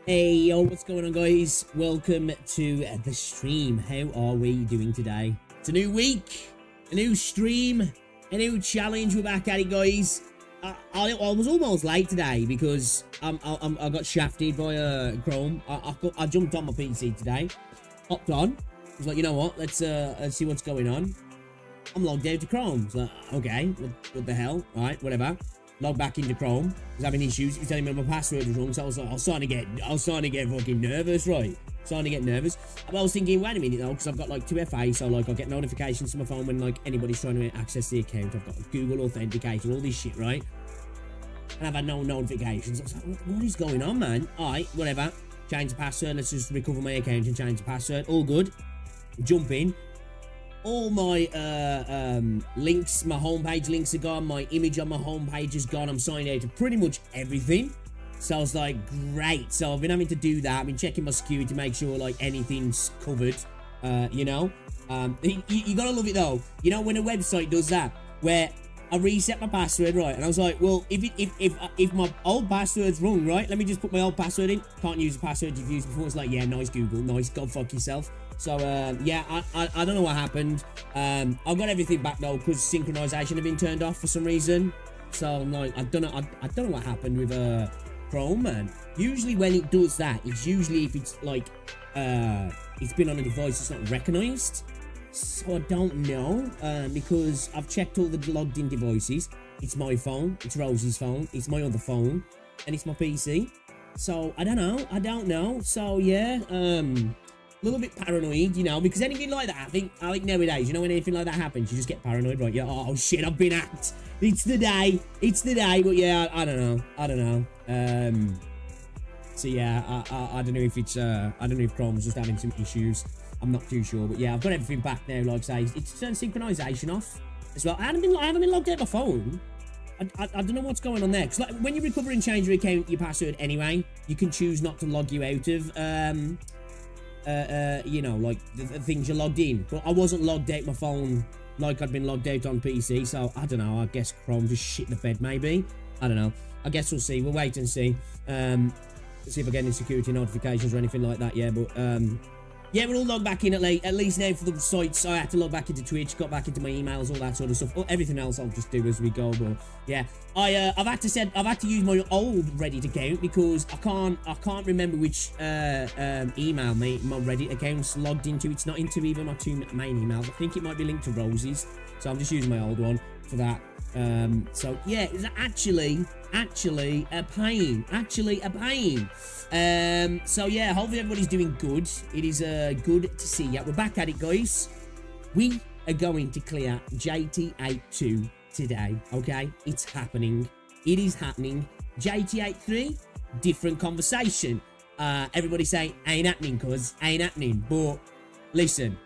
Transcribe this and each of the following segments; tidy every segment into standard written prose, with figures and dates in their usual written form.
Hey, yo, what's going on, guys? Welcome to the stream. How are we doing today? It's a new week, a new stream, a new challenge. We're back at it, guys. I was almost late today because I got shafted by Chrome. I jumped on my PC today, hopped on. I was like, you know what? Let's see what's going on. I'm logged out to Chrome. So, okay, what the hell? All right, whatever. Log back into Chrome. I was having issues. He was telling me my password was wrong, so I was like, I was starting to get fucking nervous, right? Starting to get nervous. But I was thinking, wait a minute though, because I've got like 2FA, so like I get notifications to my phone when like anybody's trying to access the account. I've got Google Authenticator, all this shit, right? And I've had no notifications. I was like, what is going on, man? Alright, whatever. Change the password. Let's just recover my account and change the password. All good. Jump in. All my links, my homepage links are gone. My image on my homepage is gone. I'm signed out to pretty much everything. So I was like, great. So I've been having to do that. I've been checking my security to make sure like anything's covered. You know, you gotta love it though. You know, when a website does that, where I reset my password, right? And I was like, well, if my old password's wrong, right? Let me just put my old password in. Can't use the password you've used before. It's like, yeah, nice Google, nice. Go fuck yourself. So yeah, I don't know what happened. I got everything back though because synchronization had been turned off for some reason. So I'm like, I don't know what happened with Chrome, man. Usually when it does that, it's usually if it's like it's been on a device it's not recognized. So I don't know because I've checked all the logged in devices. It's my phone. It's Rosie's phone. It's my other phone. And it's my PC. So, I don't know. So, yeah, a little bit paranoid, you know, because anything like that, I think nowadays, you know, when anything like that happens, you just get paranoid, right? Yeah, oh, shit, I've been hacked. It's the day. But yeah, I don't know. So, yeah, I don't know if it's, I don't know if Chrome's just having some issues. I'm not too sure, but yeah, I've got everything back now, like I say. It's turned synchronization off as well. I haven't been logged out my phone. I don't know what's going on there, because like, when you recover and change your account, your password anyway, you can choose not to log you out of, you know, like, the things you're logged in. But I wasn't logged out my phone like I'd been logged out on PC, so I don't know, I guess Chrome just shit the bed, maybe. I don't know. I guess we'll see. We'll wait and see. See if I get any security notifications or anything like that, yeah, but, yeah, we're all logged back in at least now for the sites. I had to log back into Twitch, got back into my emails, all that sort of stuff. Everything else I'll just do as we go. But yeah, I've had to use my old Reddit account because I can't remember which email my Reddit account's logged into. It's not into either my two main emails. I think it might be linked to Rosie's, so I'm just using my old one for that. So yeah, it's actually a pain. So yeah, hopefully everybody's doing good. It is good to see you. We're back at it, guys. We are going to clear JT8-2 today, okay? It's happening. It is happening. JT8-3, different conversation. Everybody say, ain't happening, cuz, ain't happening. But listen,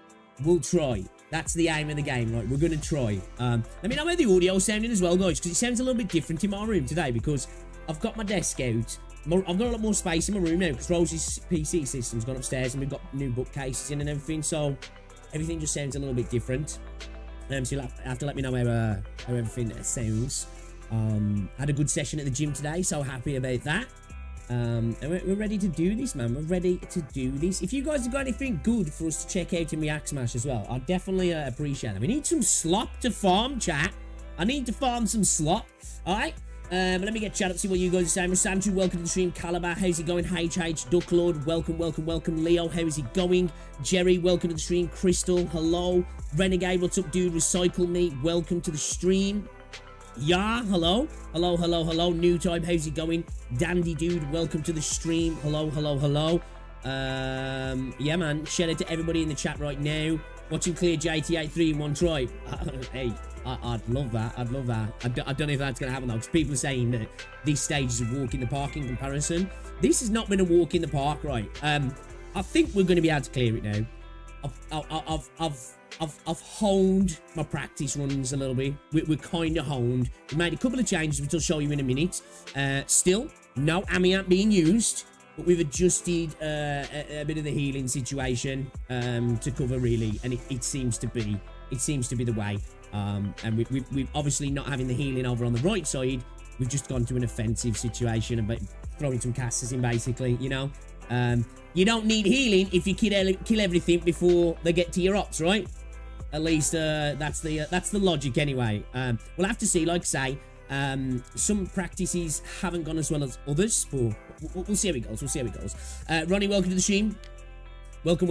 we'll try. That's the aim of the game, right? We're going to try. Let me know how the audio's sounding as well, guys, because it sounds a little bit different in my room today because I've got my desk out. I've got a lot more space in my room now because Rosie's PC system's gone upstairs and we've got new bookcases in and everything, so everything just sounds a little bit different. So you'll have to let me know how everything sounds. Had a good session at the gym today, so happy about that. And we're ready to do this, man. We're ready to do this. If you guys have got anything good for us to check out in React Smash as well, I'd definitely appreciate that. We need some slop to farm, chat. I need to farm some slop. Alright? Let me get chat up, see what you guys are saying. Rasantu, welcome to the stream. Calabar, how's it going? HH, Ducklord, welcome. Leo, how is it going? Jerry, welcome to the stream. Crystal, hello. Renegade, what's up, dude? Recycle me, welcome to the stream. Yeah, hello. New type, how's it going? Dandy dude, welcome to the stream. Hello. Yeah, man, shout out to everybody in the chat right now. Watching clear JT8-3 in one try. Hey, I'd love that. I don't know if that's going to happen though, because people are saying that these stages of walk in the park in comparison. This has not been a walk in the park, right? I think we're going to be able to clear it now. I've honed my practice runs a little bit. We're kind of honed. We made a couple of changes, which I'll show you in a minute. Still, no Amiya being used, but we've adjusted a bit of the healing situation to cover really, and it seems to be the way. And we've obviously not having the healing over on the right side. We've just gone to an offensive situation about throwing some casters in, basically. You know, you don't need healing if you kill everything before they get to your ops, right? At least that's the logic anyway. We'll have to see. Like I say, some practices haven't gone as well as others, but we'll see how it goes. Ronnie, welcome to the stream. Welcome.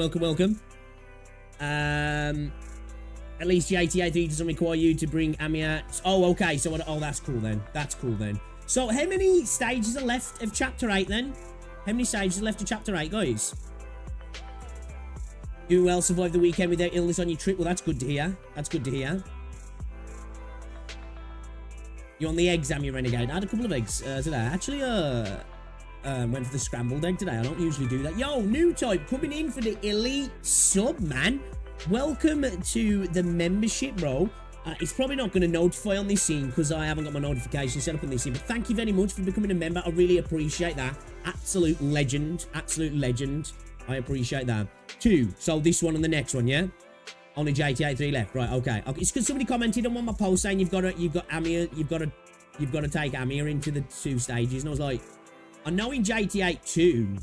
At least JT8-3 doesn't require you to bring Amiya. Oh, okay. So, that's cool then. So, how many stages are left of Chapter 8 then? How many stages are left of Chapter 8, guys? Doing well, survived the weekend without illness on your trip. Well, that's good to hear. You on the eggs, Amiya Renegade? I had a couple of eggs today. I actually went for the scrambled egg today. I don't usually do that. Yo, new type coming in for the elite sub, man. Welcome to the membership, bro. It's probably not going to notify on this scene because I haven't got my notification set up on this scene. But thank you very much for becoming a member. I really appreciate that. Absolute legend. I appreciate that. 2. So this one and the next one, yeah? Only JT8-3 left, right? Okay. It's because somebody commented on one of my posts saying you've got Amiya, you've got to take Amiya into the 2 stages, and I was like, I know in JT8-2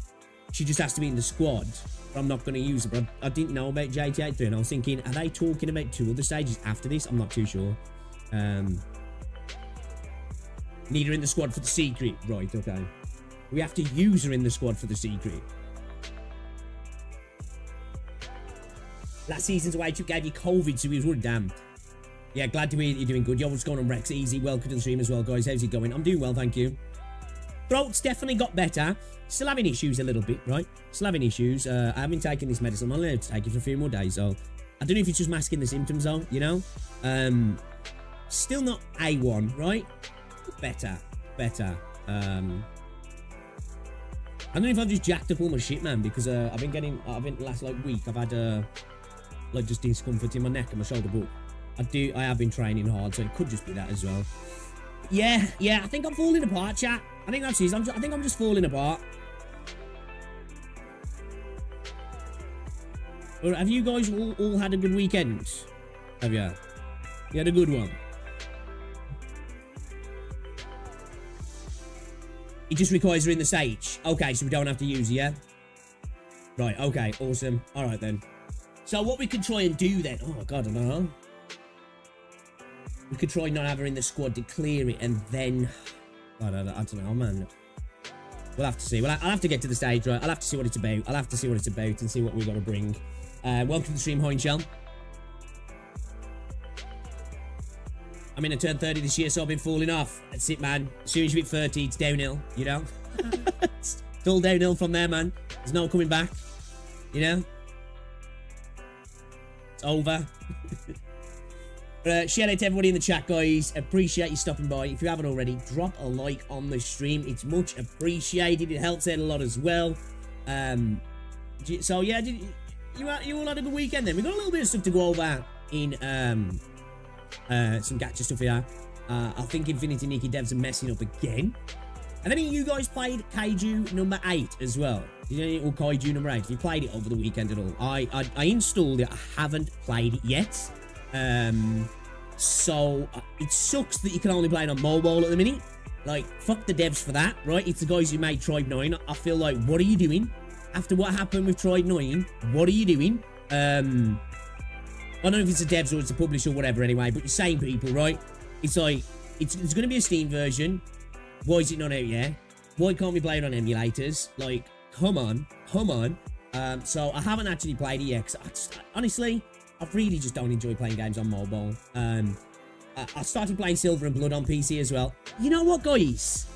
she just has to be in the squad, but I'm not going to use her. But I didn't know about JT8-3, and I was thinking, are they talking about 2 other stages after this? I'm not too sure. Need her in the squad for the secret, right? Okay. We have to use her in the squad for the secret. Last season's away trip gave you COVID, so he was worried. Damn. Yeah, glad to hear you're doing good. Yo, what's going on, Rex? Easy. Welcome to the stream as well, guys. How's it going? I'm doing well, thank you. Throat's definitely got better. Still having issues a little bit, right? Still having issues. I haven't been taking this medicine. I'm only allowed to take it for a few more days, so I don't know if it's just masking the symptoms, though, you know? Still not A1, right? Better. I don't know if I've just jacked up all my shit, man, because I've been last, like, week, I've had, like, just discomfort in my neck and my shoulder, but I have been training hard, so it could just be that as well. Yeah, I think I'm falling apart, chat. I think that's it. I think I'm just falling apart. Well, have you guys all had a good weekend? Have you? You had a good one? It just requires her in the stage. Okay, so we don't have to use it, yeah? Right, okay, awesome. All right, then. So what we could try and do then... Oh, God, I don't know. We could try not have her in the squad to clear it, and then... I don't know, man. We'll have to see. I'll have to get to the stage, right? I'll have to see what it's about. I'll have to see what it's about and see what we've got to bring. Welcome to the stream, Hoinshell. I mean, I turned 30 this year, so I've been falling off. That's it, man. As soon as you hit 30, it's downhill, you know? It's all downhill from there, man. There's no coming back, you know? It's over. But shout out to everybody in the chat, guys. Appreciate you stopping by. If you haven't already, drop a like on the stream. It's much appreciated. It helps out a lot as well. So yeah, you all had a good weekend then. We got a little bit of stuff to go over in some gacha stuff here. I think Infinity Nikki devs are messing up again. Have any of you guys played Kaiju number 8 as well? Or Kaiju number 8? Have you played it over the weekend at all? I installed it. I haven't played it yet. So it sucks that you can only play it on mobile at the minute. Like, fuck the devs for that, right? It's the guys who made Tribe 9. I feel like, what are you doing? After what happened with Tribe 9, what are you doing? I don't know if it's the devs or it's the publisher or whatever anyway, but you're saying people, right? It's like, it's going to be a Steam version. Why is it not out yet? Why can't we play it on emulators? Like, come on. So I haven't actually played it yet, because honestly, I really just don't enjoy playing games on mobile. I started playing Silver and Blood on PC as well. You know what, guys?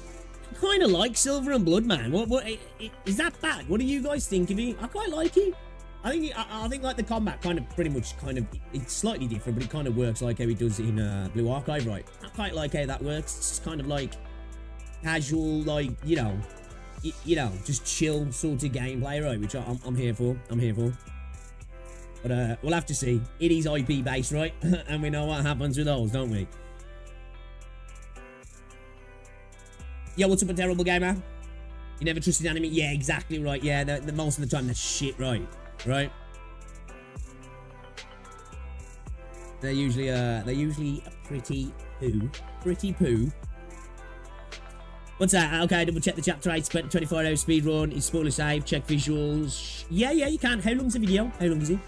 I kind of like Silver and Blood, man. What is that bad? What do you guys think of it? I quite like it. I think like the combat it's slightly different, but it kind of works like how it does in Blue Archive, right? I quite like how that works. It's just kind of like casual, like, you know, just chill sort of gameplay, right? Which I'm here for. But we'll have to see. It is IP based, right? And we know what happens with those, don't we? Yo, what's up, a terrible gamer? You never trusted anime? Yeah, exactly right. Yeah, the most of the time that's shit, right? Right? They're usually a pretty poo. Pretty poo. What's that? Okay, double check the chapter 8, 24-hour speedrun. Is spoiler safe? Check visuals. Yeah, you can. How long's the video? How long is it?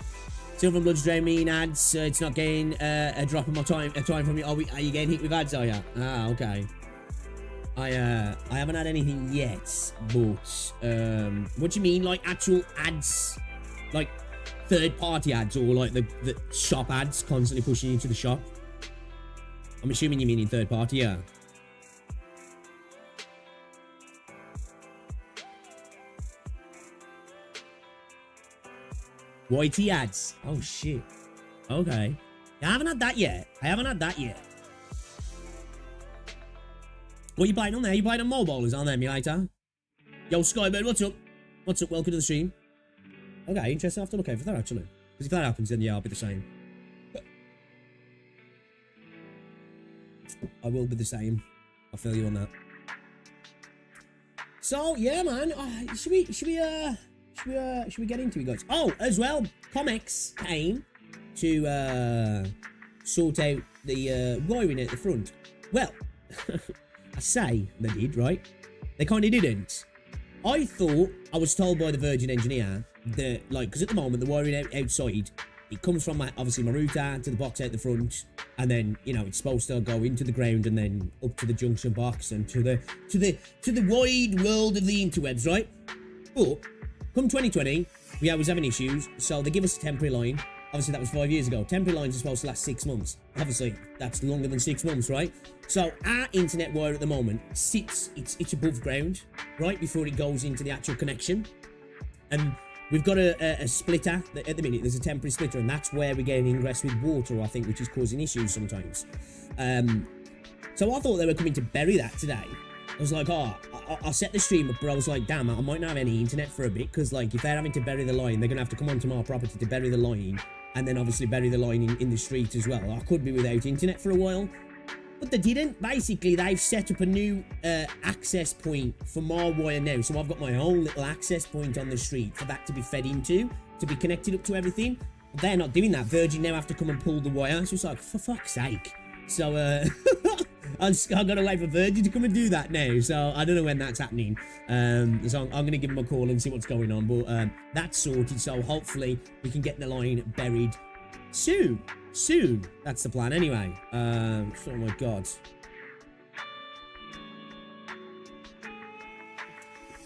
Silver and Blood's draining ads. It's not getting a drop of my time from you. Are you getting hit with ads, are you? Ah, okay. I haven't had anything yet, but what do you mean, like actual ads, like third-party ads, or like the shop ads constantly pushing you to the shop? I'm assuming you mean in third-party, yeah. YT ads. Oh shit. Okay. I haven't had that yet. What are you playing on there? You playing on mobile? Is on the emulator? Yo, Skybird, what's up? Welcome to the stream. Okay, interesting. I have to look over that, actually. Because if that happens, then yeah, I'll be the same. I will be the same. I'll feel you on that. So, yeah, man. Should we get into it, guys? Oh, as well, comics came to sort out the wiring at the front. Well, I say they did, right? They kind of didn't. I thought, I was told by the Virgin engineer that, like, because at the moment the wiring outside, it comes from obviously my router to the box out the front, and then, you know, it's supposed to go into the ground and then up to the junction box and to the wide world of the interwebs, right? But come 2020, we was having issues, so they give us a temporary line, Obviously, that was 5 years ago. Temporary lines are supposed to last 6 months. Obviously, that's longer than 6 months, right? So our internet wire at the moment sits, it's above ground, right, before it goes into the actual connection. And we've got a splitter. At the minute, there's a temporary splitter, and that's where we get an ingress with water, I think, which is causing issues sometimes. So I thought they were coming to bury that today. I was like, oh, I'll set the stream up, but I was like, damn, I might not have any internet for a bit, because, like, if they're having to bury the line, they're going to have to come onto my property to bury the line, and then obviously bury the line in the street as well. I could be without internet for a while, but they didn't. Basically, they've set up a new access point for my wire now, so I've got my own little access point on the street for that to be fed into, to be connected up to everything. But they're not doing that. Virgin now have to come and pull the wire, so it's like, for fuck's sake. So, I've got to wait for Virgin to come and do that now, so I don't know when that's happening. So I'm going to give them a call and see what's going on, but that's sorted, so hopefully we can get the line buried soon. That's the plan anyway. Oh my god.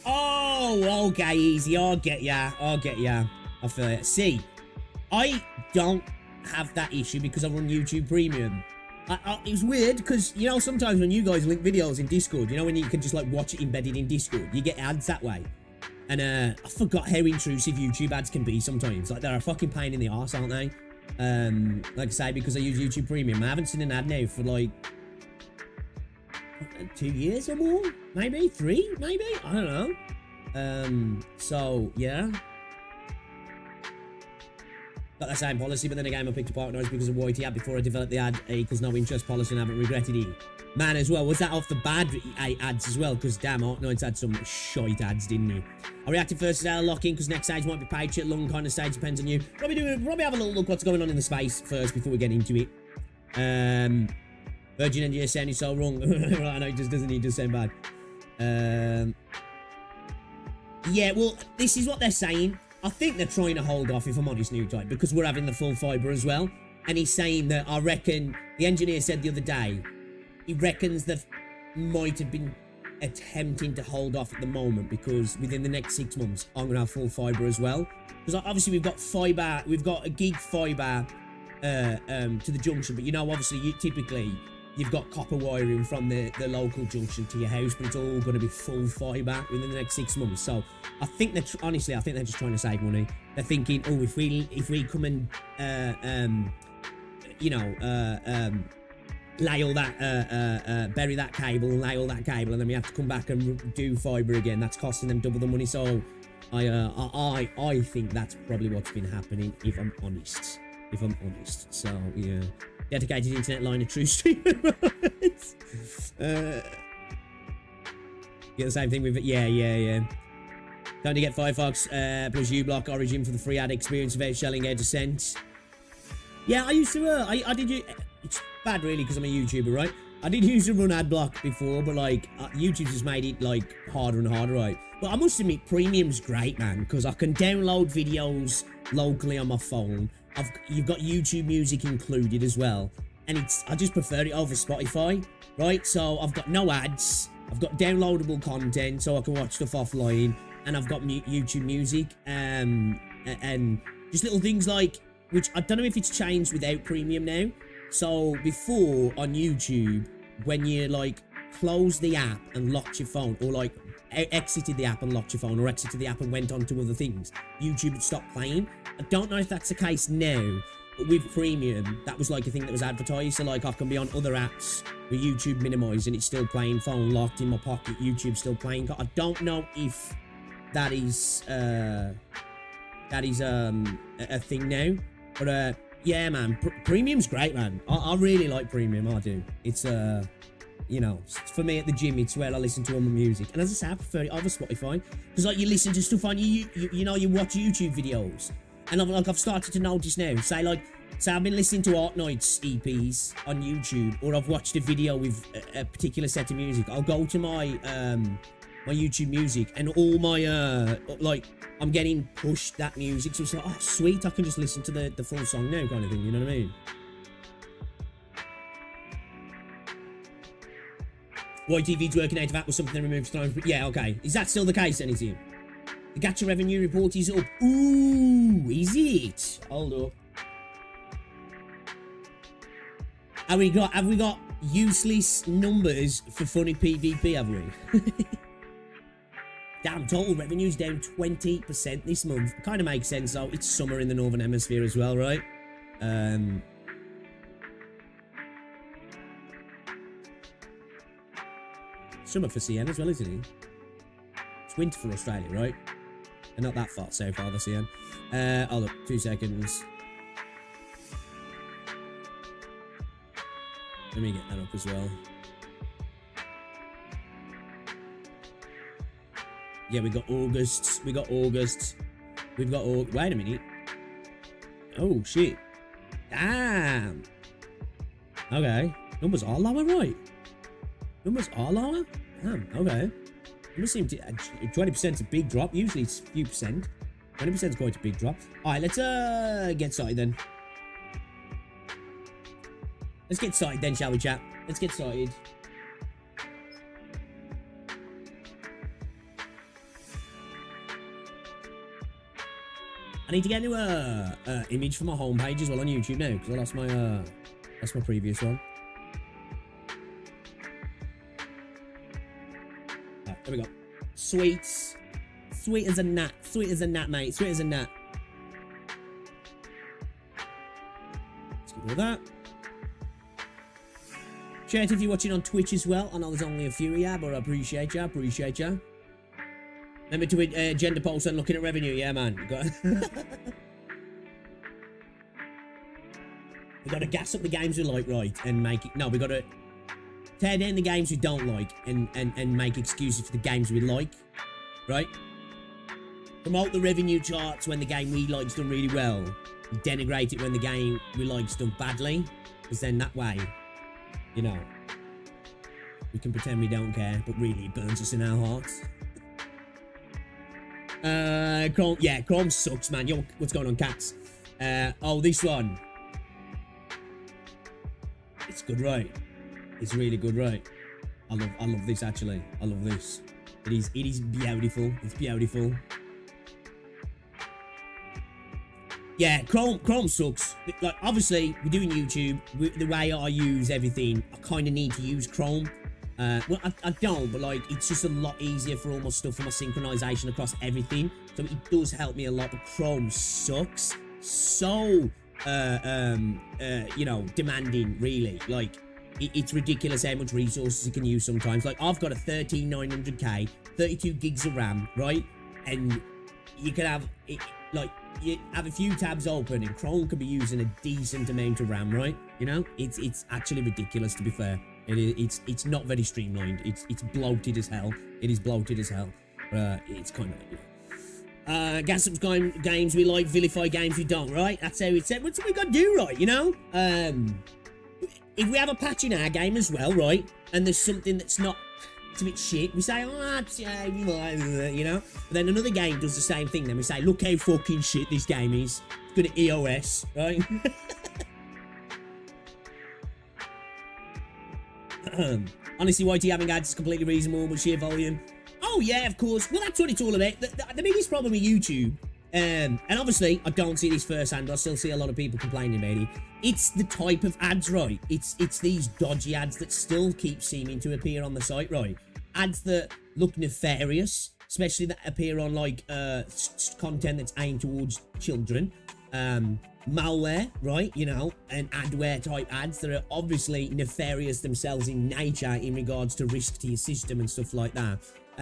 Oh, okay, easy. I'll get ya. I feel it. See, I don't have that issue because I run YouTube Premium. It was weird because, you know, sometimes when you guys link videos in Discord, you know, when you can just like watch it embedded in Discord, you get ads that way. And I forgot how intrusive YouTube ads can be sometimes. Like, they're a fucking pain in the arse, aren't they? Like I say, because I use YouTube Premium, I haven't seen an ad now for like 2 years or more, maybe 3, maybe, I don't know. So yeah, got the same policy, but then again I picked up Arknights because of what he had before I developed the ad equals no interest policy, and I haven't regretted it. Man, as well, was that off the bad ads as well? Because damn, Arknights had some shite ads, didn't he? I reacted first to lock-in because next stage might be paid shit, long kind of stage, depends on you. Probably have a little look what's going on in the space first before we get into it. Virgin and GSN is so wrong. Right, I know, it just doesn't, he does sound bad. Yeah, well, this is what they're saying. I think they're trying to hold off, if I'm honest, new type, because we're having the full fibre as well. And he's saying that, I reckon, the engineer said the other day, he reckons they might have been attempting to hold off at the moment because within the next 6 months, I'm going to have full fibre as well. Because obviously we've got fibre, we've got a gig fibre to the junction, but you know, obviously, typically, you've got copper wiring from the local junction to your house, but it's all going to be full fibre within the next 6 months. So I think they're, honestly, I think they're just trying to save money. They're thinking, oh, if we come and, you know, lay all that, bury that cable and lay all that cable, and then we have to come back and do fibre again. That's costing them double the money. So I think that's probably what's been happening, if I'm honest. So yeah, dedicated internet line, a true streamer. Yeah, the same thing with it. Yeah. Time to get Firefox plus uBlock Origin for the free ad experience without shelling out a cent. Yeah, I used to. I did. It's bad, really, because I'm a YouTuber, right? I did use to run ad block before, but like YouTube just made it like harder and harder, right? But I must admit, Premium's great, man, because I can download videos locally on my phone. You've got YouTube Music included as well, and I just prefer it over Spotify, right? So I've got no ads, I've got downloadable content, so I can watch stuff offline, and I've got YouTube Music, and just little things like, which I don't know if it's changed without Premium now. So before on YouTube, when you like closed the app and locked your phone, or like exited the app and locked your phone, or exited the app and went on to other things, YouTube would stop playing. I don't know if that's the case now, but with Premium, that was like a thing that was advertised. So like I can be on other apps with YouTube minimized and it's still playing, phone locked in my pocket, YouTube still playing. I don't know if that is a thing now, but yeah, man, Premium's great, man. I really like Premium, I do. It's you know, for me at the gym, it's where I listen to all my music. And as I say, I prefer it over Spotify, because like you listen to stuff on you know, you watch YouTube videos, and I've started to notice now. Say I've been listening to Arknights EPs on YouTube, or I've watched a video with a particular set of music. I'll go to my my YouTube Music, and all my like I'm getting pushed that music, so it's like, oh sweet, I can just listen to the full song now, kind of thing. You know what I mean? YTV's working out of that was something they removed times, but yeah, okay. Is that still the case, then, is it? The Gacha revenue report is up. Ooh, is it? Hold up. Have we got useless numbers for funny PvP, have we? Damn, total revenue's down 20% this month. Kind of makes sense though. It's summer in the Northern Hemisphere as well, right? Summer for CN as well, isn't it? It's winter for Australia, right? And not that far so far, the CN. Hold up, 2 seconds. Let me get that up as well. Yeah, we got August. Wait a minute. Oh, shit. Damn. Okay. Numbers are lower, right? Numbers are lower? Damn, okay. Numbers seem to... 20% is a big drop. Usually it's a few percent. 20% is quite a big drop. Alright, let's get started then. Let's get started then, shall we, chat? Let's get started. I need to get a new image for my homepage as well on YouTube now, because I lost my previous one. Right, there we go. Sweets. Sweet as a gnat. Sweet as a gnat, mate. Sweet as a gnat. Let's get rid of that. Chat if you're watching on Twitch as well. I know there's only a few of you, but I appreciate you. Appreciate you. Remember to gender post and looking at revenue. Yeah, man. We got to gas up the games we like, right? And make it... No, we got to tear down the games we don't like and make excuses for the games we like. Right? Promote the revenue charts when the game we like's done really well. Denigrate it when the game we like's done badly. Because then that way... You know, we can pretend we don't care, but really it burns us in our hearts. Chrome, yeah, Chrome sucks, man. Yo, what's going on, cats? Oh, this one. It's good, right? It's really good, right? I love this actually. I love this. It is beautiful. It's beautiful. Yeah, Chrome sucks. Like, obviously, we're doing YouTube. The way I use everything, I kind of need to use Chrome. Well, I don't, but, like, it's just a lot easier for all my stuff, for my synchronization across everything. So it does help me a lot, but Chrome sucks. So, you know, demanding, really. Like, it's ridiculous how much resources you can use sometimes. Like, I've got a 13900K, 32 gigs of RAM, right? And you can have... Like, you have a few tabs open and Chrome could be using a decent amount of RAM, right? You know, it's actually ridiculous, to be fair. It's not very streamlined. It's bloated as hell. It is bloated as hell. It's kind of, you know. Gas up games we like, vilify games we don't, right? That's how it's said. What's we got to do, right? You know, if we have a patch in our game as well, right? And there's something that's not... It's a bit shit. We say, oh, you know. But then another game does the same thing. Then we say, look how fucking shit this game is. It's good at EOS, right? Honestly, YT having ads is completely reasonable with sheer volume. Oh, yeah, of course. Well, that's what it's all about. The biggest problem with YouTube, and obviously, I don't see this firsthand. I still see a lot of people complaining about it. It's the type of ads, right? It's these dodgy ads that still keep seeming to appear on the site, right? Ads that look nefarious, especially that appear on, like, content that's aimed towards children. Malware, right? You know, and adware type ads that are obviously nefarious themselves in nature in regards to risk to your system and stuff like that.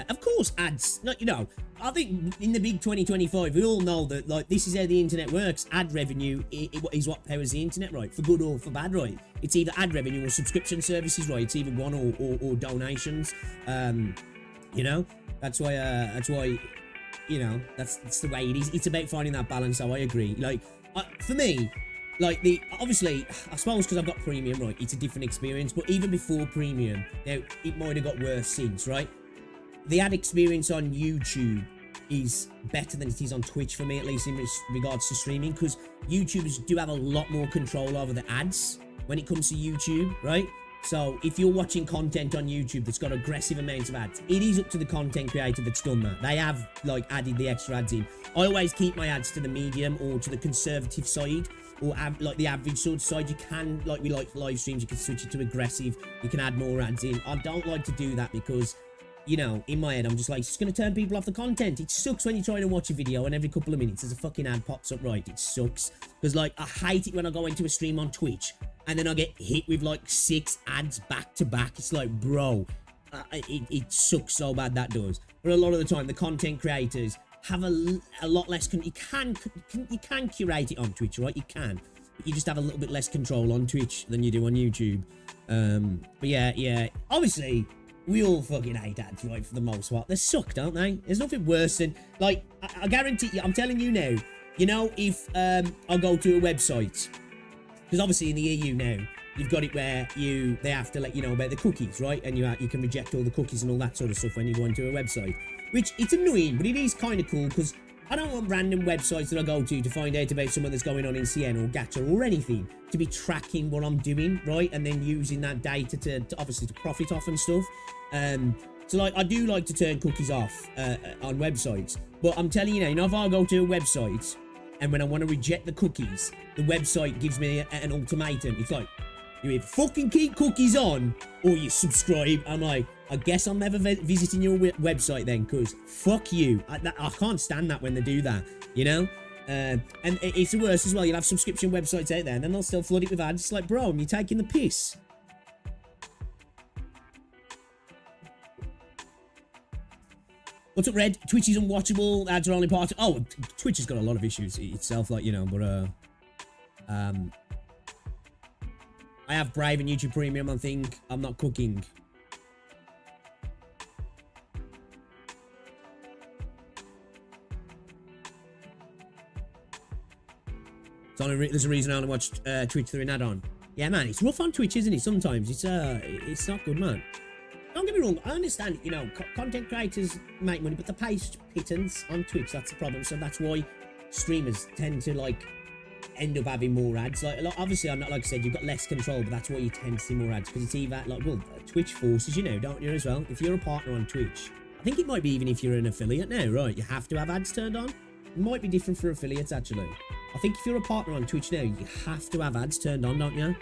Of course, ads, you know, I think in the big 2025, we all know that, like, this is how the internet works. Ad revenue is what powers the internet, right? For good or for bad, right? It's either ad revenue or subscription services, right? It's either one or donations. You know, that's why, you know, that's the way it is. It's about finding that balance, so I agree. Like, for me, like, obviously, I suppose because I've got premium, right, it's a different experience, but even before premium, now, it might have got worse since, right? The ad experience on YouTube is better than it is on Twitch for me, at least in regards to streaming, because YouTubers do have a lot more control over the ads when it comes to YouTube, right? So if you're watching content on YouTube that's got aggressive amounts of ads, it is up to the content creator that's done that. They have like added the extra ads in. I always keep my ads to the medium or to the conservative side, or like the average sort of side. You can, like we like live streams, you can switch it to aggressive. You can add more ads in. I don't like to do that because, you know, in my head, I'm just like, it's just going to turn people off the content. It sucks when you're trying to watch a video and every couple of minutes there's a fucking ad pops up, right? It sucks. Because, like, I hate it when I go into a stream on Twitch and then I get hit with, like, 6 ads back to back. It's like, bro, it sucks so bad, that does. But a lot of the time, the content creators have a lot less... You can curate it on Twitch, right? You can. But you just have a little bit less control on Twitch than you do on YouTube. But yeah. Obviously... we all fucking hate ads, right, for the most part. They suck, don't they? There's nothing worse than, like, I guarantee you, I'm telling you now, you know, if I go to a website, because obviously in the EU now, you've got it where they have to let you know about the cookies, right? And you can reject all the cookies and all that sort of stuff when you go into a website, which it's annoying, but it is kind of cool because I don't want random websites that I go to find out about something that's going on in Sienna or Gacha or anything to be tracking what I'm doing, right? And then using that data to obviously to profit off and stuff. So like I do like to turn cookies off on websites, but I'm telling you now, if I go to a website and when I want to reject the cookies, the website gives me an ultimatum. It's like, you either fucking keep cookies on or you subscribe. I'm like, I guess I'm never visiting your website then, because fuck you. I can't stand that when they do that, you know? And it's the worst as well. You'll have subscription websites out there and then they'll still flood it with ads. It's like, bro, you're taking the piss. What's up, Red? Twitch is unwatchable. Ads are only part of... Oh, Twitch has got a lot of issues itself, like, you know, but... I have Brave and YouTube Premium, I think. I'm not cooking. There's a reason I only watch Twitch through an add-on. Yeah, man, it's rough on Twitch, isn't it? Sometimes it's not good, man. Don't get me wrong, I understand, you know, content creators make money, but they pay pittance on Twitch. That's the problem. So that's why streamers tend to, like, end up having more ads. Like, obviously, I'm not, like I said, you've got less control, but that's why you tend to see more ads, because it's either, like, well, Twitch forces you now, don't you, as well? If you're a partner on Twitch, I think it might be even if you're an affiliate now, right? You have to have ads turned on. It might be different for affiliates, actually. I think if you're a partner on Twitch now, you have to have ads turned on, don't you?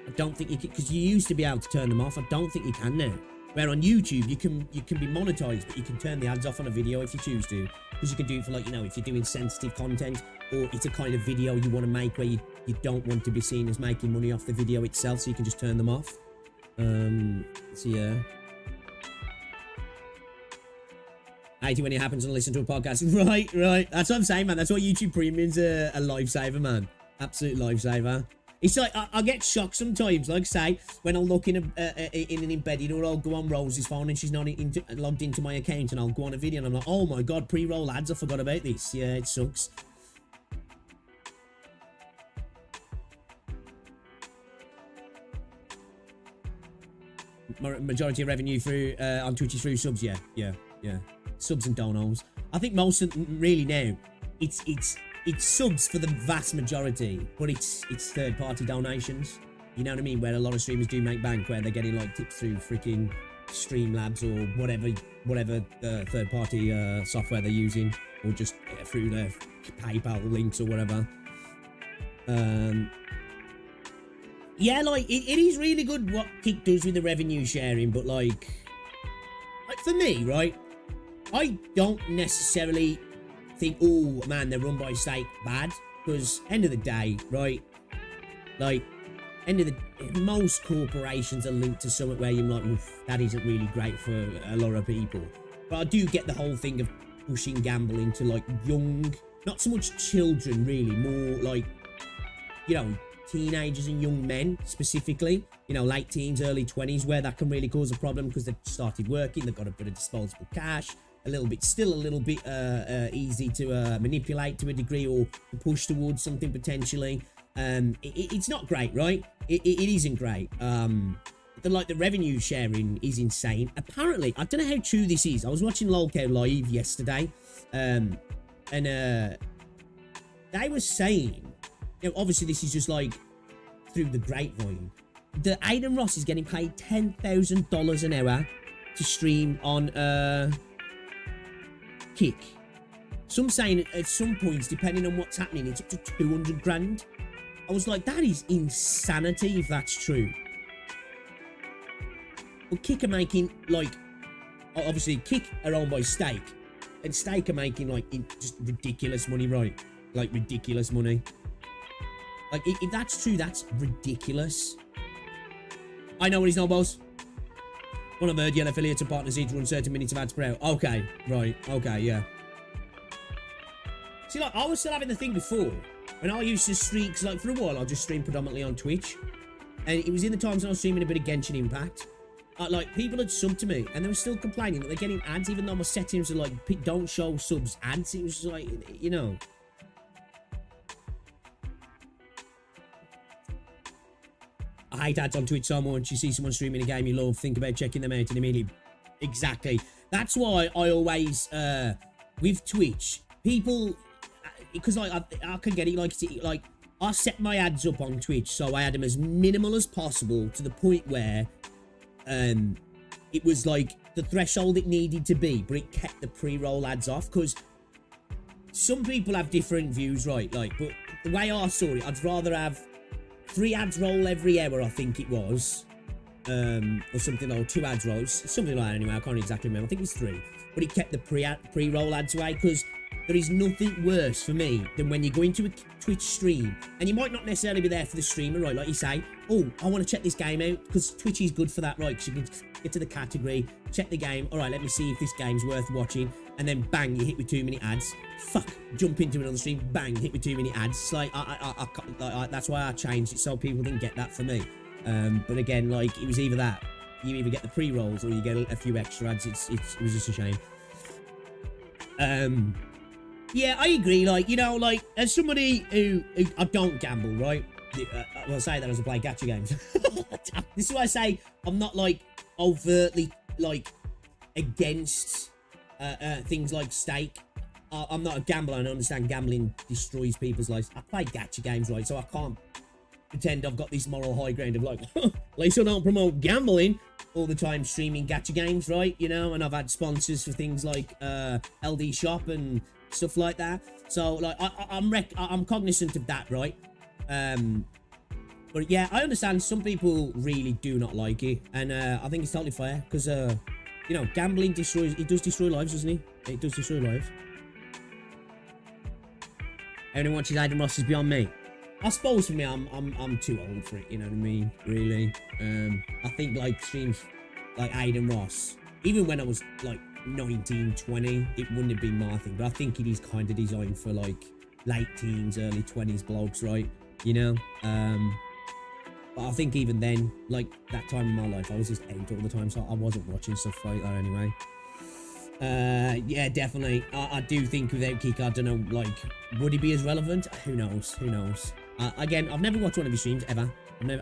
I don't think you can, because you used to be able to turn them off. I don't think you can now. Where on YouTube, you can be monetized, but you can turn the ads off on a video if you choose to. Because you can do it for, like, you know, if you're doing sensitive content, or it's a kind of video you want to make where you don't want to be seen as making money off the video itself, so you can just turn them off. So yeah. I hate it when it happens and I listen to a podcast. Right. That's what I'm saying, man. That's why YouTube Premium's a lifesaver, man. Absolute lifesaver. It's like, I get shocked sometimes, like I say, when I'll look in an embedded, or I'll go on Rose's phone and she's not logged into my account, and I'll go on a video and I'm like, oh my god, pre-roll ads, I forgot about this. Yeah, it sucks. Majority of revenue through on Twitch is through subs, yeah. Subs and donos. I think most of really now, it's subs for the vast majority, but it's third-party donations. You know what I mean? Where a lot of streamers do make bank, where they're getting like tips through freaking Streamlabs or whatever third-party software they're using, or just through their PayPal links or whatever. Yeah, like it is really good what Kick does with the revenue sharing, but like for me, right? I don't necessarily think, oh man, they're run by state bad, because end of the day, right? Like, most corporations are linked to something where you're like, oof, that isn't really great for a lot of people. But I do get the whole thing of pushing gambling to like young, not so much children really, more like, you know, teenagers and young men specifically, you know, late teens, early 20s, where that can really cause a problem because they've started working, they've got a bit of disposable cash, still a little bit easy to manipulate to a degree, or to push towards something potentially. It's not great, right? It isn't great. The revenue sharing is insane. Apparently, I don't know how true this is. I was watching LolCow live yesterday, and they were saying, you know, obviously this is just like through the grapevine, the Aiden Ross is getting paid $10,000 an hour to stream on Kick. Some saying at some points, depending on what's happening, it's up to 200 grand. I was like, that is insanity if that's true. But Kick are making, like, obviously Kick are owned by Stake, and Stake are making, like, just ridiculous money, right? Like, ridiculous money. Like, if that's true, that's ridiculous. I know what he's not, boss. One of the yellow affiliates and partners each run certain minutes of ads per hour. Okay, right, okay, yeah. See, like, I was still having the thing before, when I used to stream, because, like, for a while, I just streamed predominantly on Twitch, and it was in the times when I was streaming a bit of Genshin Impact. Like, people had subbed to me, and they were still complaining that they're getting ads, even though my settings are like, don't show subs ads. It was just like, you know. I hate ads on Twitch so much. You see someone streaming a game you love, think about checking them out, and immediately, exactly. That's why I always, with Twitch, people, because like I can get it, like I set my ads up on Twitch, so I had them as minimal as possible to the point where, it was like the threshold it needed to be, but it kept the pre-roll ads off, because some people have different views, right? Like, but the way I saw it, I'd rather have 3 ads roll every hour, I think it was, or something, or 2 ads rolls, something like that anyway, I can't exactly remember, I think it was 3, but it kept the pre-roll ads away, because there is nothing worse for me than when you go into a Twitch stream, and you might not necessarily be there for the streamer, right? Like you say, oh, I want to check this game out, because Twitch is good for that, right? Because you can get to the category, check the game, all right, let me see if this game's worth watching, and then bang, you hit with 2 minute ads. Fuck, jump into another stream, bang, hit with 2 minute ads. It's like, that's why I changed it, so people didn't get that for me. But again, like, it was either that, you either get the pre-rolls or you get a few extra ads. It was just a shame. Yeah, I agree. Like, you know, like, as somebody who I don't gamble, right? Well, I say that as I play gacha games. This is why I say I'm not, like, overtly, like, against things like stake. I'm not a gambler, and I understand gambling destroys people's lives. I play gacha games, right? So I can't pretend I've got this moral high ground of, like, at least I don't promote gambling all the time streaming gacha games, right? You know, and I've had sponsors for things like LD Shop and stuff like that. So, like, I'm cognizant of that, right? But yeah, I understand some people really do not like it, and I think it's totally fair, because you know, gambling does destroy lives, doesn't it? It does destroy lives. Anyone watches Aiden Ross is beyond me. I suppose for me, I'm too old for it, you know what I mean? Really. I think, like, streams like Aiden Ross, even when I was like 19, 20, it wouldn't have been my thing, but I think it is kind of designed for, like, late teens, early 20s blokes, right? You know? But I think even then, like, that time in my life, I was just out all the time, so I wasn't watching stuff like that anyway. Yeah, definitely. I do think without Kick, I don't know, like, would he be as relevant? Who knows? Who knows? Again, I've never watched one of his streams, ever.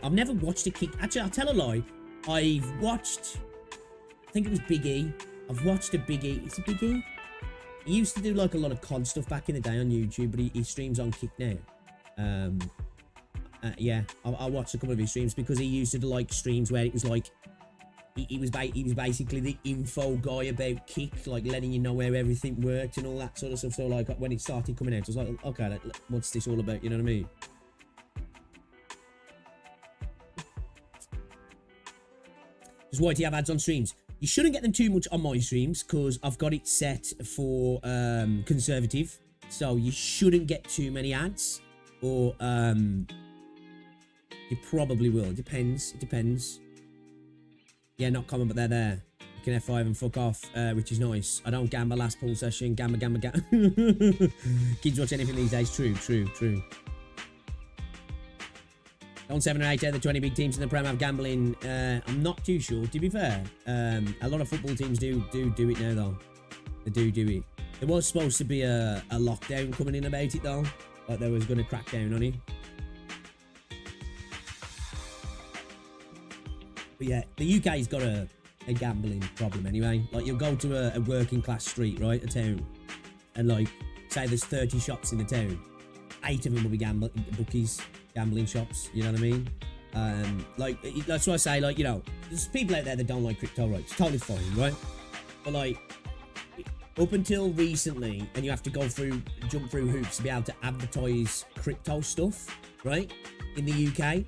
I've never watched a Kick. Actually, I'll tell a lie. I've watched, I think it was Big E. I've watched a Big E. Is it Big E? He used to do, like, a lot of COD stuff back in the day on YouTube, but he streams on Kick now. Yeah, I watched a couple of his streams, because he used to do, like, streams where it was like, he was basically the info guy about Kick, like, letting you know where everything worked and all that sort of stuff. So, like, when it started coming out, I was like, okay, what's this all about? You know what I mean? Just why do you have ads on streams? You shouldn't get them too much on my streams, because I've got it set for conservative. So you shouldn't get too many ads, or you probably will. It depends. It depends. Yeah, not common, but they're there. You can F5 and fuck off, which is nice. I don't gamble last pool session. Gamma. Kids watch anything these days. True. On 7 or 8 out of the 20 big teams in the Prem have gambling. I'm not too sure, to be fair. A lot of football teams do it now, though. They do it. There was supposed to be a lockdown coming in about it, though. Like, they was going to crack down on it. But yeah, the UK's got a gambling problem anyway. Like, you'll go to a working class street, right, a town, and, like, say there's 30 shops in the town. 8 of them will be gambling shops, you know what I mean? Like, that's why I say, like, you know, there's people out there that don't like crypto, right? It's totally fine, right? But, like, up until recently, and you have to jump through hoops to be able to advertise crypto stuff, right? In the UK,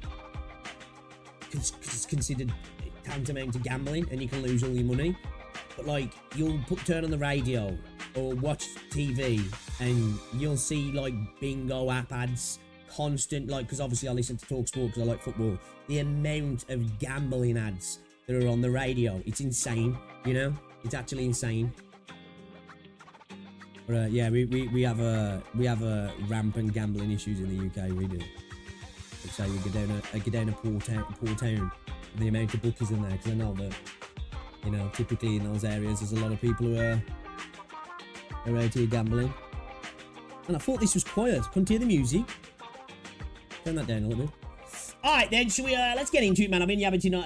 because it's considered tantamount to gambling, and you can lose all your money. But, like, you'll turn on the radio or watch TV, and you'll see, like, bingo app ads, constant, like, because obviously I listen to Talk Sport because I like football. The amount of gambling ads that are on the radio, it's insane, you know? It's actually insane. But yeah, we have a rampant gambling issues in the UK. We do. So you go down a poor town, the amount of bookies in there, because I know that, you know, typically in those areas there's a lot of people who are out here gambling. And I thought this was quiet. Couldn't hear the music. Turn that down a little bit. Alright then, shall we, let's get into it, man. I've been yapping on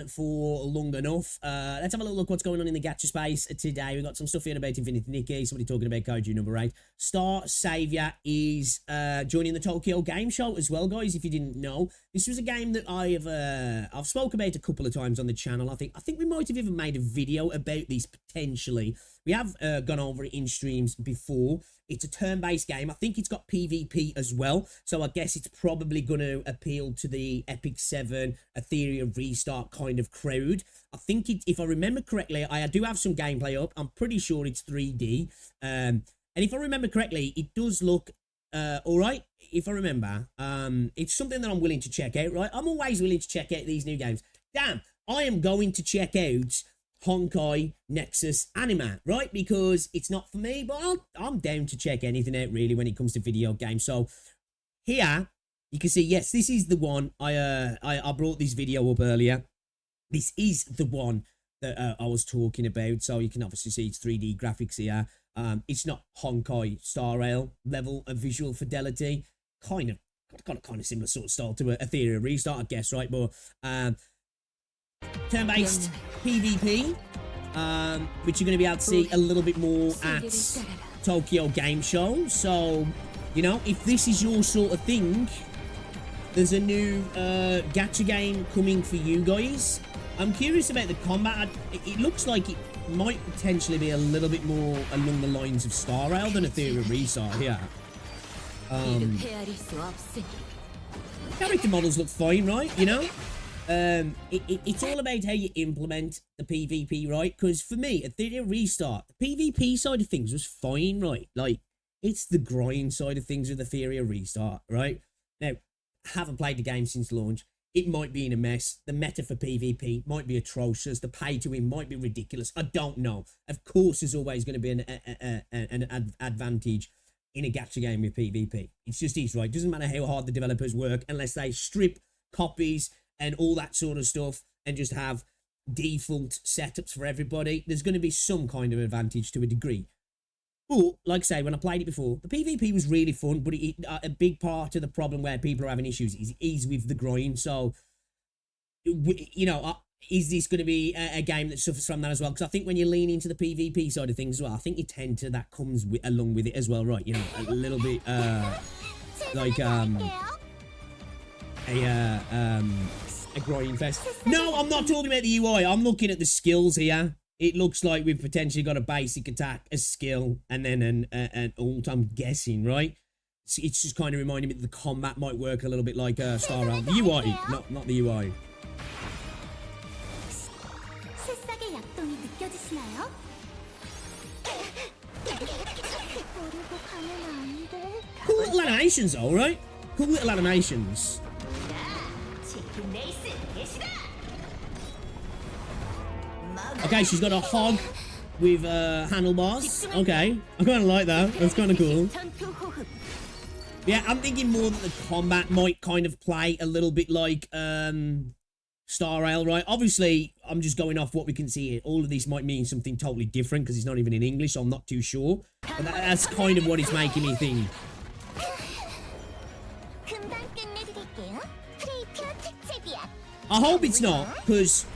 for long enough. Let's have a little look what's going on in the gacha space today. We've got some stuff here about Infinity Nikki, somebody talking about Kaiju number 8. Star Savior is joining the Tokyo Game Show as well, guys, if you didn't know. This was a game that I've spoke about a couple of times on the channel. I think we might have even made a video about this potentially. We have gone over it in streams before. It's a turn-based game. I think it's got PvP as well. So I guess it's probably going to appeal to the Epic 7, Ethereum Restart kind of crowd. I think if I remember correctly, I do have some gameplay up. I'm pretty sure it's 3D. And if I remember correctly, it does look all right. If I remember, it's something that I'm willing to check out, right? I'm always willing to check out these new games. Damn, I am going to check out Honkai Nexus Anima, right? Because it's not for me, but I'm down to check anything out really when it comes to video games. So here you can see, yes, this is the one. I brought this video up earlier. This is the one that I was talking about. So you can obviously see it's 3D graphics here. It's not Honkai Star Rail level of visual fidelity. Got a kind of similar sort of style to Ethereum Restart, I guess, right? But turn-based PvP, which you're going to be able to see a little bit more at Tokyo Game Show. So, you know, if this is your sort of thing, there's a new gacha game coming for you guys. I'm curious about the combat. It looks like it might potentially be a little bit more along the lines of Star Rail than Ethereum Restart here. Character models look fine, right? You know? It's all about how you implement the PvP, right? Because for me, Ethereum Restart, the PvP side of things was fine, right? Like, it's the grind side of things with Ethereum Restart, right? Now, haven't played the game since launch. It might be in a mess. The meta for PvP might be atrocious. The pay to win might be ridiculous. I don't know. Of course, there's always going to be an advantage in a gacha game with PvP. It's just is, right? Doesn't matter how hard the developers work unless they strip copies and all that sort of stuff and just have default setups for everybody. There's going to be some kind of advantage to a degree. But, like I say, when I played it before, the PvP was really fun, but a big part of the problem where people are having issues is with the grind. So, you know, is this going to be a game that suffers from that as well? Because I think when you lean into the PvP side of things as well, I think you tend to, that comes along with it as well, right? You know, a little bit, like, a grind fest. No, I'm not talking about the UI. I'm looking at the skills here. It looks like we've potentially got a basic attack, a skill, and then an ult, I'm guessing, right? It's just kind of reminding me that the combat might work a little bit like Star Rail. The UI, not the UI. Cool little animations though, right? Cool little animations. Okay, she's got a hog with handlebars. Okay, I kind of like that. That's kind of cool. Yeah, I'm thinking more that the combat might kind of play a little bit like Star Rail, right? Obviously, I'm just going off what we can see here. All of these might mean something totally different because it's not even in English, so I'm not too sure. But that's kind of what it's making me think. I hope it's not, because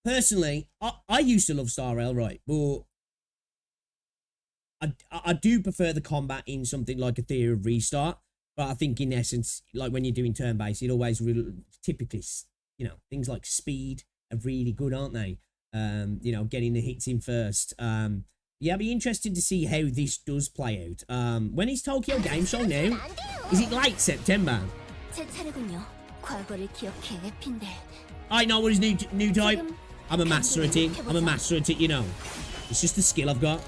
personally, I used to love Star Rail, right? But I do prefer the combat in something like Ethereum Restart. But I think in essence, like when you're doing turn-based, it always typically, you know, things like speed are really good, aren't they? You know, getting the hits in first. Yeah, it'll be interesting to see how this does play out. When is Tokyo Game Show now? Is it late September? I know what his new type. I'm a master at it. I'm a master at it, you know. It's just the skill I've got.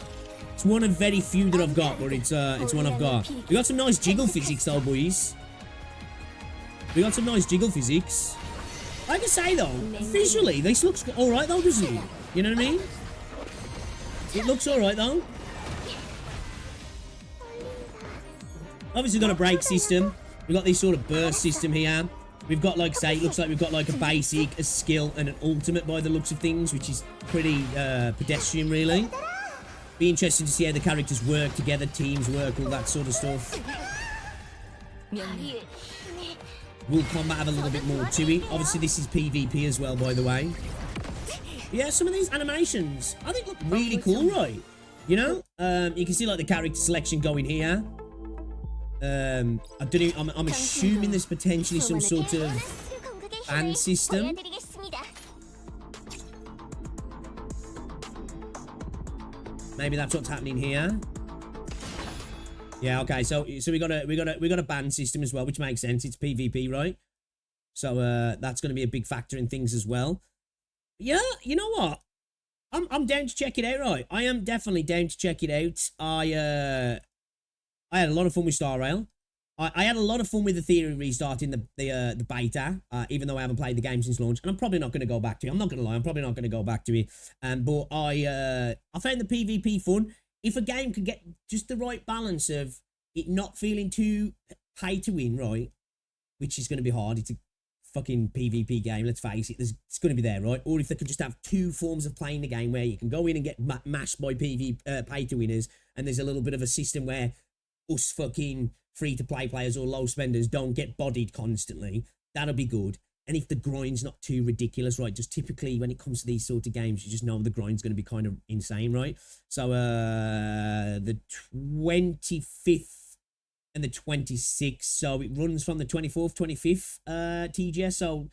It's one of very few that I've got, but it's one I've got. We got some nice jiggle physics though, boys. We got some nice jiggle physics. Like I say though, visually, this looks alright though, doesn't it? You know what I mean? It looks alright though. Obviously got a brake system. We've got this sort of burst system here. We've got, like say, it looks like we've got like a basic, a skill, and an ultimate by the looks of things, which is pretty pedestrian really. Be interesting to see how the characters work together, teams work, all that sort of stuff. Will combat have a little bit more to it? Obviously this is PvP as well, by the way. Yeah, some of these animations I think look really cool, right? You know, you can see like the character selection going here. I don't know, I'm assuming there's potentially some sort of ban system. Maybe that's what's happening here. Yeah, okay. So we got a ban system as well, which makes sense. It's PvP, right? So that's going to be a big factor in things as well. Yeah, you know what? I'm down to check it out, right? I am definitely down to check it out. I had a lot of fun with Star Rail. I had a lot of fun with the theory restarting the beta, even though I haven't played the game since launch, and I'm probably not going to go back to it. I'm not going to lie, I'm probably not going to go back to it. But I found the PvP fun. If a game could get just the right balance of it not feeling too pay to win, right, which is going to be hard. It's a fucking PvP game, let's face it. It's going to be there, right? Or if they could just have two forms of playing the game where you can go in and get mashed by pay to winners, and there's a little bit of a system where us fucking free-to-play players or low spenders don't get bodied constantly, that'll be good. And if the grind's not too ridiculous, right, just typically when it comes to these sort of games, you just know the grind's going to be kind of insane, right? So the 25th and the 26th, so it runs from the 24th, 25th TGS, so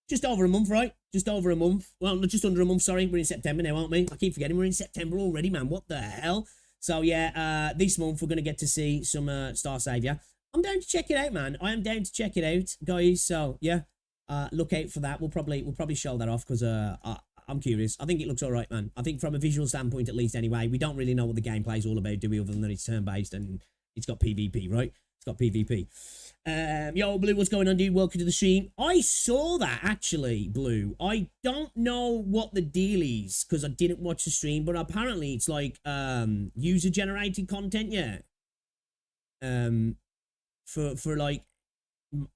just over a month, right? Just over a month. Well, just under a month, sorry. We're in September now, aren't we? I keep forgetting we're in September already, man. What the hell? So yeah, this month we're going to get to see some Star Savior. I'm down to check it out, man. I am down to check it out, guys. So yeah, look out for that. We'll probably show that off because I'm curious. I think it looks all right, man. I think from a visual standpoint, at least anyway, we don't really know what the gameplay is all about, do we? Other than that it's turn-based and it's got PvP, right? It's got PvP. Yo, Blue, what's going on, dude? Welcome to the stream. I saw that, actually, Blue. I don't know what the deal is, because I didn't watch the stream, but apparently it's like, user-generated content, yeah. For like,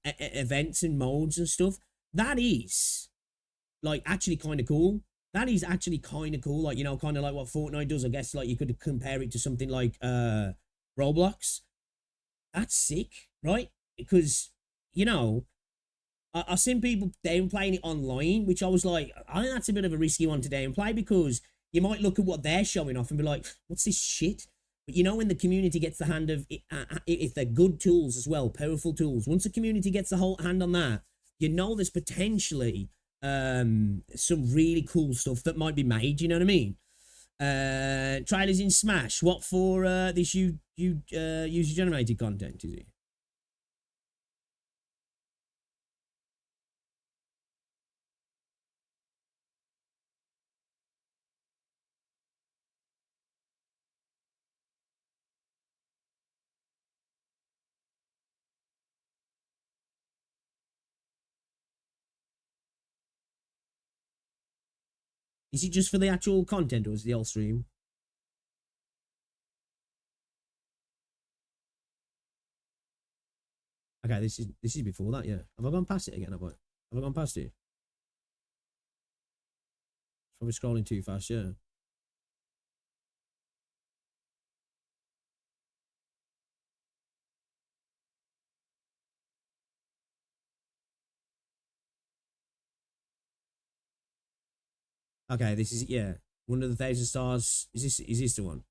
events and modes and stuff. That is, like, actually kind of cool. That is actually kind of cool. Like, you know, kind of like what Fortnite does. I guess, like, you could compare it to something like, Roblox. That's sick, right? Because, you know, I've seen people downplaying it online, which I was like, I think that's a bit of a risky one to downplay because you might look at what they're showing off and be like, what's this shit? But you know, when the community gets the hand of it, if they're good tools as well, powerful tools, once the community gets the whole hand on that, you know, there's potentially some really cool stuff that might be made. You know what I mean? Trailers in Smash. What for this user generated content is it? Is it just for the actual content or is it the whole stream? Okay, this is before that, yeah. Have I gone past it again? Have I gone past it? Probably scrolling too fast, yeah. Okay, this is, yeah. One of the 1,000 stars. Is this the one?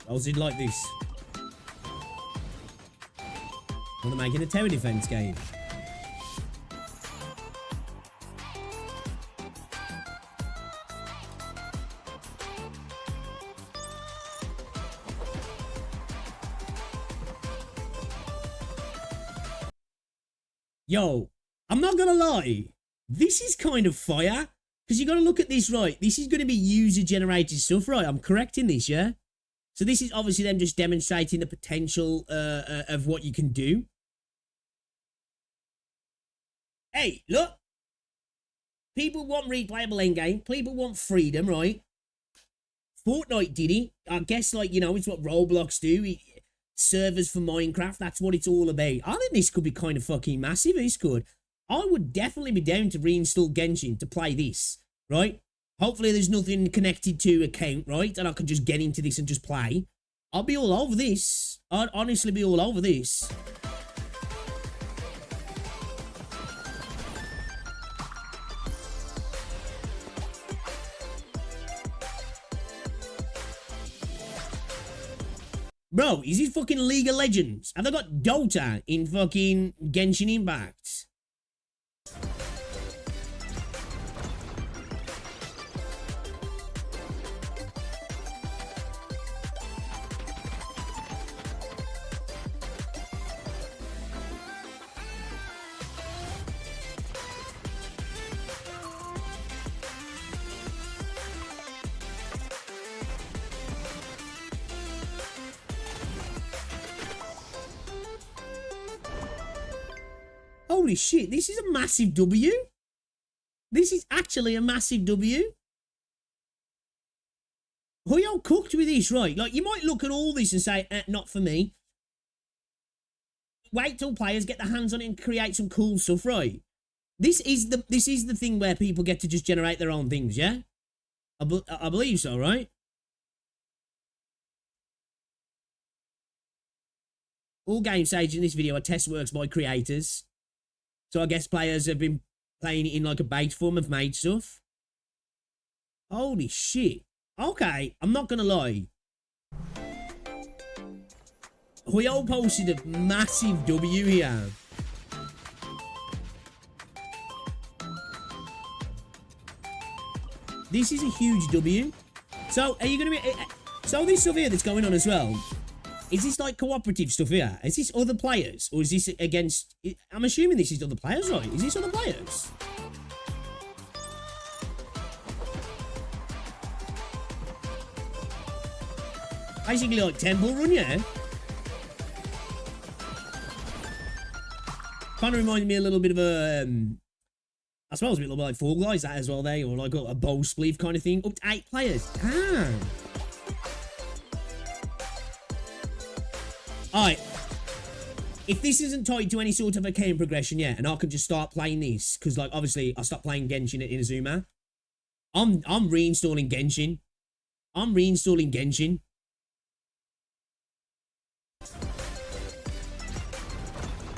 I was in like this. Want to make it a tower defense game. Yo, I'm not gonna lie. This is kind of fire. Because you got to look at this, right? This is going to be user-generated stuff, right? I'm correct in this, yeah? So this is obviously them just demonstrating the potential of what you can do. Hey, look. People want replayable endgame. People want freedom, right? Fortnite did it. I guess, like, you know, it's what Roblox do. Servers for Minecraft, that's what it's all about. I think this could be kind of fucking massive. This could. I would definitely be down to reinstall Genshin to play this, right? Hopefully there's nothing connected to account, right? And I can just get into this and just play. I'll be all over this. I'd honestly be all over this. Bro, is this fucking League of Legends? Have they got Dota in fucking Genshin Impact? Holy shit, this is a massive W. This is actually a massive W. Huyo cooked with this, right? Like, you might look at all this and say, not for me. Wait till players get their hands on it and create some cool stuff, right? This is the thing where people get to just generate their own things, yeah? I believe so, right? All game stages in this video are test works by creators. So I guess players have been playing it in like a bait form, have made stuff. Holy shit. Okay, I'm not gonna lie. We all posted a massive W here. This is a huge W. So are you gonna be... So this stuff here that's going on as well... Is this like cooperative stuff here? Is this other players? Or is this against... I'm assuming this is other players, right? Is this other players? Basically like Temple Run, yeah? Kind of reminded me a little bit of a... I suppose a little bit like Fall Guys, that as well there. Or like a bow spleef kind of thing. Up to 8 players. Damn. Alright, if this isn't tied to any sort of a game progression yet, and I can just start playing this, because, like, obviously, I stopped playing Genshin at Inazuma, I'm reinstalling Genshin. I'm reinstalling Genshin.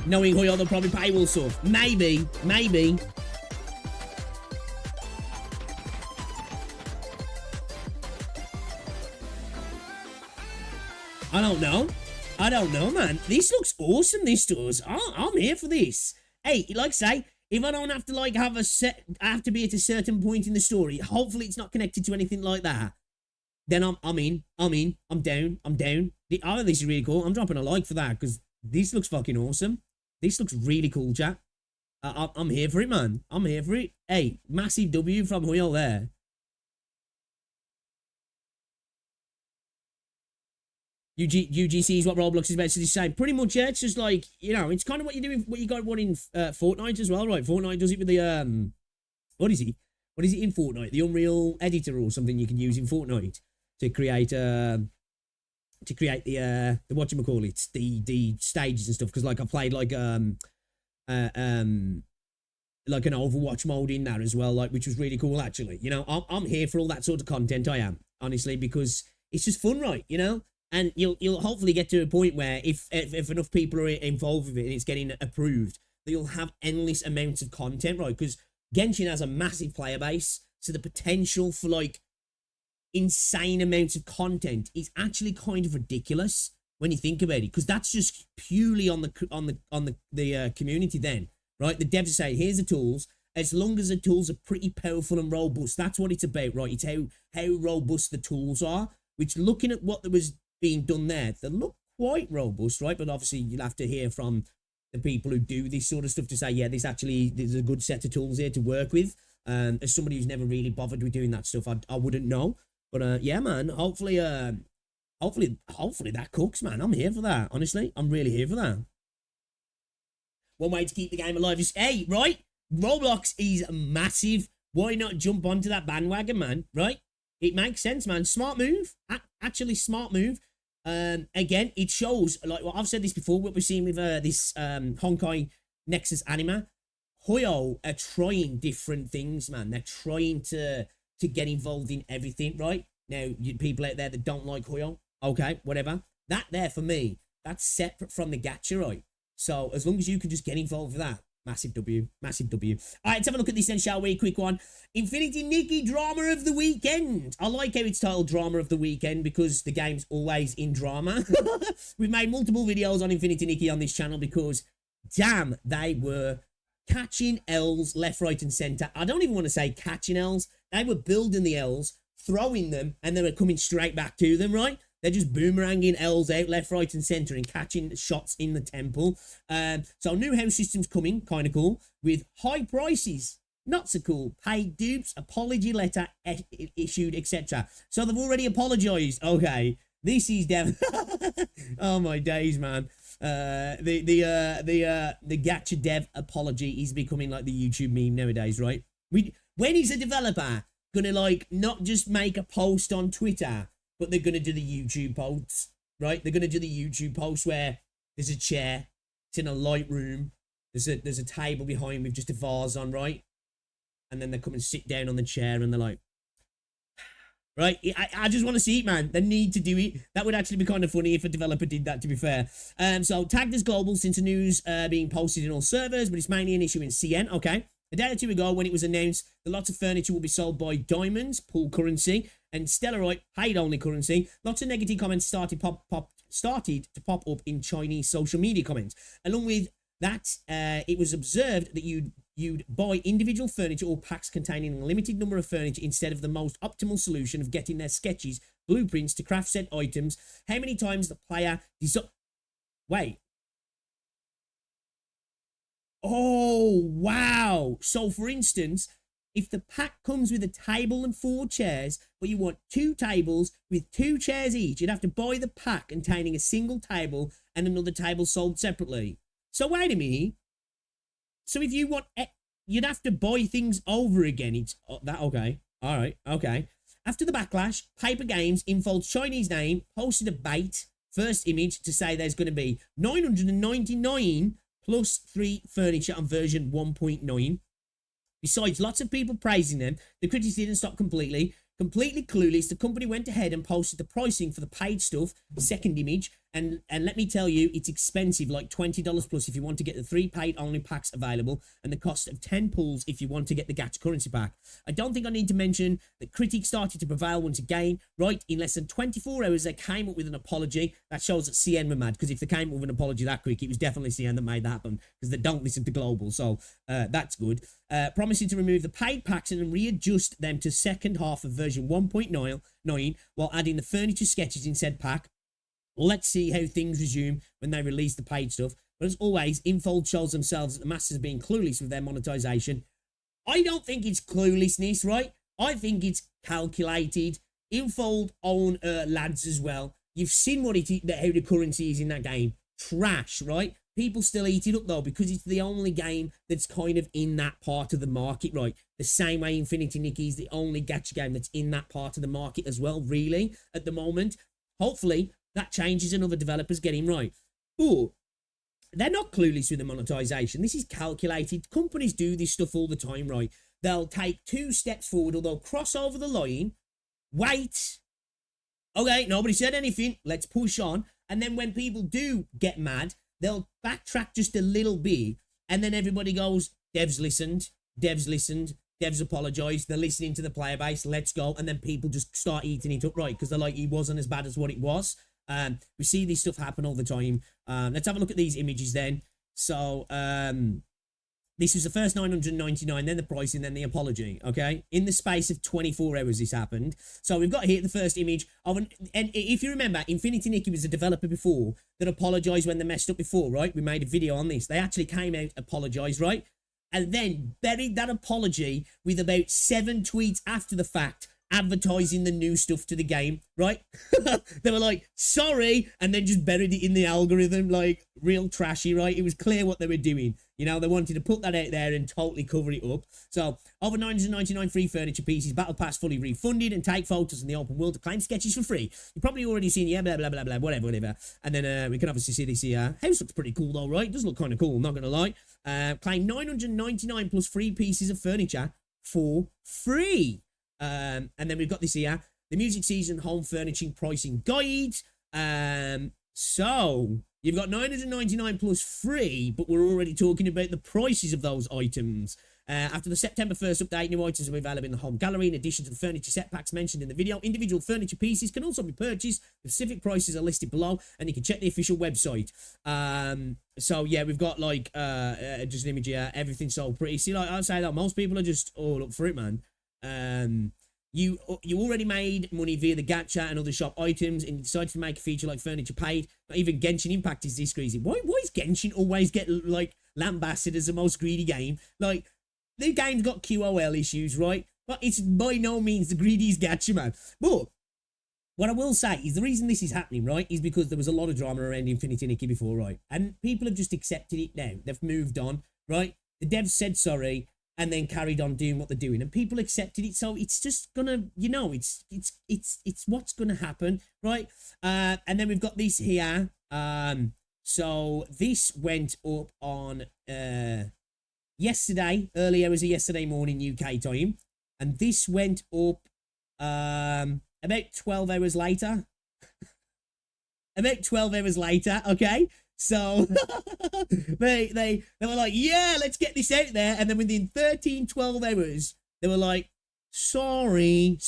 Knowing who they'll probably paywall stuff. Maybe. I don't know, man. This looks awesome, this does. I'm here for this. Hey, like I say, if I don't have to, like, I have to be at a certain point in the story, hopefully it's not connected to anything like that, then I'm in. I'm down. I think this is really cool. I'm dropping a like for that, because this looks fucking awesome. This looks really cool, chat. I'm here for it, man. I'm here for it. Hey, massive W from Huyo there. UGC is what Roblox is basically saying. Pretty much, yeah. It's just like, you know, it's kind of what you do in, what you got one in Fortnite as well, right? Fortnite does it with the what is it? What is it in Fortnite? The Unreal Editor or something you can use in Fortnite to create the whatchamacallit, the stages and stuff. Because like I played like an Overwatch mode in there as well, like, which was really cool actually. You know, I'm here for all that sort of content. I am, honestly, because it's just fun, right? You know. And you'll hopefully get to a point where if enough people are involved with it and it's getting approved, that you'll have endless amounts of content, right? Because Genshin has a massive player base, so the potential for, like, insane amounts of content is actually kind of ridiculous when you think about it, because that's just purely on the community then, right? The devs say, here's the tools. As long as the tools are pretty powerful and robust, that's what it's about, right? It's how robust the tools are, which looking at what was being done there, they look quite robust, right? But obviously you'll have to hear from the people who do this sort of stuff to say, yeah, there's a good set of tools here to work with. As somebody who's never really bothered with doing that stuff, I wouldn't know. But yeah, man, hopefully that cooks, man. I'm here for that. Honestly, I'm really here for that. One way to keep the game alive is, hey, right? Roblox is massive. Why not jump onto that bandwagon, man? Right? It makes sense, man. Smart move. Actually, smart move. Again, it shows, like, well, I've said this before, what we're seeing with this Honkai Nexus anime. Hoyo are trying different things, man. They're trying to get involved in everything, right? Now, you people out there that don't like Hoyo, okay, whatever. That there, for me, that's separate from the gacha, right? So, as long as you can just get involved with that, massive W, massive W. All right, let's have a look at this then, shall we? Quick one. Infinity Nikki Drama of the Weekend. I like how it's titled Drama of the Weekend because the game's always in drama. We've made multiple videos on Infinity Nikki on this channel because, damn, they were catching L's left, right, and centre. I don't even want to say catching L's. They were building the L's, throwing them, and they were coming straight back to them, right? They're just boomeranging L's out left, right, and centre and catching shots in the temple. So new house systems coming, kind of cool, with high prices. Not so cool. Paid dupes, apology letter issued, etc. So they've already apologised. Okay, this is oh my days, man. The gacha dev apology is becoming like the YouTube meme nowadays, right? When is a developer gonna like not just make a post on Twitter, but they're gonna do the YouTube posts, right? They're gonna do the YouTube post where there's a chair, it's in a light room, there's a table behind with just a vase on, right? And then they come and sit down on the chair and they're like, right? I just want to see it, man. They need to do it. That would actually be kind of funny if a developer did that, to be fair. So tagged as global since the news being posted in all servers, but it's mainly an issue in CN, okay? A day or two ago, when it was announced that lots of furniture will be sold by Diamonds, pool currency, and Stellarite, paid-only currency, lots of negative comments started to pop up in Chinese social media comments. Along with that, it was observed that you'd buy individual furniture or packs containing a limited number of furniture instead of the most optimal solution of getting their sketches, blueprints to craft set items. How many times the player... Wait. Oh, wow. So, for instance, if the pack comes with a table and 4 chairs, but you want 2 tables with 2 chairs each, you'd have to buy the pack containing a single table and another table sold separately. So, wait a minute. So, if you want... You'd have to buy things over again. It's that okay. All right. Okay. After the backlash, Paper Games, in Fold's Chinese name, posted a bait first image to say there's going to be 999 plus 3 furniture on version 1.9. Besides lots of people praising them, the critics didn't stop completely. Completely clueless, the company went ahead and posted the pricing for the paid stuff, second image, and let me tell you, it's expensive, like $20 plus if you want to get the 3 paid-only packs available, and the cost of 10 pulls if you want to get the gacha currency pack. I don't think I need to mention that critics started to prevail once again, right? In less than 24 hours, they came up with an apology. That shows that CN were mad, because if they came up with an apology that quick, it was definitely CN that made that happen, because they don't listen to Global, so that's good. Promising to remove the paid packs and readjust them to second half of version 1.9 while adding the furniture sketches in said pack. Let's see how things resume when they release the paid stuff. But as always, Infold shows themselves that the masters are being clueless with their monetization. I don't think it's cluelessness, right? I think it's calculated. Infold own lads as well. You've seen what how the currency is in that game. Trash, right? People still eat it up, though, because it's the only game that's kind of in that part of the market, right? The same way Infinity Nikki is the only gacha game that's in that part of the market as well, really, at the moment. Hopefully, that changes and other developers get him right. But they're not clueless with the monetization. This is calculated. Companies do this stuff all the time, right? They'll take 2 steps forward, or they'll cross over the line, wait. Okay, nobody said anything. Let's push on. And then when people do get mad, they'll backtrack just a little bit, and then everybody goes, devs listened, Devs apologise. They're listening to the player base. Let's go. And then people just start eating it up, right? Because they're like, it wasn't as bad as what it was. We see this stuff happen all the time. Let's have a look at these images then. So, this was the first 999, then the pricing, then the apology, okay? In the space of 24 hours, this happened. So we've got here the first image of and if you remember, Infinity Nikki was a developer before that apologized when they messed up before, right? We made a video on this. They actually came out, apologized, right? And then buried that apology with about 7 tweets after the fact, advertising the new stuff to the game, right? They were like, sorry, and then just buried it in the algorithm, like real trashy, right? It was clear what they were doing. You know, they wanted to put that out there and totally cover it up. So, over 999 free furniture pieces, Battle Pass fully refunded, and take photos in the open world to claim sketches for free. You've probably already seen, yeah, blah, blah, blah, blah, whatever. And then we can obviously see this here. House looks pretty cool though, right? It does look kind of cool, not going to lie. Claim 999 plus free pieces of furniture for free. And then we've got this here, the music season home furnishing pricing guide. So you've got 999 plus free, but we're already talking about the prices of those items. After the September 1st update, new items are available in the home gallery. In addition to the furniture set packs mentioned in the video, individual furniture pieces can also be purchased. The specific prices are listed below, and you can check the official website. So yeah, we've got like just an image here. Everything's sold pretty. See, like I say that most people are just all up for it, man. You already made money via the gacha and other shop items, and you decided to make a feature like Furniture Paid. Not even Genshin Impact is this greedy. Why is Genshin always get like lambasted as the most greedy game? Like, the game's got QOL issues, right? But it's by no means the greediest gacha, man. But what I will say is the reason this is happening, right, is because there was a lot of drama around Infinity Nikki before, right? And people have just accepted it now. They've moved on, right? The devs said sorry, and then carried on doing what they're doing, and people accepted it. So it's just gonna, you know, it's what's gonna happen, right? And then we've got this here. So this went up on yesterday, early hours of yesterday morning UK time, and this went up about 12 hours later. About 12 hours later, okay? So they were like, yeah, let's get this out there. And then within 12 hours, they were like, sorry.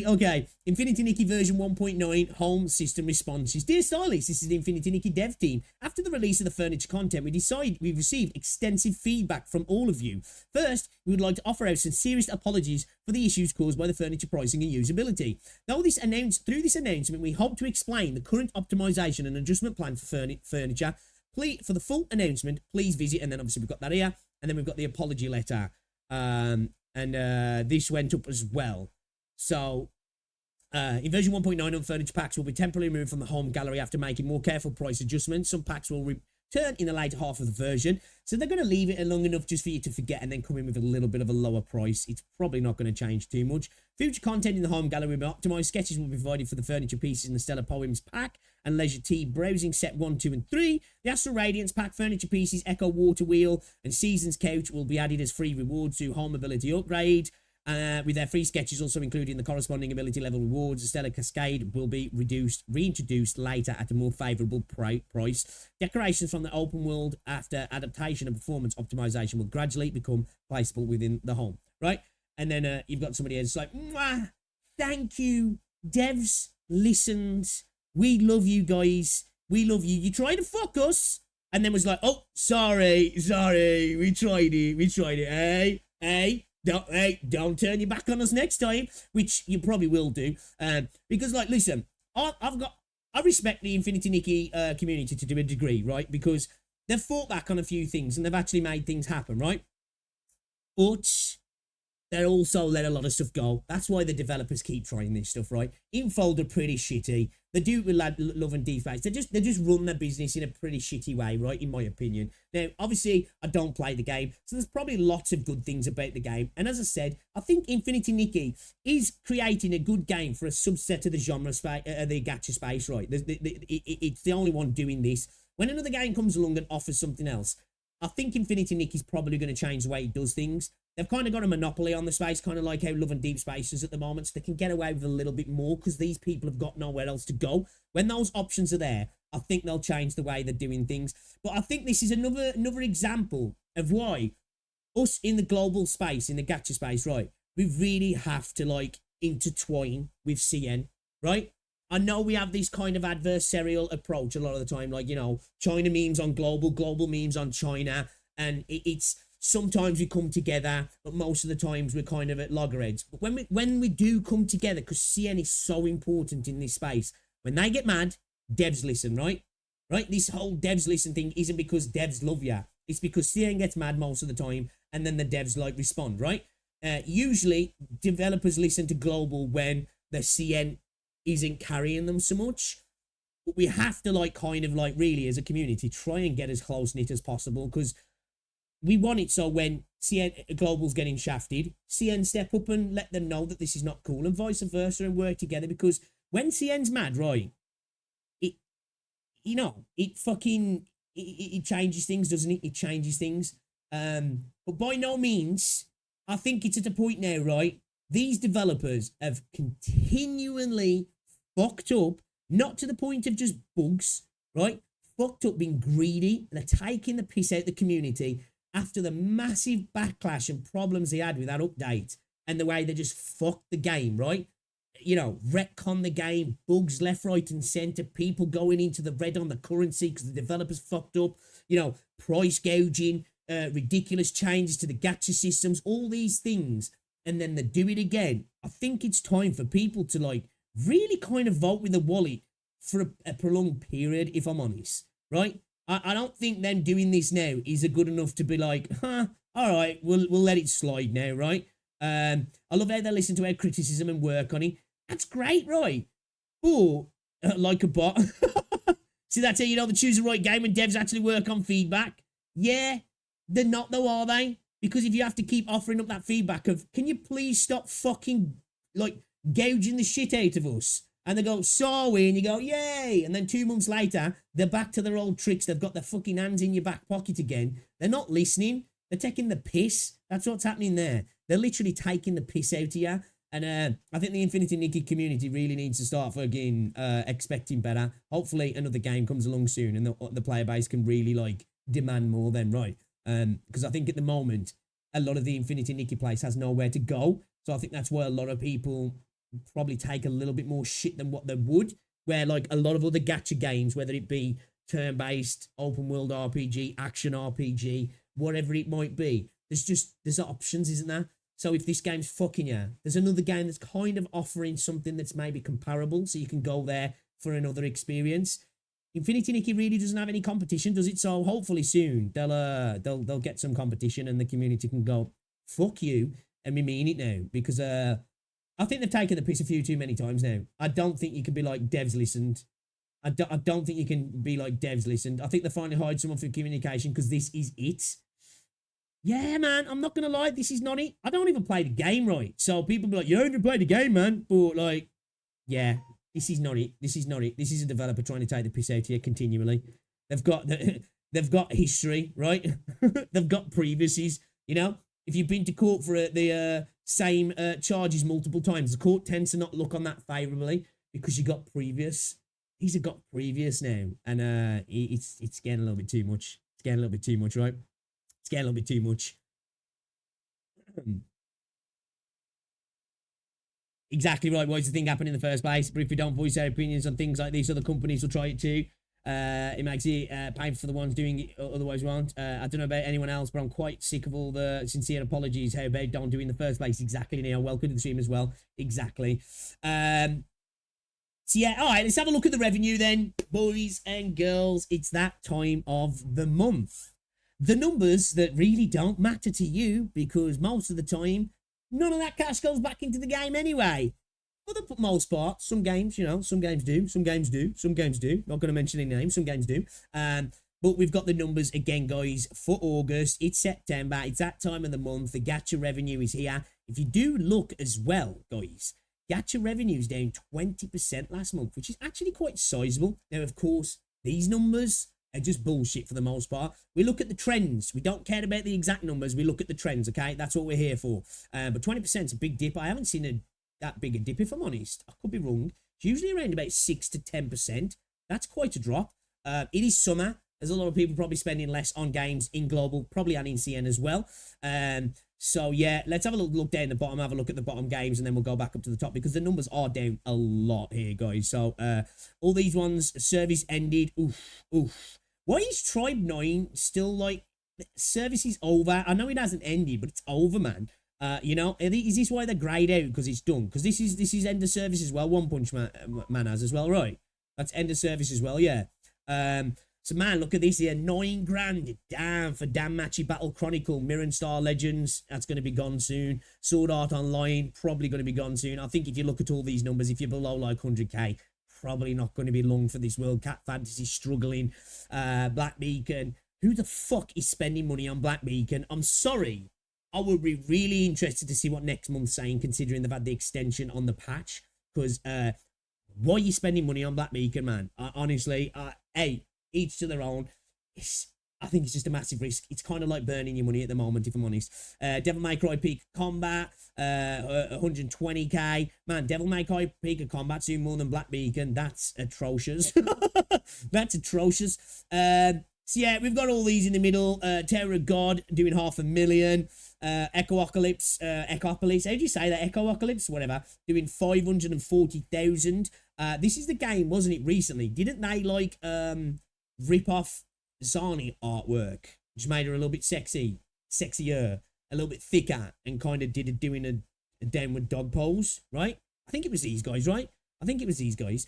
Okay, Infinity Nikki version 1.9 home system responses. Dear Stylists, this is the Infinity Nikki dev team. After the release of the furniture content, we've received extensive feedback from all of you. First, we would like to offer our sincerest apologies for the issues caused by the furniture pricing and usability. Through this announcement, we hope to explain the current optimization and adjustment plan for furniture. Please, for the full announcement, please visit, and then obviously we've got that here, and then we've got the apology letter. And this went up as well. So, in version 1.9 on furniture packs will be temporarily removed from the home gallery after making more careful price adjustments. Some packs will return in the later half of the version. So they're going to leave it long enough just for you to forget and then come in with a little bit of a lower price. It's probably not going to change too much. Future content in the home gallery will be optimized. Sketches will be provided for the furniture pieces in the Stellar Poems pack and Leisure Tea Browsing set 1, 2, and 3. The Astral Radiance pack, furniture pieces, Echo Water Wheel, and Seasons Couch will be added as free rewards to home ability upgrade. With their free sketches also including the corresponding ability level rewards. The Stellar Cascade will be reintroduced later at a more favourable price. Decorations from the open world after adaptation and performance optimization will gradually become placeable within the home, right? And then you've got somebody else like, mwah, thank you, devs, listened, we love you guys, we love you. You tried to fuck us, and then was like, oh, sorry, we tried it, hey. Don't turn your back on us next time, which you probably will do. Because, like, listen, I respect the Infinity Nikki community to a degree, right? Because they've fought back on a few things and they've actually made things happen, right? But they also let a lot of stuff go. That's why the developers keep trying this stuff, right? Infold are pretty shitty. They do it with love and deface. They just run their business in a pretty shitty way, right? In my opinion. Now, obviously, I don't play the game, so there's probably lots of good things about the game. And as I said, I think Infinity Nikki is creating a good game for a subset of the genre space, the gacha space, right? It's the only one doing this. When another game comes along and offers something else, I think Infinity Nikki is probably going to change the way it does things. They've kind of got a monopoly on the space, kind of like how Love and Deep Space is at the moment, so they can get away with a little bit more because these people have got nowhere else to go. When those options are there, I think they'll change the way they're doing things. But I think this is another example of why us in the global space, in the gacha space, right? We really have to like intertwine with CN, right? I know we have this kind of adversarial approach a lot of the time, like, you know, China memes on global, global memes on China, and it's sometimes we come together, but most of the times we're kind of at loggerheads. But when we do come together, because CN is so important in this space, when they get mad, devs listen, right? Right? This whole devs listen thing isn't because devs love you. It's because CN gets mad most of the time, and then the devs like respond, right? Usually, developers listen to global when the CN isn't carrying them so much. But we have to like kind of like really as a community try and get as close knit as possible, because we want it so when CN global's getting shafted, CN step up and let them know that this is not cool, and vice versa, and work together. Because when CN's mad, right, it, you know, it fucking it changes things, doesn't it? It changes things. But by no means, I think it's at a point now, right? These developers have continually fucked up, not to the point of just bugs, right? Fucked up, being greedy, and are taking the piss out of the community after the massive backlash and problems they had with that update and the way they just fucked the game, right? You know, retcon the game, bugs left, right, and center, people going into the red on the currency because the developers fucked up, you know, price gouging, ridiculous changes to the gacha systems, all these things, and then they do it again. I think it's time for people to like really kind of vote with the wallet for a prolonged period, if I'm honest, right? I don't think them doing this now is good enough to be like, all right, we'll let it slide now, right? I love how they listen to our criticism and work on it. That's great, right? Or like a bot. See, that's how you know they choose the right game when devs actually work on feedback. Yeah, they're not though, are they? Because if you have to keep offering up that feedback of, can you please stop fucking like gouging the shit out of us? And they go, sorry, and you go, yay. And then 2 months later, they're back to their old tricks. They've got their fucking hands in your back pocket again. They're not listening. They're taking the piss. That's what's happening there. They're literally taking the piss out of you. And I think the Infinity Nikki community really needs to start fucking expecting better. Hopefully another game comes along soon and the player base can really like demand more then, right? Because I think at the moment, a lot of the Infinity Nikki place has nowhere to go. So I think that's why a lot of people probably take a little bit more shit than what they would, where like a lot of other gacha games, whether it be turn-based, open world RPG, action RPG, whatever it might be, there's options, isn't there? So if this game's fucking you, there's another game that's kind of offering something that's maybe comparable, so you can go there for another experience. Infinity Nikki really doesn't have any competition, does it? So hopefully soon they'll get some competition and the community can go, fuck you, and we mean it now, because I think they've taken the piss a few too many times now. I don't think you can be like, devs listened. I don't think you can be like, devs listened. I think they finally hired someone for communication because this is it. Yeah, man, I'm not going to lie. This is not it. I don't even play the game right. So people be like, you don't even play the game, man. But like, yeah, this is not it. This is not it. This is a developer trying to take the piss out here continually. They've got history, right? They've got previouses, you know? If you've been to court for the same charges multiple times, the court tends to not look on that favourably because you got previous. These have got previous now, and it's getting a little bit too much. It's getting a little bit too much, right? It's getting a little bit too much. Exactly right. Why does the thing happen in the first place? But if we don't voice our opinions on things like these, other companies will try it too. It makes it painful for the ones doing it otherwise won't. I don't know about anyone else, but I'm quite sick of all the sincere apologies how they don't do it in the first place. Exactly, Neil. Welcome to the stream as well. Exactly. So yeah, all right, let's have a look at the revenue then, boys and girls. It's that time of the month. The numbers that really don't matter to you, because most of the time, none of that cash goes back into the game anyway. For the most part, some games, you know, some games do, some games do, some games do. Not going to mention any names, some games do. But we've got the numbers again, guys, for August. It's September. It's that time of the month. The gacha revenue is here. If you do look as well, guys, gacha revenue is down 20% last month, which is actually quite sizable. Now, of course, these numbers are just bullshit for the most part. We look at the trends. We don't care about the exact numbers. We look at the trends, okay? That's what we're here for. But 20% is a big dip. I haven't seen that big a dip, if I'm honest. I could be wrong. It's usually around about 6 to 10%. That's quite a drop. It is summer. There's a lot of people probably spending less on games in global, probably and in CN as well. So yeah, let's have a look down the bottom, have a look at the bottom games, and then we'll go back up to the top because the numbers are down a lot here, guys. So all these ones, service ended. Oof. Why is Tribe 9 still like, service is over? I know it hasn't ended, but it's over, man. You know, is this why they're grayed out because it's done? Because this is end of service as well. One Punch Man has as well, right? That's end of service as well, yeah. So man, look at this here, 9 grand. Damn, for Danmachi Battle Chronicle, Mirror Star Legends, that's going to be gone soon. Sword Art Online, probably going to be gone soon. I think if you look at all these numbers, if you're below like 100k, probably not going to be long for this world. Cat Fantasy struggling. Black Beacon. Who the fuck is spending money on Black Beacon? I'm sorry. I would be really interested to see what next month's saying, considering they've had the extension on the patch. Because why are you spending money on Black Beacon, man? Honestly, hey, each to their own. I think it's just a massive risk. It's kind of like burning your money at the moment, if I'm honest. Devil May Cry Peak Combat, 120k. Man, Devil May Cry Peak of Combat's doing more than Black Beacon. That's atrocious. That's atrocious. So yeah, we've got all these in the middle. Terror of God doing 500,000. Echoapocalypse, Echopolis, how do you say that? Echoapocalypse, whatever, doing 540,000. This is the game, wasn't it, recently? Didn't they, like, rip off Zani artwork, which made her a little bit sexier, a little bit thicker, and kind of doing a downward dog pose, right? I think it was these guys, right? I think it was these guys.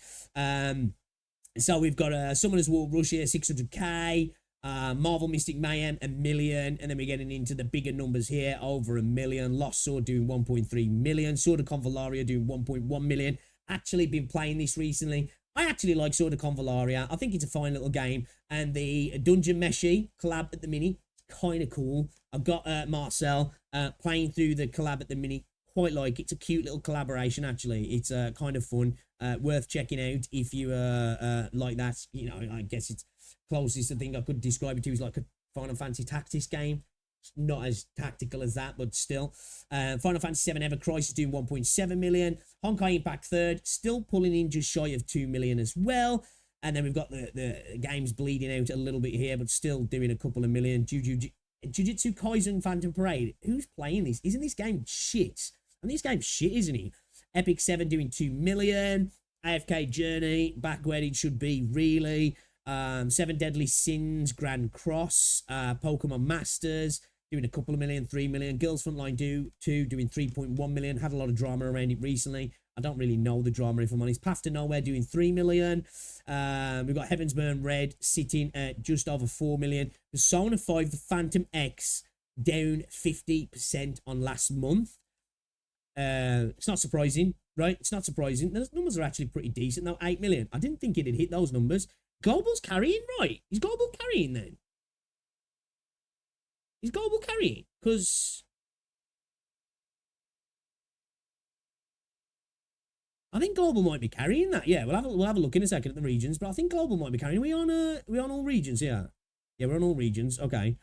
So we've got Summoner's War Russia, 600k. Marvel Mystic Mayhem, 1 million, and then we're getting into the bigger numbers here, over 1 million. Lost Sword doing 1.3 million. Sword of Convalaria doing 1.1 million. Actually been playing this recently. I actually like Sword of Convalaria. I think it's a fine little game, and the Dungeon Meshi collab at the mini, kind of cool. I've got Marcel playing through the collab at the mini. Quite like it. It's a cute little collaboration, actually. It's kind of fun, worth checking out if you like that. You know, I guess it's closest thing I could describe it to is like a Final Fantasy Tactics game. It's not as tactical as that, but still. Final Fantasy 7 Ever Crisis doing 1.7 million. Honkai Impact 3rd, still pulling in just shy of 2 million as well. And then we've got the games bleeding out a little bit here, but still doing a couple of million. Jujutsu Kaisen Phantom Parade. Who's playing this? Isn't this game shit? And this game's shit, isn't it? Epic 7 doing 2 million. AFK Journey, back where it should be, really. 7 Deadly Sins, Grand Cross, Pokemon Masters, doing a couple of million, 3 million. Girls Frontline 2 doing 3.1 million. Had a lot of drama around it recently. I don't really know the drama, if I'm honest. Path to Nowhere doing 3 million. We've got Heaven's Burn Red sitting at just over 4 million. Persona 5, the Phantom X, down 50% on last month. It's not surprising, right? It's not surprising. Those numbers are actually pretty decent. Now, 8 million. I didn't think it'd hit those numbers. Global's carrying, right? Is Global carrying then? Is Global carrying? Because I think Global might be carrying that. Yeah, we'll have a look in a second at the regions, but I think Global might be carrying. Are we on all regions? Yeah, we're on all regions. Okay,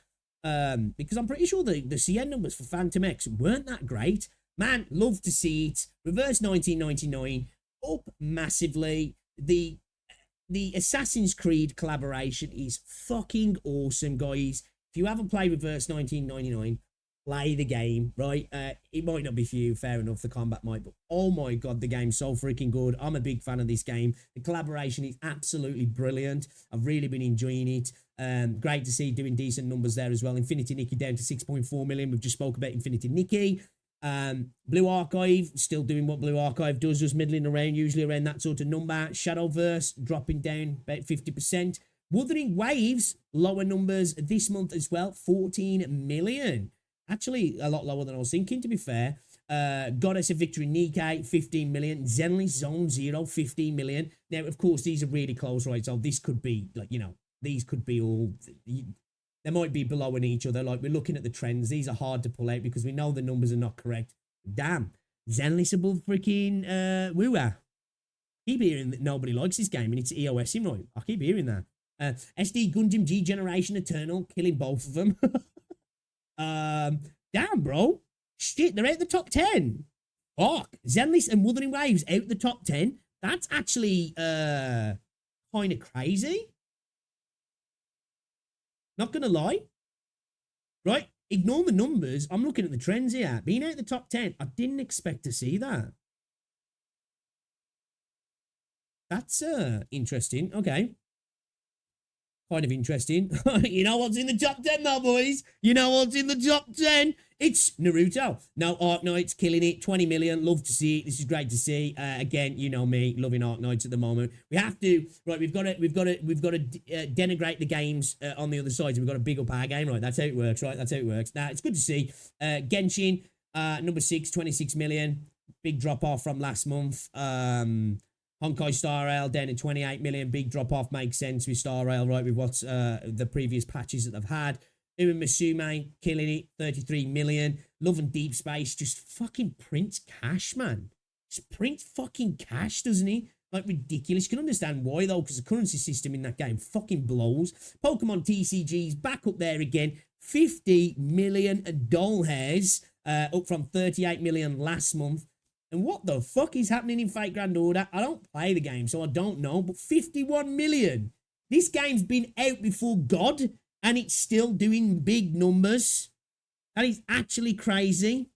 because I'm pretty sure the CN numbers for Phantom X weren't that great. Man, love to see it. Reverse 1999 up massively. The Assassin's Creed collaboration is fucking awesome, guys. If you haven't played Reverse 1999, play the game, right? It might not be for you, fair enough, the combat might, but oh my god, the game's so freaking good. I'm a big fan of this game. The collaboration is absolutely brilliant. I've really been enjoying it. Great to see doing decent numbers there as well. Infinity Nikki down to 6.4 million. We've just spoke about Infinity Nikki. Blue Archive still doing what Blue Archive does, just middling around, usually around that sort of number. Shadowverse dropping down about 50%. Wuthering Waves, lower numbers this month as well, 14 million. Actually, a lot lower than I was thinking, to be fair. Goddess of Victory Nikkei, 15 million. Zenly Zone Zero, 15 million. Now, of course, these are really close, right? So this could be, like, you know, these could be all... They might be below in each other. Like, we're looking at the trends. These are hard to pull out because we know the numbers are not correct. Damn. Zenless above freaking Woowa. Keep hearing that nobody likes this game and it's EOSing, right? I keep hearing that. SD Gundam G Generation Eternal, killing both of them. Damn, bro. Shit, they're out the top 10. Fuck. Zenless and Wuthering Waves out the top 10. That's actually kind of crazy. Not going to lie. Right? Ignore the numbers. I'm looking at the trends here. Being out the top 10, I didn't expect to see that. That's interesting. Okay. Kind of interesting. You know what's in the top 10 though, boys? You know what's in the top 10? It's Naruto. Now, Arknights killing it. 20 million. Love to see it. This is great to see. Again, you know me, loving Arknights at the moment. We have to, right, we've got to denigrate the games on the other side. So we've got to big up our game, right? That's how it works, right? That's how it works. Now, it's good to see. Genshin, number 6, 26 million. Big drop off from last month. Honkai Star Rail down to 28 million. Big drop off makes sense with Star Rail, right? With what's the previous patches that they've had. Uma Musume killing it, 33 million. Love and Deep Space just fucking prints cash, man. Just prints fucking cash, doesn't he? Like ridiculous. You can understand why though, because the currency system in that game fucking blows. Pokemon TCG's back up there again. 50 million doll hairs, up from 38 million last month. And what the fuck is happening in Fate Grand Order? I don't play the game, so I don't know. But 51 million. This game's been out before God, and it's still doing big numbers. That is actually crazy.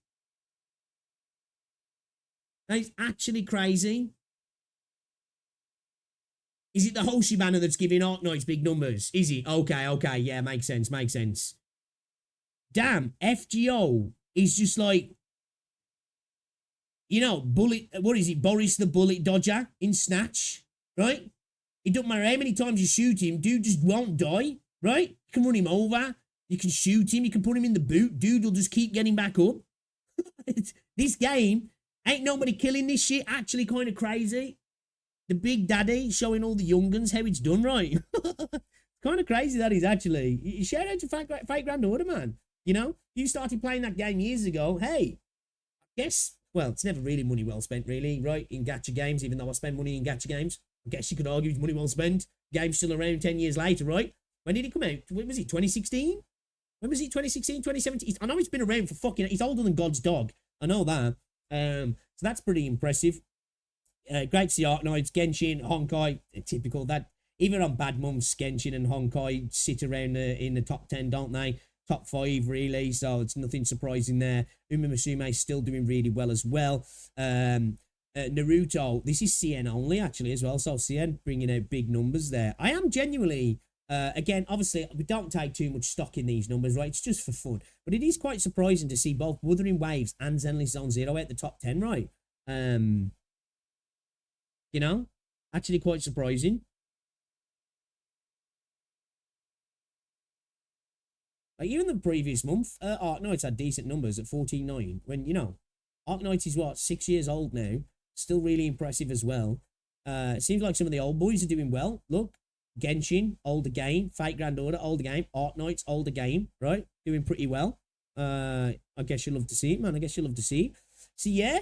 That is actually crazy. Is it the Hoshi banner that's giving Arknights big numbers? Is it? Okay, okay. Yeah, makes sense, makes sense. Damn, FGO is just like, you know, bullet, what is it? Boris the Bullet Dodger in Snatch, right? It doesn't matter how many times you shoot him, dude just won't die, right? You can run him over, you can shoot him, you can put him in the boot, dude will just keep getting back up. This game, ain't nobody killing this shit, actually kind of crazy. The Big Daddy showing all the younguns how it's done, right? Kind of crazy that is actually. Shout out to Fate Grand Order, man. You know, you started playing that game years ago. Hey, I guess, well, it's never really money well spent, really, right? In gacha games, even though I spend money in gacha games. I guess you could argue it's money well spent. Game's still around 10 years later, right? When did it come out? When was it? 2016? When was it? 2016, 2017? I know it's been around for fucking... It's older than God's dog. I know that. So that's pretty impressive. Great to see Arknights, Genshin, Honkai, typical. That even on bad months, Genshin and Honkai sit around in the top 10, don't they? Top 5, really. So it's nothing surprising there. Uma Musume is still doing really well as well. Naruto, this is CN only, actually, as well. So CN bringing out big numbers there. I am genuinely... again, obviously, we don't take too much stock in these numbers, right? It's just for fun. But it is quite surprising to see both Wuthering Waves and Zenless Zone Zero out the top 10, right? You know, actually quite surprising. Like even the previous month, Arknights had decent numbers at 14.9. When, you know, Arknights is what, 6 years old now. Still really impressive as well. It seems like some of the old boys are doing well. Look, Genshin, older game. Fate Grand Order, older game. Arknights, older game, right? Doing pretty well. I guess you'll love to see it, man. I guess you'll love to see it. So, yeah,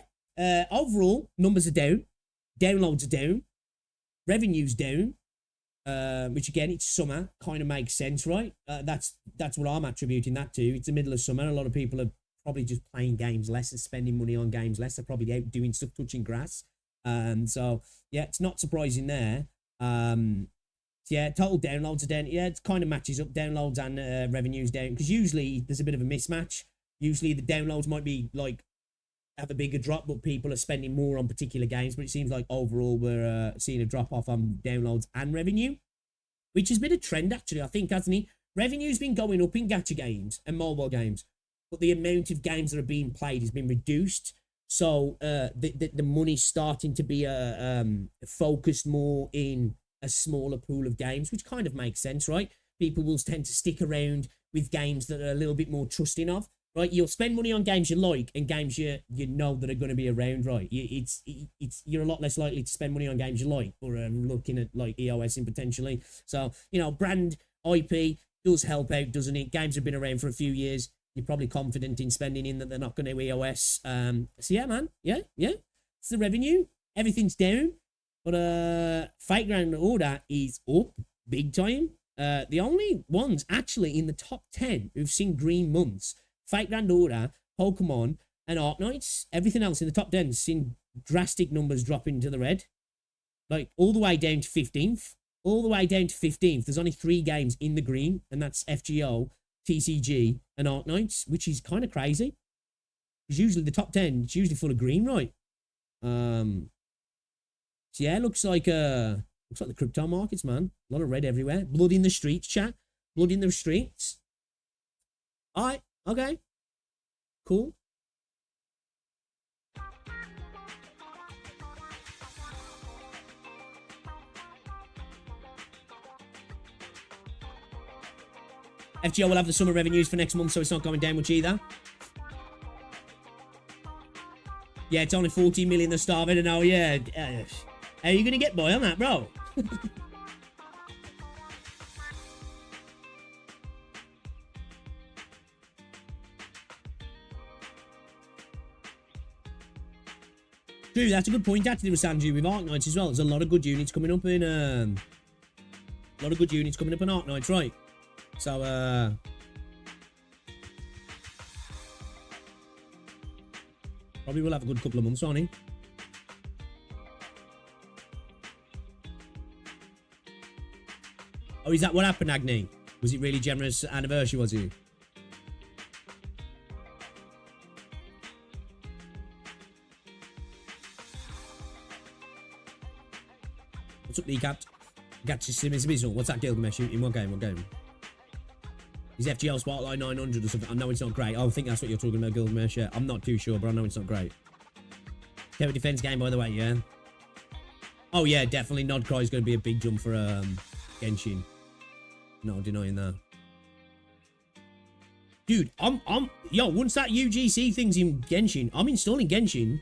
overall, numbers are down. Downloads are down. Revenue's down. Which, again, it's summer. Kind of makes sense, right? That's what I'm attributing that to. It's the middle of summer. A lot of people are probably just playing games less and spending money on games less. They're probably out doing stuff, touching grass. So, yeah, it's not surprising there. Yeah, total downloads are down. Yeah, it kind of matches up, downloads and revenues down, because usually there's a bit of a mismatch. Usually the downloads might be like have a bigger drop, but people are spending more on particular games. But it seems like overall we're seeing a drop off on downloads and revenue, which has been a trend actually, I think, hasn't it? Revenue's been going up in gacha games and mobile games, but the amount of games that are being played has been reduced. So the money's starting to be focused more in a smaller pool of games, which kind of makes sense, right? People will tend to stick around with games that are a little bit more trusting of, right? You'll spend money on games you like and games you know that are going to be around, right? You're a lot less likely to spend money on games you like, or looking at like EOS in potentially. So, you know, brand IP does help out, doesn't it? Games have been around for a few years. You're probably confident in spending in that they're not going to EOS. So yeah, man. Yeah. It's the revenue. Everything's down. But Fate Grand Order is up big time. The only ones actually in the top 10 who've seen green months, Fate Grand Order, Pokemon, and Arknights. Everything else in the top 10 has seen drastic numbers drop into the red. Like all the way down to 15th. all the way down to 15th. There's only 3 games in the green, and that's FGO, TCG, and Arknights, which is kind of crazy. Because usually the top 10, it's usually full of green, right? So yeah, looks like the crypto markets, man. A lot of red everywhere. Blood in the streets, chat. Blood in the streets. All right, okay, cool. FGO will have the summer revenues for next month, so it's not going down much either. Yeah, it's only 14 million they're starving, and now, yeah. How are you going to get by on that, bro? True, that's a good point actually with Sanju with Arknights as well. There's a lot of good units coming up in Arknights, right? So probably will have a good couple of months on it. Oh, is that what happened, Agni? Was it really generous anniversary, was it? What's up, Cat? Gacha, what's that Gilgamesh in what game? What game? Is FGL Spotlight 900 or something? I know it's not great. I think that's what you're talking about, Gilgamesh. Yeah, I'm not too sure, but I know it's not great. Tower defense game, by the way, yeah. Oh yeah, definitely. Nodcry is going to be a big jump for Genshin. No denying that. Dude, yo, once that UGC thing's in Genshin, I'm installing Genshin.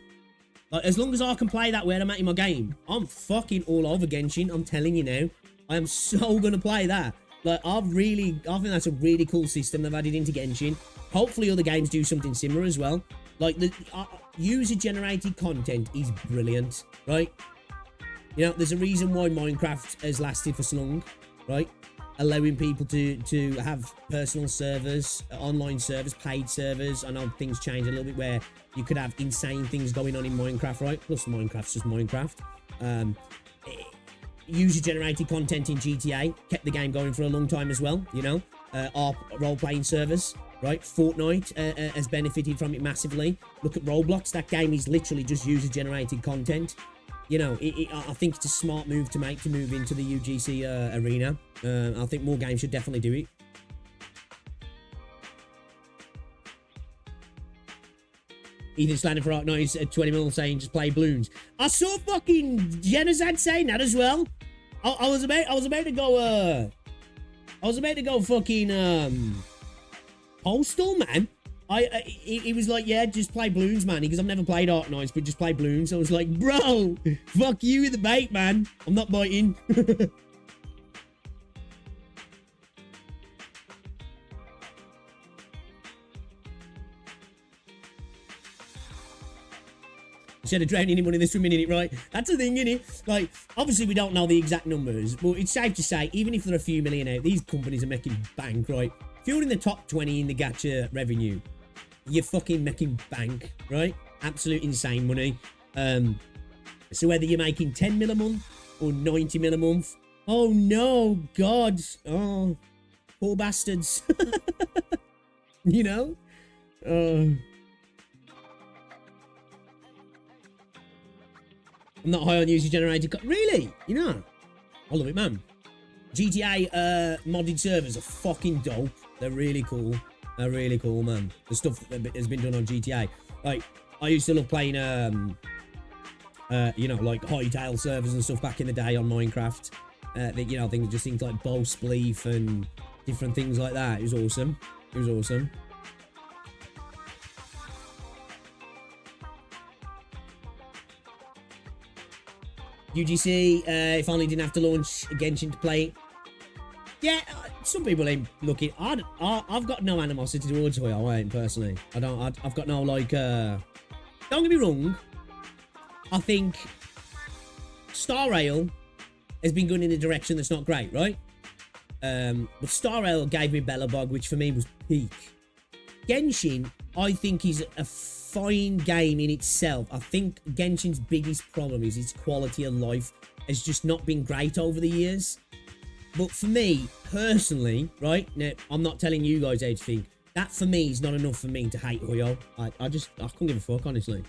Like, as long as I can play that where I'm at in my game, I'm fucking all over Genshin. I'm telling you now. I am so gonna play that. Like, I think that's a really cool system they've added into Genshin. Hopefully other games do something similar as well. Like, the user-generated content is brilliant, right? You know, there's a reason why Minecraft has lasted for so long, right? Allowing people to have personal servers, online servers, paid servers. I know things change a little bit where you could have insane things going on in Minecraft, right? Plus Minecraft's just Minecraft. User-generated content in GTA kept the game going for a long time as well, you know? Our role-playing servers, right? Fortnite has benefited from it massively. Look at Roblox. That game is literally just user-generated content. You know, I think it's a smart move to make to move into the UGC arena. I think more games should definitely do it. Ethan Slander for Arknights at 20 mil saying just play balloons. I saw fucking Genozad saying that as well. I was about to go fucking Postal, man. He was like, yeah, just play balloons, man. Because I've never played Arknights, but just play balloons. So I was like, bro, fuck you with the bait, man. I'm not biting. Instead of drowning anyone in this swimming in it, right? That's the thing, innit? Like, obviously we don't know the exact numbers, but it's safe to say, even if there are a few million out, these companies are making bank, right? If you're in the top 20 in the Gacha revenue, you're fucking making bank, right? Absolute insane money. So whether you're making 10 mil a month or 90 mil a month, oh no, God, oh, poor bastards. You know? I'm not high on user-generated. Really? You know? I love it, man. GTA modded servers are fucking dope. They're really cool. They're really cool, man. The stuff that has been done on GTA. Like, I used to love playing, you know, like hightail servers and stuff back in the day on Minecraft. You know, things like bow spleef and different things like that. It was awesome. It was awesome. UGC, if only didn't have to launch Genshin to play it. Yeah, some people ain't looking. I've got no animosity towards Hoyo, I ain't personally. I've got no, like, don't get me wrong. I think Star Rail has been going in a direction that's not great, right? But Star Rail gave me Bellabog, which for me was peak. Genshin, I think, is a fine game in itself. I think Genshin's biggest problem is its quality of life has just not been great over the years. But for me, personally, right? Now, I'm not telling you guys how to think. That, for me, is not enough for me to hate Huyo. I couldn't give a fuck, honestly.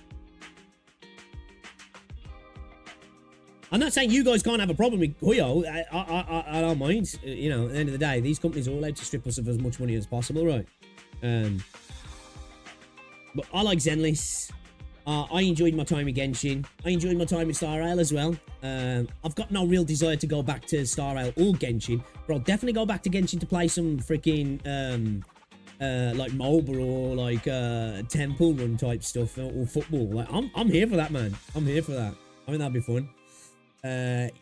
I'm not saying you guys can't have a problem with Huyo. I don't mind. You know, at the end of the day, these companies are all out to strip us of as much money as possible, right? But I like Zenless. I enjoyed my time with Genshin. I enjoyed my time with Star Rail as well. I've got no real desire to go back to Star Rail or Genshin, but I'll definitely go back to Genshin to play some freaking like MOBA or like Temple Run type stuff or football. Like I'm here for that, man. I'm here for that. I think that'd be fun.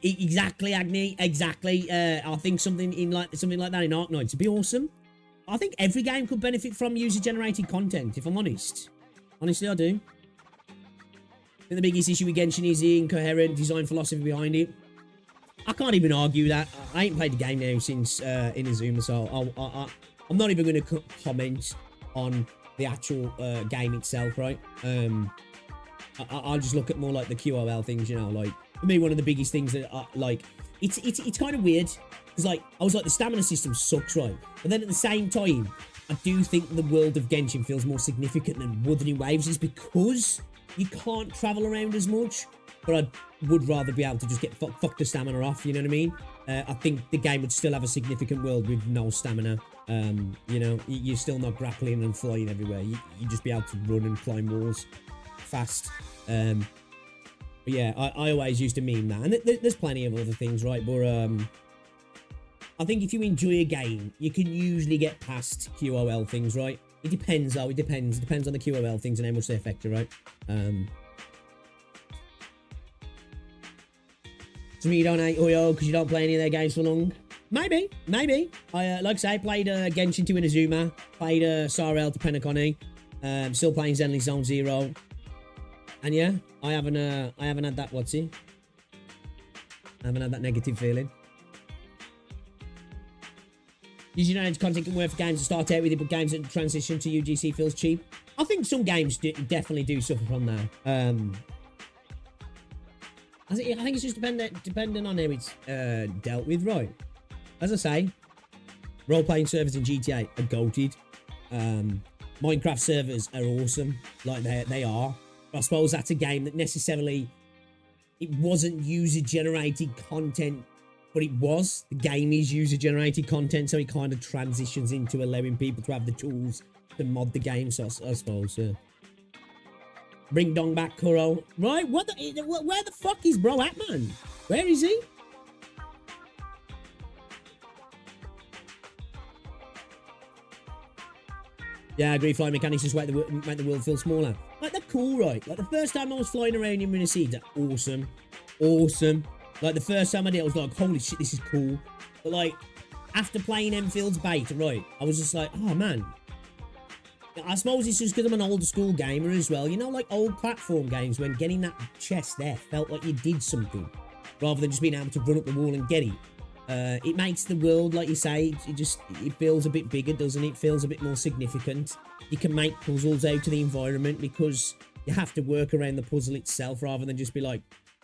Exactly, Agni. Exactly. I think something like that in Arknights would be awesome. I think every game could benefit from user-generated content, if I'm honest. Honestly, I do. I think the biggest issue with Genshin is the incoherent design philosophy behind it. I can't even argue that. I ain't played the game now since Inazuma, so I'm not even going to comment on the actual game itself, right? I'll just look at more like the QOL things, you know, like, for me, one of the biggest things that, like, it's kind of weird, because, like, I was like, the stamina system sucks, right? But then at the same time, I do think the world of Genshin feels more significant than Wuthering Waves is because you can't travel around as much, but I would rather be able to just get fuck the stamina off, you know what I mean? I think the game would still have a significant world with no stamina. You know, you're still not grappling and flying everywhere. You just be able to run and climb walls fast. But yeah, I always used to meme that. And there's plenty of other things, right? But I think if you enjoy a game, you can usually get past QOL things, right? It depends, though. It depends. It depends on the QOL things and how much they affect you, right? To me, you don't hate Huyo because you don't play any of their games for long. Maybe. I like I say, played Genshin to Inazuma, played Star Rail to Penacony, still playing Zenless Zone Zero. And yeah, I haven't had that, I haven't had that negative feeling. Did you know content can work for games that start out with it, but games that transition to UGC feels cheap? I think some games definitely do suffer from that. I think it's just depending on how it's dealt with, right? As I say, role-playing servers in GTA are goated. Minecraft servers are awesome, like they are. I suppose that's a game that necessarily, it wasn't user-generated content, but it was. The game is user-generated content, so it kind of transitions into allowing people to have the tools to mod the game, so I suppose, yeah. Bring Dong back, Kuro. Right, where the fuck is bro at, man? Where is he? Yeah, I agree. Flying mechanics just make the world feel smaller. Like, they're cool, right? Like, the first time I was flying around in Seeds, awesome. Awesome. Like, the first time I did it, I was like, holy shit, this is cool. But, like, after playing Enfield's Beta, right, I was just like, oh, man. I suppose it's just because I'm an old school gamer as well. You know, like old platform games when getting that chest there felt like you did something. Rather than just being able to run up the wall and get it. It makes the world, like you say, it feels a bit bigger, doesn't it? It feels a bit more significant. You can make puzzles out of the environment because you have to work around the puzzle itself rather than just be like,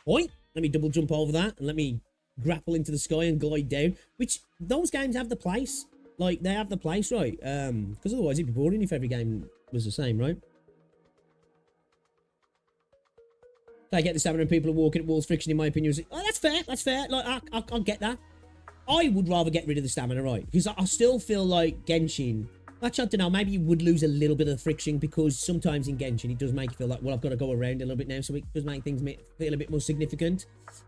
oi, let me double jump over that and let me grapple into the sky and glide down. Which, those games have the place. Like, they have the place, right? Because otherwise it'd be boring if every game was the same, right? So I get the stamina and people are walking at walls, friction, in my opinion. Oh, that's fair, that's fair. Like, I'll get that. I would rather get rid of the stamina, right? Because I still feel like Genshin... Actually, I don't know, maybe you would lose a little bit of the friction because sometimes in Genshin it does make you feel like, well, I've got to go around a little bit now, so it does make things feel a bit more significant.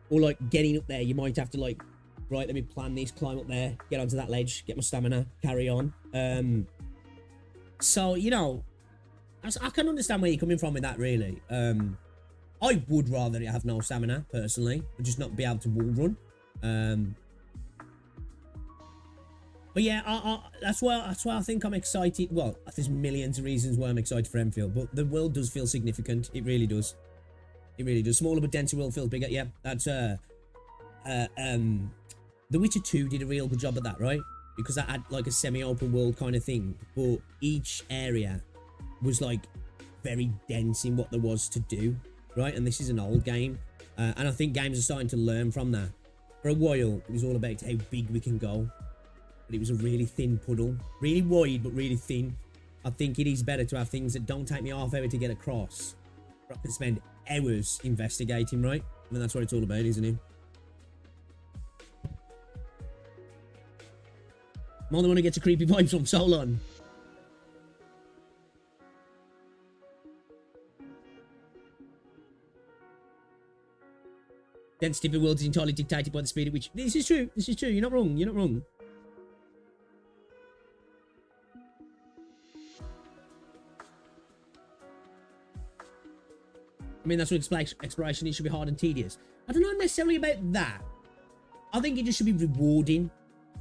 Or, like, getting up there, you might have to, like, right, let me plan this, climb up there, get onto that ledge, get my stamina, carry on. So, you know, I can understand where you're coming from with that, really. I would rather have no stamina, personally, but just not be able to wall run. But yeah, that's why I think I'm excited. Well, there's millions of reasons why I'm excited for Enfield, but the world does feel significant. It really does. It really does. Smaller but denser world feels bigger. Yeah, that's The Witcher 2 did a real good job at that, right? Because that had like a semi-open world kind of thing, but each area was like very dense in what there was to do, right? And this is an old game, and I think games are starting to learn from that. For a while, it was all about how big we can go. But it was a really thin puddle. Really wide, but really thin. I think it is better to have things that don't take me half hour to get across. But I can spend hours investigating, right? I mean, that's what it's all about, isn't it? I'm the one who gets a creepy vibes from Solon. Density of the world is entirely dictated by the speed at which... This is true. This is true. You're not wrong. You're not wrong. I mean, that's what exploration is. Should be hard and tedious. I don't know necessarily about that. I think it just should be rewarding,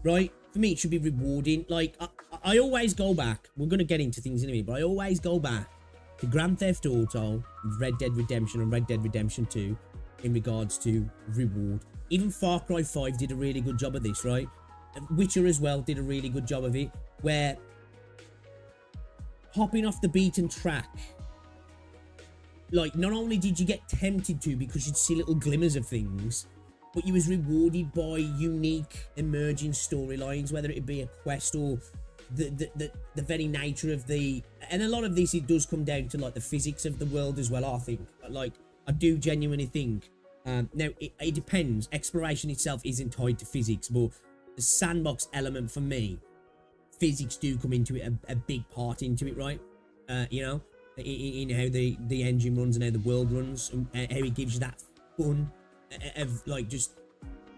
right? For me, it should be rewarding. Like, I always go back. We're going to get into things in a minute, but I always go back to Grand Theft Auto, Red Dead Redemption, and Red Dead Redemption 2 in regards to reward. Even Far Cry 5 did a really good job of this, right? Witcher as well did a really good job of it, where hopping off the beaten track, like, not only did you get tempted to because you'd see little glimmers of things, but you was rewarded by unique emerging storylines, whether it be a quest or the very nature of the... And a lot of this, it does come down to, like, the physics of the world as well, I think. Like, I do genuinely think... now, it depends. Exploration itself isn't tied to physics, but the sandbox element, for me, physics do come into it, a big part into it, right? You know? In how the engine runs and how the world runs, and how it gives you that fun of, like, just,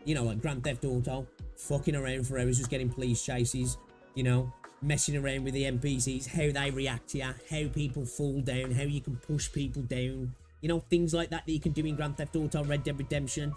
you know, like Grand Theft Auto, fucking around for hours, just getting police chases, you know, messing around with the NPCs, how they react to you, how people fall down, how you can push people down, you know, things like that you can do in Grand Theft Auto, Red Dead Redemption,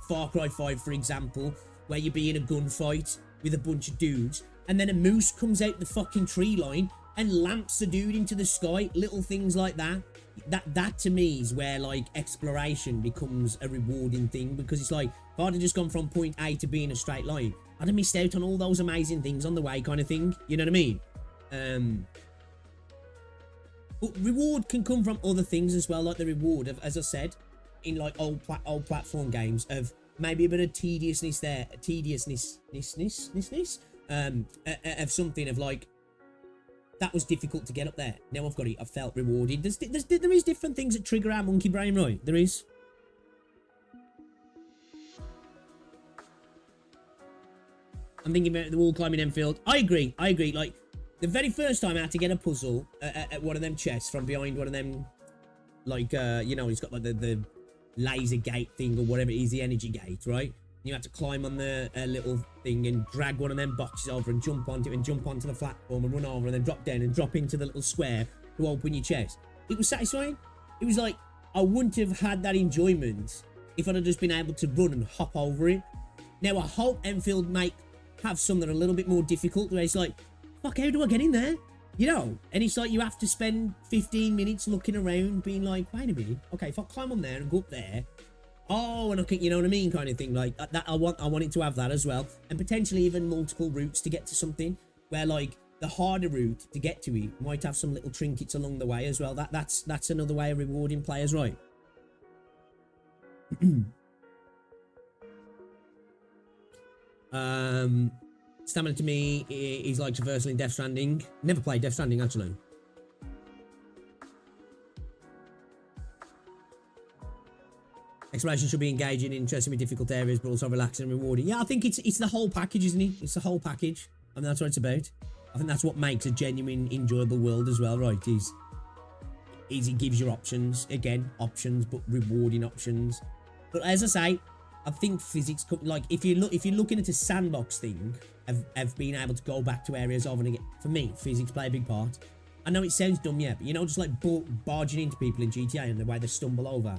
Far Cry 5, for example, where you be in a gunfight with a bunch of dudes, and then a moose comes out the fucking tree line and lamps the dude into the sky. Little things like that. That to me is where, like, exploration becomes a rewarding thing, because it's like, if I'd have just gone from point A to B in a straight line, I'd have missed out on all those amazing things on the way, kind of thing. You know what I mean? But reward can come from other things as well, like the reward of, as I said, in like old platform games, of maybe a bit of tediousness there, of something of like, that was difficult to get up there. Now I've got it. I felt rewarded. There is different things that trigger our monkey brain, right? There is. I'm thinking about the wall climbing Enfield. I agree. Like, the very first time I had to get a puzzle at one of them chests from behind one of them, like, you know, it's got like the laser gate thing or whatever it is, the energy gate, right? You have to climb on the little thing and drag one of them boxes over and jump onto it and jump onto the platform and run over and then drop down and drop into the little square to open your chest. It was satisfying. It was like, I wouldn't have had that enjoyment if I'd have just been able to run and hop over it. Now, I hope Enfield might have some that are a little bit more difficult, where it's like, fuck, how do I get in there? You know? And it's like, you have to spend 15 minutes looking around being like, wait a minute, okay, if I climb on there and go up there, oh, and I can, you know what I mean, kind of thing. Like that, I want it to have that as well, and potentially even multiple routes to get to something, where like the harder route to get to it might have some little trinkets along the way as well. That's another way of rewarding players, right? Stamina to me is like traversal in Death Stranding. Never played Death Stranding, actually. Exploration should be engaging, interesting with difficult areas, but also relaxing and rewarding. Yeah, I think it's the whole package, isn't it? It's the whole package. I mean, that's what it's about. I think that's what makes a genuine, enjoyable world as well, right? Is it gives you options. Again, options, but rewarding options. But as I say, I think physics, like, if you're looking at a sandbox thing of being able to go back to areas over and again, for me, physics play a big part. I know it sounds dumb, yeah, but you know, just like barging into people in GTA and the way they stumble over,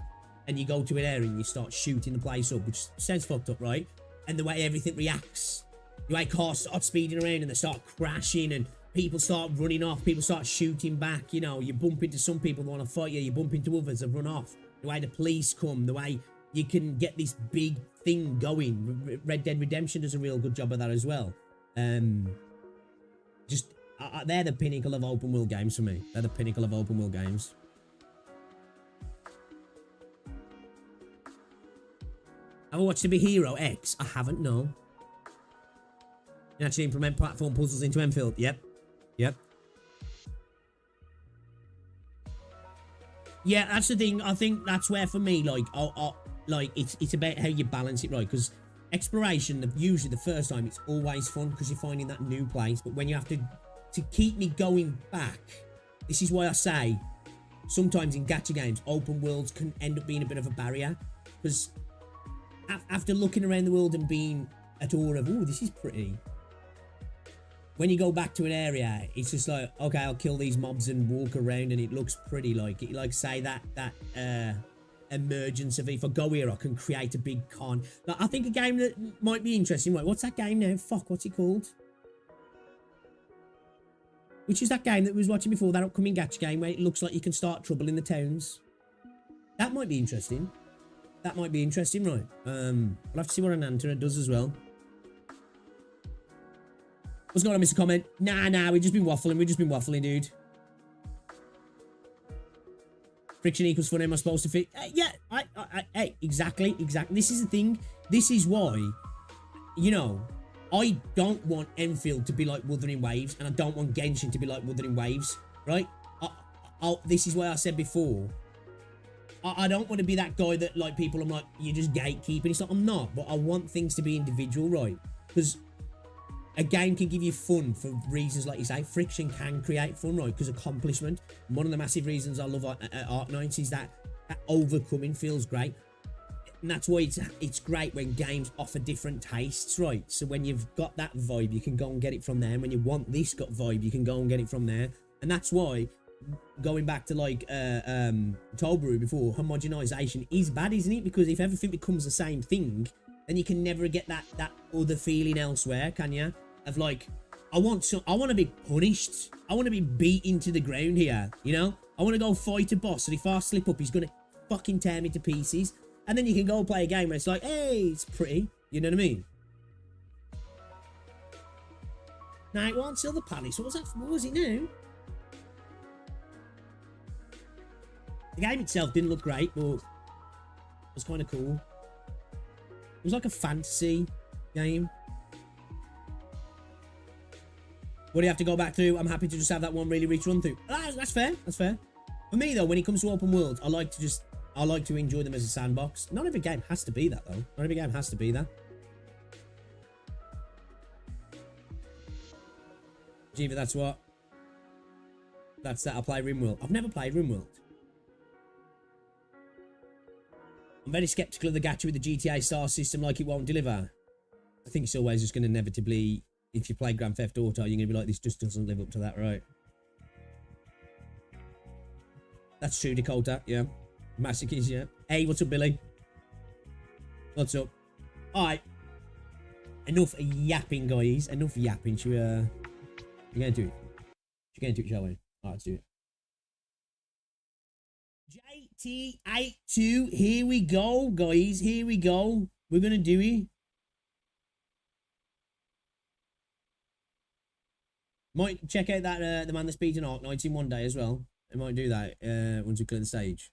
and you go to an area and you start shooting the place up, which sounds fucked up, right? And the way everything reacts, the way cars start speeding around and they start crashing and people start running off, people start shooting back, you know, you bump into some people that want to fight you, you bump into others that run off, the way the police come, the way you can get this big thing going. Red Dead Redemption does a real good job of that as well. Just, they're the pinnacle of open world games for me. They're the pinnacle of open world games. Have I watched To Be Hero X? I haven't, no. You actually implement platform puzzles into Enfield. Yep. Yep. Yeah, that's the thing. I think that's where for me, like, like it's about how you balance it right. Because exploration, usually the first time, it's always fun because you're finding that new place. But when you have to keep me going back, this is why I say sometimes in gacha games, open worlds can end up being a bit of a barrier. Because after looking around the world and being at awe of, oh, this is pretty. When you go back to an area, it's just like, okay, I'll kill these mobs and walk around and it looks pretty. Like say that emergence of, if I go here, I can create a big con. Like, I think a game that might be interesting. Right, what's that game now? Fuck, what's it called? Which is that game that we was watching before, that upcoming gacha game where it looks like you can start trouble in the towns. That might be interesting. That might be interesting, right? I'll have to see what Ananta does as well. What's going on, Mr. Comment? Nah, we've just been waffling, dude. Friction equals fun, am I supposed to fit? Yeah, hey, exactly. This is the thing. This is why, you know, I don't want Enfield to be like Wuthering Waves, and I don't want Genshin to be like Wuthering Waves, right? This is why I said before, I don't want to be that guy that, like, people, I'm like, you're just gatekeeping. It's like, I'm not, but I want things to be individual, right? Because a game can give you fun for reasons like you say. Friction can create fun, right? Because accomplishment. One of the massive reasons I love Arknights is that overcoming feels great. And that's why it's great when games offer different tastes, right? So when you've got that vibe, you can go and get it from there. And when you want this got vibe, you can go and get it from there. And that's why, going back to like Tolbrew before, homogenization is bad, isn't it? Because if everything becomes the same thing, then you can never get that other feeling elsewhere, can you? Of like, I want to be punished. I want to be beaten to the ground here, you know? I want to go fight a boss, and if I slip up, he's going to fucking tear me to pieces. And then you can go and play a game where it's like, hey, it's pretty. You know what I mean? Night One, Silver Palace. What was that? What was it now? The game itself didn't look great, but it was kind of cool. It was like a fantasy game. What do you have to go back through? I'm happy to just have that one really rich run through. That's fair. That's fair. For me though, when it comes to open worlds, I like to enjoy them as a sandbox. Not every game has to be that though. Not every game has to be that. Jiva, that's what. That's that. I play RimWorld. I've never played RimWorld. I'm very skeptical of the gacha with the GTA star system, like it won't deliver. I think it's always just going to inevitably, if you play Grand Theft Auto, you're going to be like, this just doesn't live up to that, right? That's true, Dakota, yeah. Masochist, yeah. Hey, what's up, Billy? What's up? Alright. Enough yapping, guys. Enough yapping. Should we, we're going to do it. We're going to do it, shall we? Alright, let's do it. JT8-2, here we go, guys. Here we go. We're gonna do it. Might check out that the man that's beaten Arknights in one day as well. I might do that once we clear the stage.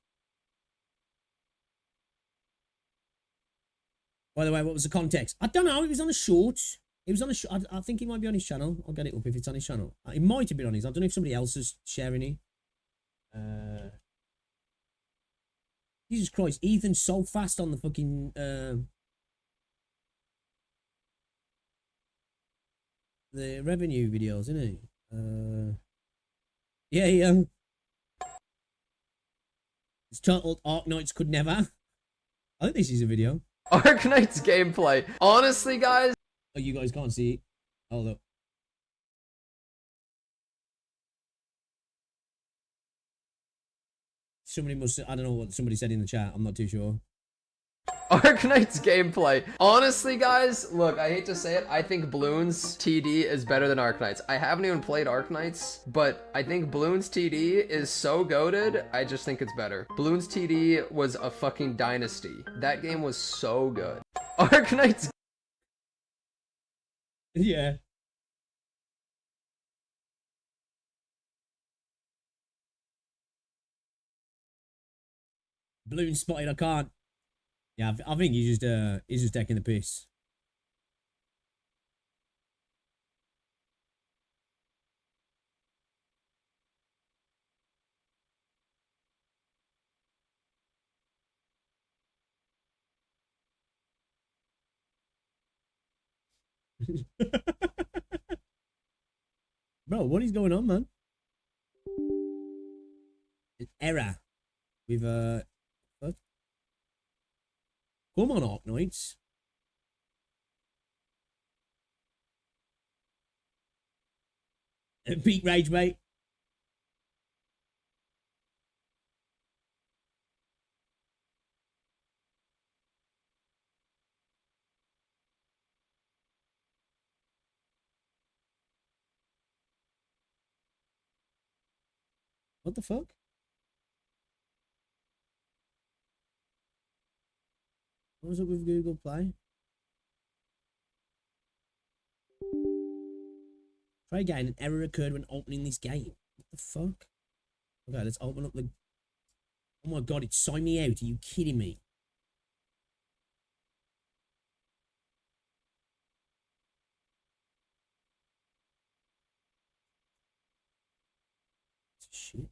By the way, what was the context? I don't know. It was on a short. It was on a. I think it might be on his channel. I'll get it up if it's on his channel. It might have been on his. I don't know if somebody else is sharing it. Jesus Christ, Ethan's so fast on the fucking the revenue videos, isn't he? Yeah. It's titled Arknights Could Never. I think this is a video. Arknights gameplay. Honestly, guys. Oh, you guys can't see it. Hold up. Somebody must. I don't know what somebody said in the chat. I'm not too sure. Arknights gameplay. Honestly, guys, look, I hate to say it, I think Bloons TD is better than Arknights. I haven't even played Arknights, but I think Bloons TD is so goated, I just think it's better. Bloons TD was a fucking dynasty. That game was so good. Arknights. Yeah. Balloon spotted, I can't. Yeah, I think he's just taking the piss. Bro, what is going on, man? An error with what? Come on, Arknights. Peak rage, mate. What the fuck? What was up with Google Play? Try again. An error occurred when opening this game. What the fuck? Okay, let's open up the... Oh my god, it's signed me out. Are you kidding me? Shit.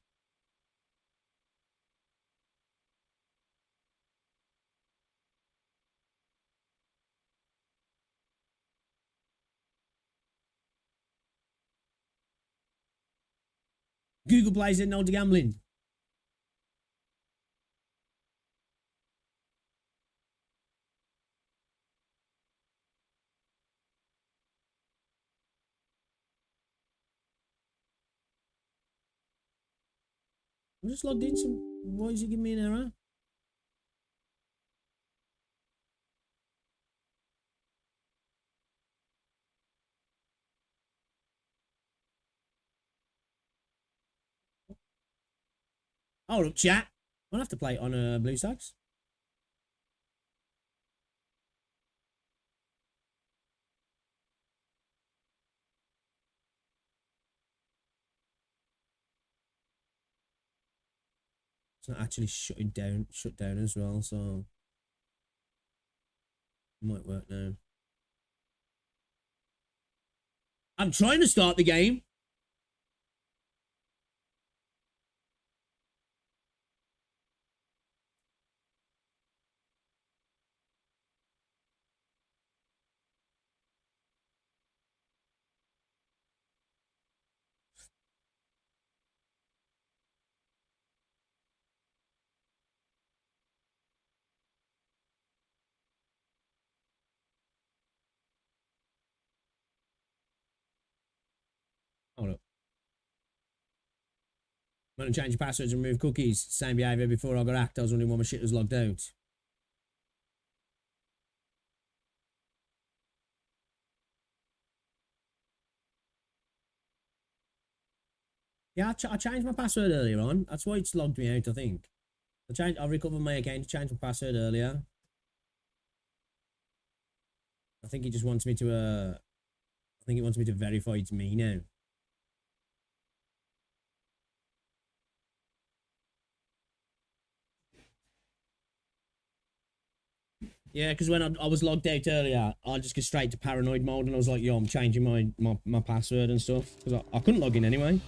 Google Play said no to gambling. I'm just logged in. Why is he giving me an error? Hold up, chat. I'll have to play it on Blue Stacks. It's not actually shut down as well, so it might work now. I'm trying to start the game. Hold up. I'm going to change your passwords and remove cookies. Same behavior before I got hacked. I was wondering why my shit was logged out. Yeah, I changed my password earlier on. That's why it's logged me out, I think. I recovered my account to change my password earlier. I think he just wants me to, I think he wants me to verify it's me now. Yeah, because when I was logged out earlier, I just go straight to paranoid mode, and I was like, yo, I'm changing my password and stuff, because I couldn't log in anyway.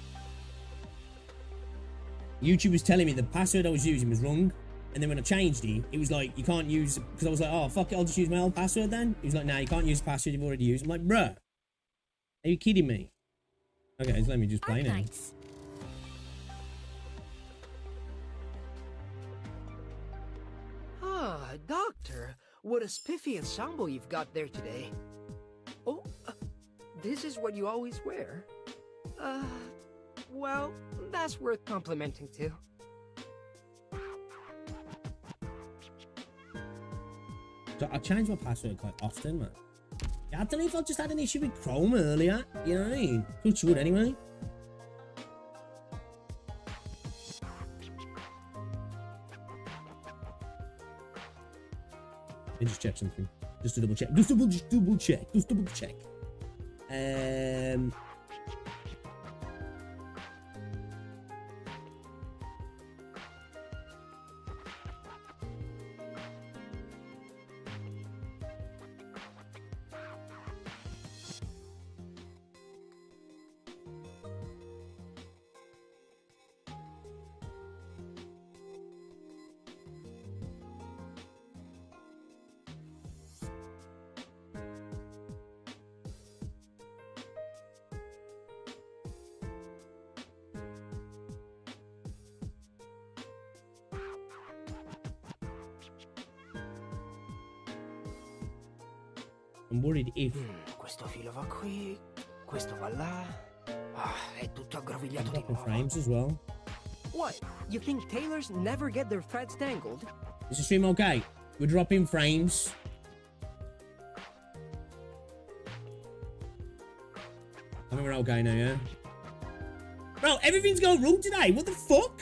YouTube was telling me the password I was using was wrong, and then when I changed it, it was like, you can't use, because I was like, oh, fuck it, I'll just use my old password then. He was like, nah, you can't use the password you've already used. I'm like, bruh, are you kidding me? Okay, so let me just play now. Ah, Doctor, what a spiffy ensemble you've got there today. Oh, this is what you always wear? Well, that's worth complimenting too. So I change my password quite often, man. Yeah, I don't know if I just had an issue with Chrome earlier. You know what I mean? Touch wood anyway. Let me just check something. Just to double check. Just double check. I'm worried if... Questo filo va qui, questo va là. Ah, è tutto aggrovigliato di Dropping nuovo. frames as well. What? You think tailors never get their threads tangled? Is the stream okay? We're dropping frames. I think we're okay now, yeah? Bro, everything's going wrong today. What the fuck?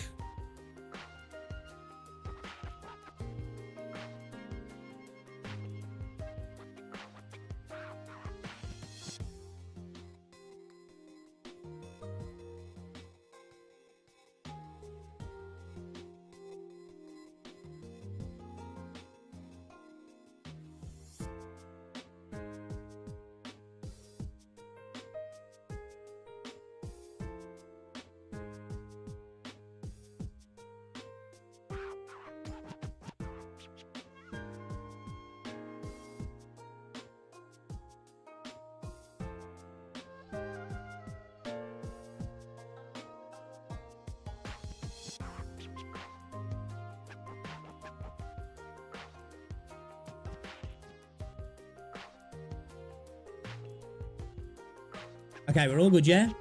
Okay, we're all good, yeah?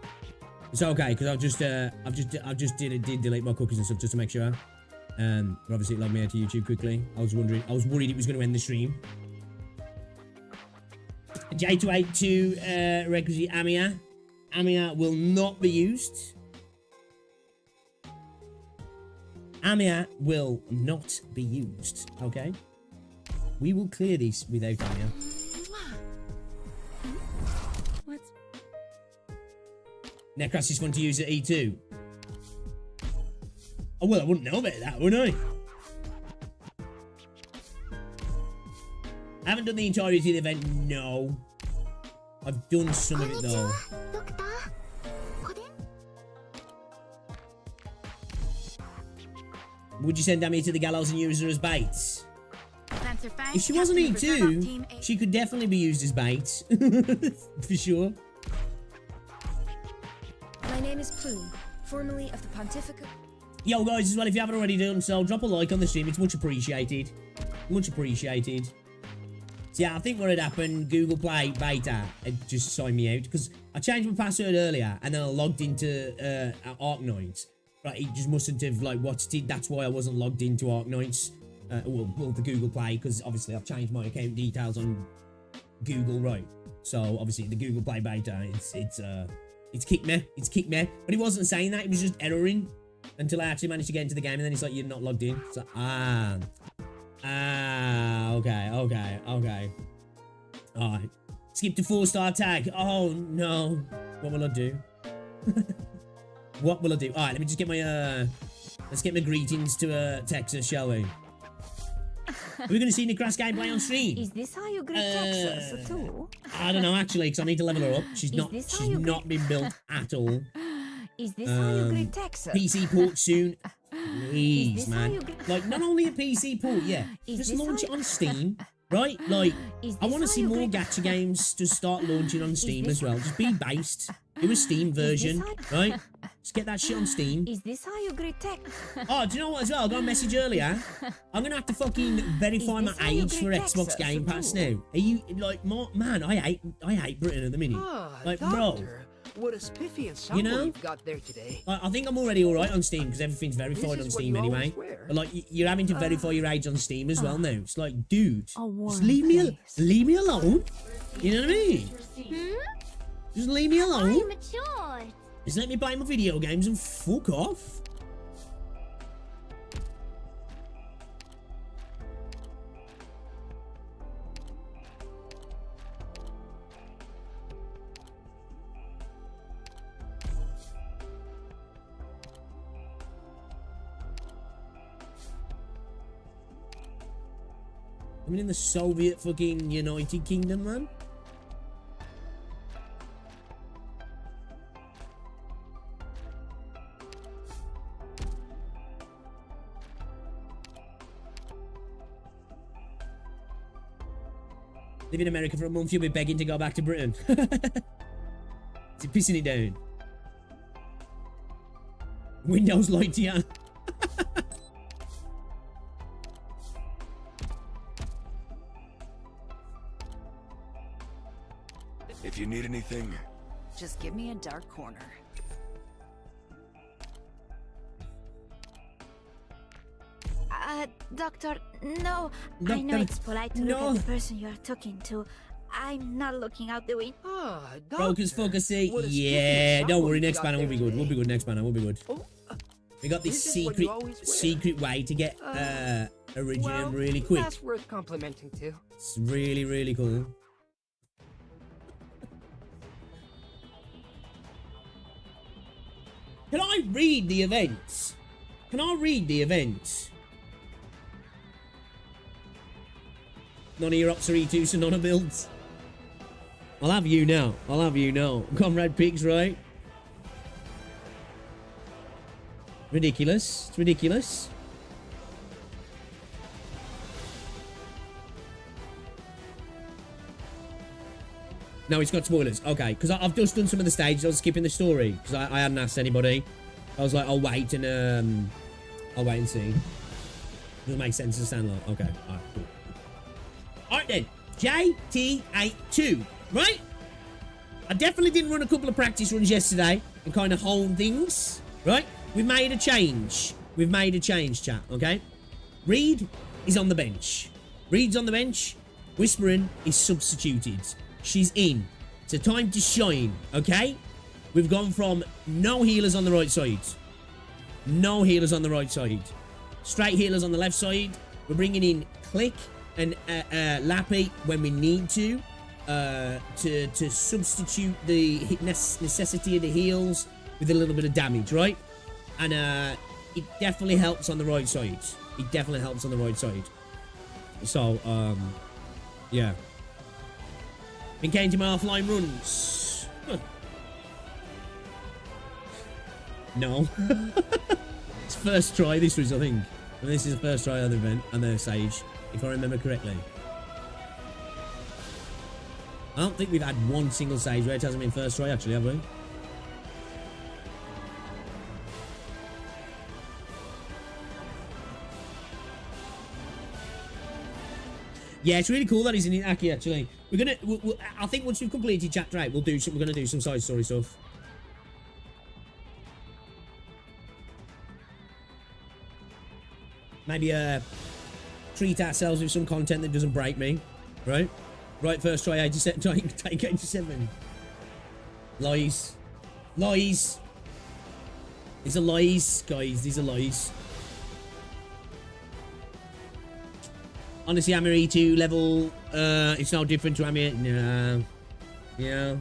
It's okay because I've just did delete my cookies and stuff just to make sure. But obviously it logged me out to YouTube quickly. I was worried it was going to end the stream. JT8-2 requisite Amiya. Amiya will not be used. Amiya will not be used. Okay. We will clear this without Amiya. Necros is fun to use at E2. Oh, well, I wouldn't know about that, would I? I haven't done the entirety of the event, no. I've done some of it, though. Would you send Amiya to the gallows and use her as bait? If she wasn't E2, she could definitely be used as bait. For sure. My name is Plume, formerly of the Pontifical. Yo, guys, as well, if you haven't already done so, drop a like on the stream. It's much appreciated. Much appreciated. So, yeah, I think what had happened, Google Play Beta had just signed me out because I changed my password earlier and then I logged into Arknights. Right, it just mustn't have, like, watched it. That's why I wasn't logged into Arknights. Well, the Google Play, because obviously I've changed my account details on Google, right? So, obviously, the Google Play Beta, it's kicked me. It's kicked me. But it wasn't saying that. It was just erroring until I actually managed to get into the game. And then it's like, you're not logged in. So, okay. All right. Skip to 4-star tag. Oh, no. What will I do? What will I do? All right, let me just get my, let's get my greetings to Texas, shall we? Are we going to see Necras gameplay on stream? Is this how you greet Texas too? I don't know, actually, because I need to level her up. She's not been built at all. Is this how you greet Texas? PC port soon. Please, man. Like, not only a PC port, yeah. Just launch it on Steam, right? Like, I want to see more gacha games just start launching on Steam as well. Just be based. Do a Steam version, right? Just get that shit on Steam. Is this how you greet Texas? Oh, do you know what as well? I got a message earlier. I'm going to have to fucking verify my age for Xbox Game Pass now. Are you, like, man, I hate Britain at the minute. Like, bro. What a spiffy ensemble you've got there today. I think I'm already alright on Steam because everything's verified on Steam anyway. But like, you're having to verify your age on Steam as well now. It's like, dude, just leave me alone. You know what I mean? Just leave me alone. Just let me play my video games and fuck off. I mean, in the Soviet fucking United Kingdom, man. Live in America for a month, you'll be begging to go back to Britain. Is it pissing it down? Windows light to you. you need anything? Just give me a dark corner. Doctor, no. I Doctor, know it's polite to look no. at the person you are talking to. I'm not looking out the window. Ah, Focus, Doctor, focus, see. what a Yeah, stupid don't worry. sample Next you banner got will be there good. We'll be today. good. Next banner will be good. Oh, We got this this is what you always wear. secret way to get Iridium really quick. That's worth complimenting too. It's really, really cool. Can I read the events? Can I read the events? None of your ops are E2, so none of builds. I'll have you now. I'll have you now. Comrade picks, right? Ridiculous. It's ridiculous. No, it's got spoilers. Okay, because I've just done some of the stages. I was skipping the story because I hadn't asked anybody. I was like, I'll wait and see. Doesn't make sense to sound like. Okay, all right, cool. All right then, JT8-2, right? I definitely didn't run a couple of practice runs yesterday and kind of hone things, right? We've made a change. We've made a change, chat. Okay, Reed is on the bench. Reed's on the bench. Whispering is substituted. She's in. It's a time to shine, okay? We've gone from no healers on the right side. No healers on the right side. Straight healers on the left side. We're bringing in Click and Lappy when we need to substitute the necessity of the heals with a little bit of damage, right? And it definitely helps on the right side. It definitely helps on the right side. So, yeah. Been getting to my offline runs. Huh. No. It's first try this was, I think. And this is the first try on the event and the Sage, if I remember correctly. I don't think we've had one single Sage where it hasn't been first try, actually, have we? Yeah, it's really cool that he's in Aki, actually. We're gonna, I think once we've completed chapter 8, we're gonna do some side story stuff. Maybe treat ourselves with some content that doesn't break me, right? Right, first try 87, take 87. Lies. Lies. These are lies, guys. These are lies. Honestly, Amiya E2 level, it's no different to Amiya. No. Yeah.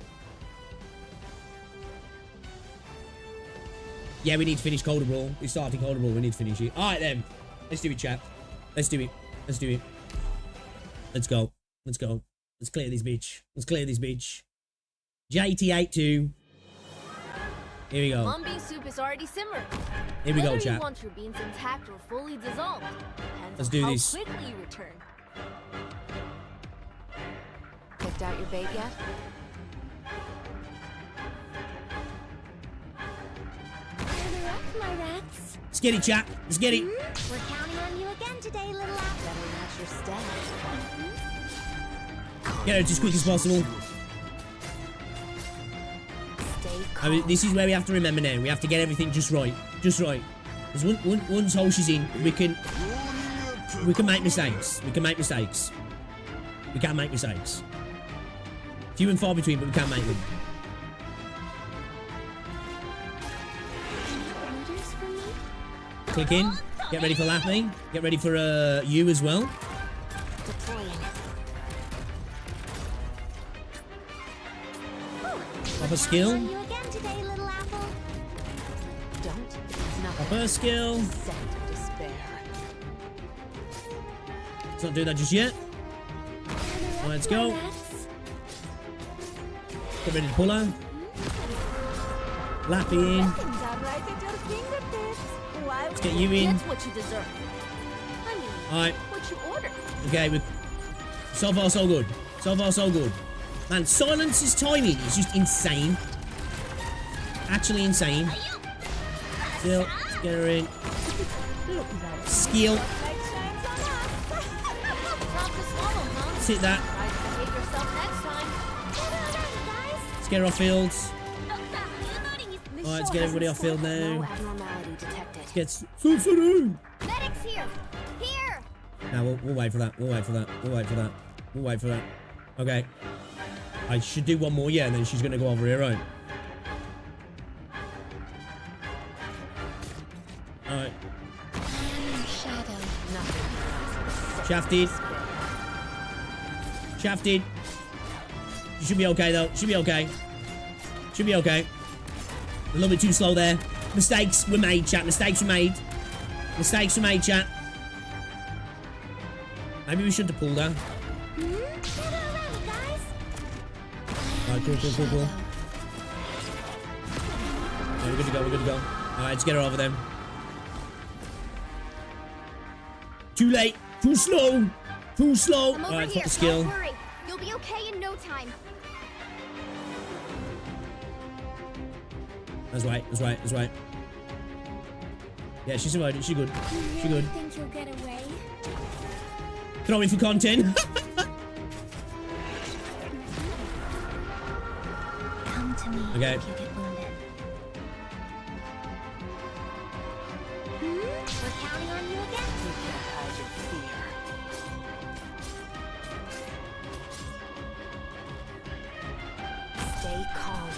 Yeah, we need to finish Colder Brawl. We're starting Colder Brawl. We need to finish it. Alright then. Let's do it, chat. Let's do it. Let's do it. Let's go. Let's go. Let's clear this bitch. Let's clear this bitch. JT8-2. Here we go. Mung bean soup is already simmered. Here we go, Whether chat. you want your beans intact or fully dissolved depends Let's on do how this. quickly you return. Picked out your bait yet? Gather up, my rats. Let's get it, chat. Let's get it. We're counting on you again today, little apple. Better match your stats. Get it as quick as possible. Stay I calm. mean, this is where we have to remember now. We have to get everything just right. Just right. Because once Hosh is in, we can make mistakes. We can make mistakes. We can make mistakes. Few and far between, but we can make them. Orders for me? Click in. Get ready for Lappy. Get ready for you as well. Deploying. Pop a skill. On you again today, little apple. Don't. It's not Pop a skill. scent of despair. Let's not do that just yet. Gather up, Let's my go. rats. Get ready to pull her. Lappy in. Nothing's out right at your fingertips. Why Let's get you in. That's what you deserve. I mean, Alright. what you ordered. Okay, so far so good. So far so good. Man, Silence's timing is just insane. Actually insane. Still, let's get her in. Skill. Tough to swallow, huh? Sit that. Try to behave yourself next time. get her off field. Alright, let's get everybody off field No now. abnormality detected. Let's get through. Medics here! Here! Now we'll wait for that. We'll wait for that. We'll wait for that. We'll wait for that. Okay. I should do one more, yeah, and then she's gonna go over here, right? Alright. Shafted. Shafted. You should be okay though. Should be okay. Should be okay. A little bit too slow there. Mistakes were made, chat. Mistakes were made. Mistakes were made, chat. Maybe we shouldn't have pulled her. Alright, cool. Yeah, we're good to go, we're good to go. Alright, let's get her over them. Too late. Too slow. Too slow. I'm over Alright, here. put the skill. Don't worry. You'll be okay in no time. That's right, that's right, that's right. Yeah, she survived it. She good. She good. Think you'll get away? Throw in for content. Come to me Okay. if you get wounded. We're counting on you again? You can't hide your fear. Stay calm.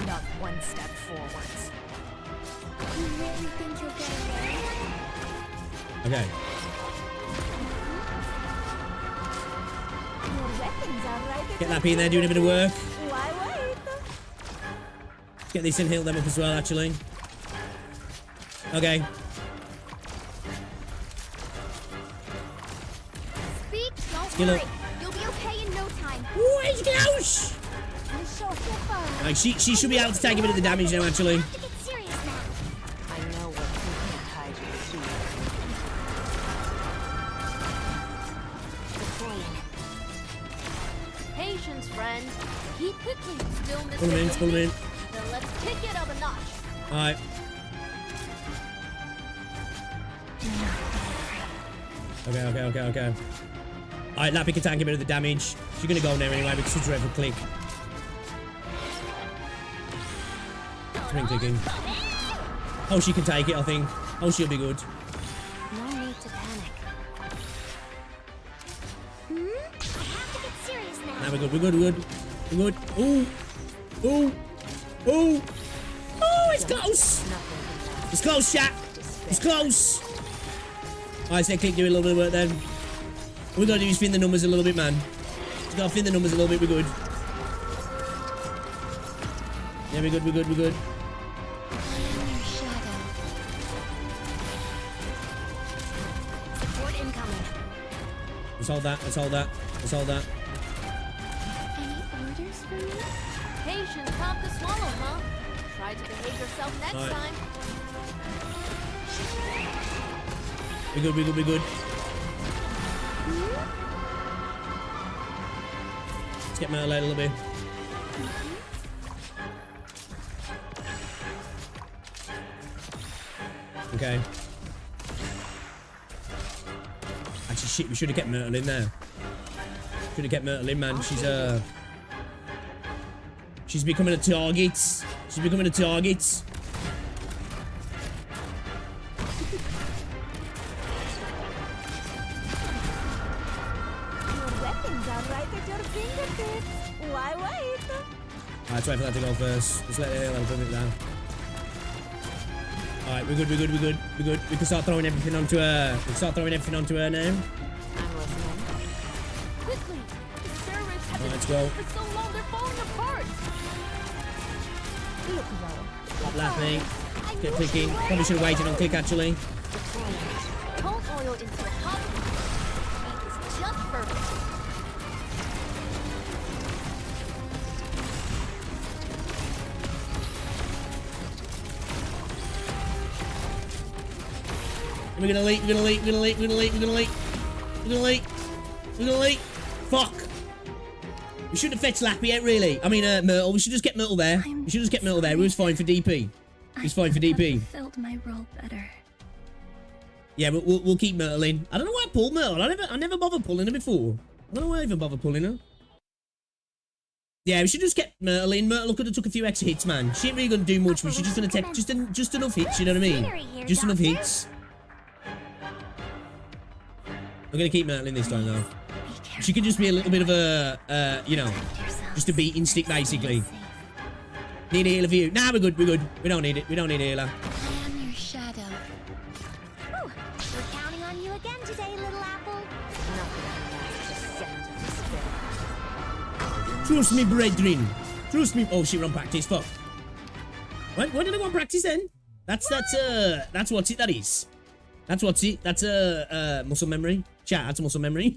Not one step forwards. You really think you'll get away? Okay. Your weapons are right Get Lappy in there doing a bit of work. Why wait? Get these and heal them up as well, actually. Okay. Speak, don't Skill worry. up. You'll be okay in no time. Ooh, it's close. You show so far. Like, she should be able to take a bit of the damage now, actually. Have to get serious now. I know what you can't hide your fear. Deploying. Patience, friend. Keep quickly. Still Pull him in, pull him in. Then let's kick it up a notch. Alright. Okay. Alright, Lappy can take a bit of the damage. She's gonna go in there anyway because it's a red click. Spring clicking. Oh, she can take it, I think. Oh, she'll be good. No need to panic. I have to get serious now. Now we're good. We're good. Ooh. Oh, it's close. It's close, chat. It's close. Alright, so click, do a little bit of work then. All we gotta do is thin the numbers a little bit, man. Just gotta thin the numbers a little bit, we're good. Yeah, we're good. Support incoming. Let's hold that. Any orders for me? Patience, pop the swallow, huh? Try to behave yourself next Alright. time. We're good. Let's get Myrtle out a little bit. Okay. Actually, shit, we should have kept Myrtle in there. Should have kept Myrtle in, man. She's becoming a target. Your weapons are right at your fingertips. Why wait? Alright, let's wait for that to go first. Just let it heal a little bit down. Alright, we're good. We can start throwing everything onto her. Now. I'm listening. Quickly! The servers have Alright, been let's go. for so long they're falling apart. Look, though. Laughing. I Get knew clicking. she Probably should have waited on click, actually. Cold oil into a hot It's just perfect. We're gonna leak. Fuck. We should have fetched Lappy out, really. I mean, Myrtle. We should just get Myrtle there. It was fine for DP. Filled my role better. Yeah, we'll keep Myrtle in. I don't know why I pulled Myrtle. I never bothered pulling her before. I don't know why I even bothered pulling her. Yeah, we should just get Myrtle in. Myrtle could have took a few extra hits, man. She ain't really gonna do much, but she's just gonna take just enough hits, you know what I mean? Just enough hits. I'm gonna keep Myrtle in this time, though. She could just be a little bit of a, you know, just a beating stick, basically. Need a healer for you. Nah, we're good, we're good. We don't need it. We don't need a healer. I am your shadow. Ooh, we're counting on you again today, little apple. Trust me, brethren. Trust me. Oh shit, we're on practice. Fuck. What? Why did I go on practice then? That's what's it. That is. That's what's it. That's muscle memory. Chat. That's muscle memory.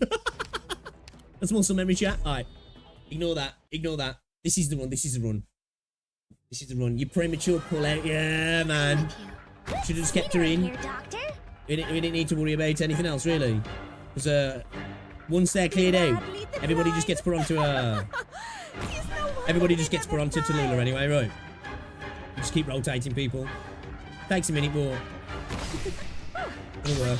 That's muscle memory. Chat. All right. Ignore that. Ignore that. This is the run. This is the run. This is the run. You premature pull out. Yeah, man. Should have just kept her in. We didn't need to worry about anything else, really. Because once they're cleared out, everybody just gets put onto everybody just gets put onto Tallulah anyway, right? Just keep rotating people. Takes a minute more. It'll work.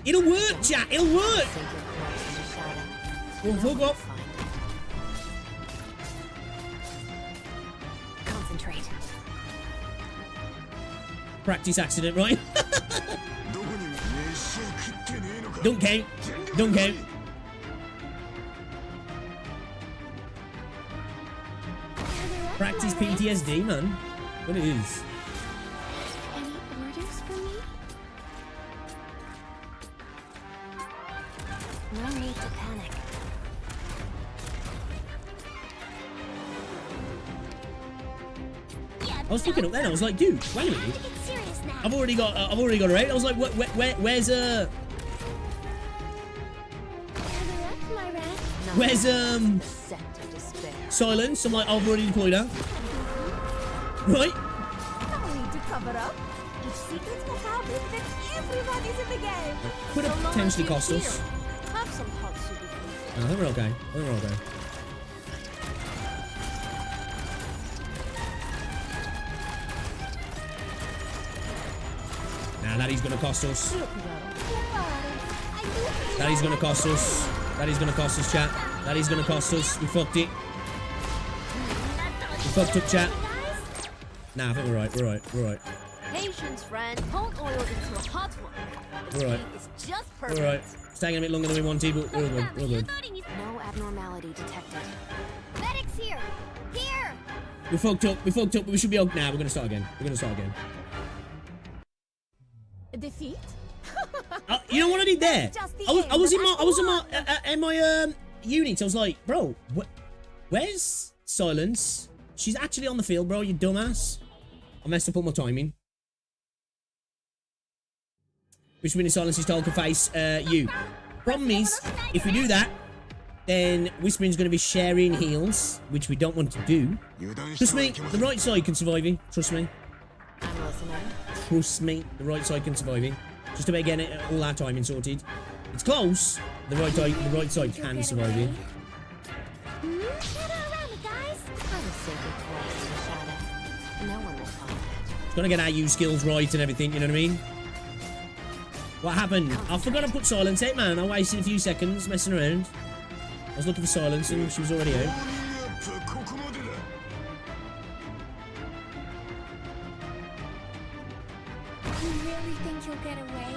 It'll work, chat. It'll work. Oh, fuck off. Concentrate. Practice accident, right? Don't count. Don't count. Practice PTSD, man. What it is. Any orders for me? No need to panic. I was looking up then. I was like, dude, wait a minute. I've already got her out. I was like, where's Silence? I'm like, I've already deployed her. Right? No need to cover up. Each secret's will happen that everybody's in the game. Could have potentially cost us. Have some hot soup with No, I think we're okay. I think we're okay. Nah, that is gonna cost us. That is gonna cost us. That is gonna cost us, chat. That is gonna cost us. We fucked it. We fucked up, chat. Nah, I think we're right. We're right. We're right. Patience, friend. Don't oil into a hot one. The We're right. heat is just perfect. We're right. It's taking a bit longer than we wanted, but we're good. We're good. No abnormality detected. Medics here! Here! We fucked up. We fucked up. But we should be okay. Nah, we're gonna start again. We're gonna start again. Defeat? You know what I did there? I was in my unit. I was like, bro, where's Silence? She's actually on the field, bro. You dumbass. I messed up all my timing. Which means Silence is told to face you. Problem is, if we do that, then Whispering's going to be sharing heals, which we don't want to do. Trust me, the right side can survive him. Trust me. I'm listening. Trust me, the right side can survive him. Just about getting all our timing sorted. It's close. The right side can survive him. No one will find it. Gotta get our use skills right and everything, you know what I mean? What happened? I forgot to put Silence out, man. I wasted a few seconds messing around. I was looking for Silence and she was already out. You really think you'll get away?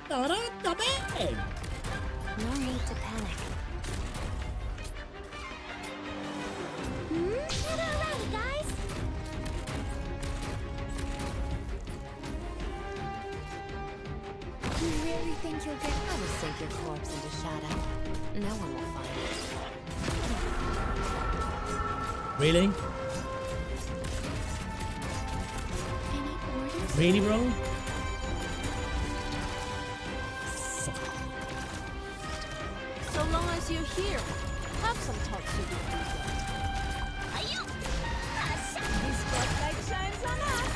No need to panic. Get around, guys! You really think you'll get I will sink your corpse into shadow. No one will find it. Really? any orders? Really, bro? So long as you're here, have some hot soup with me. The spotlight shines on us.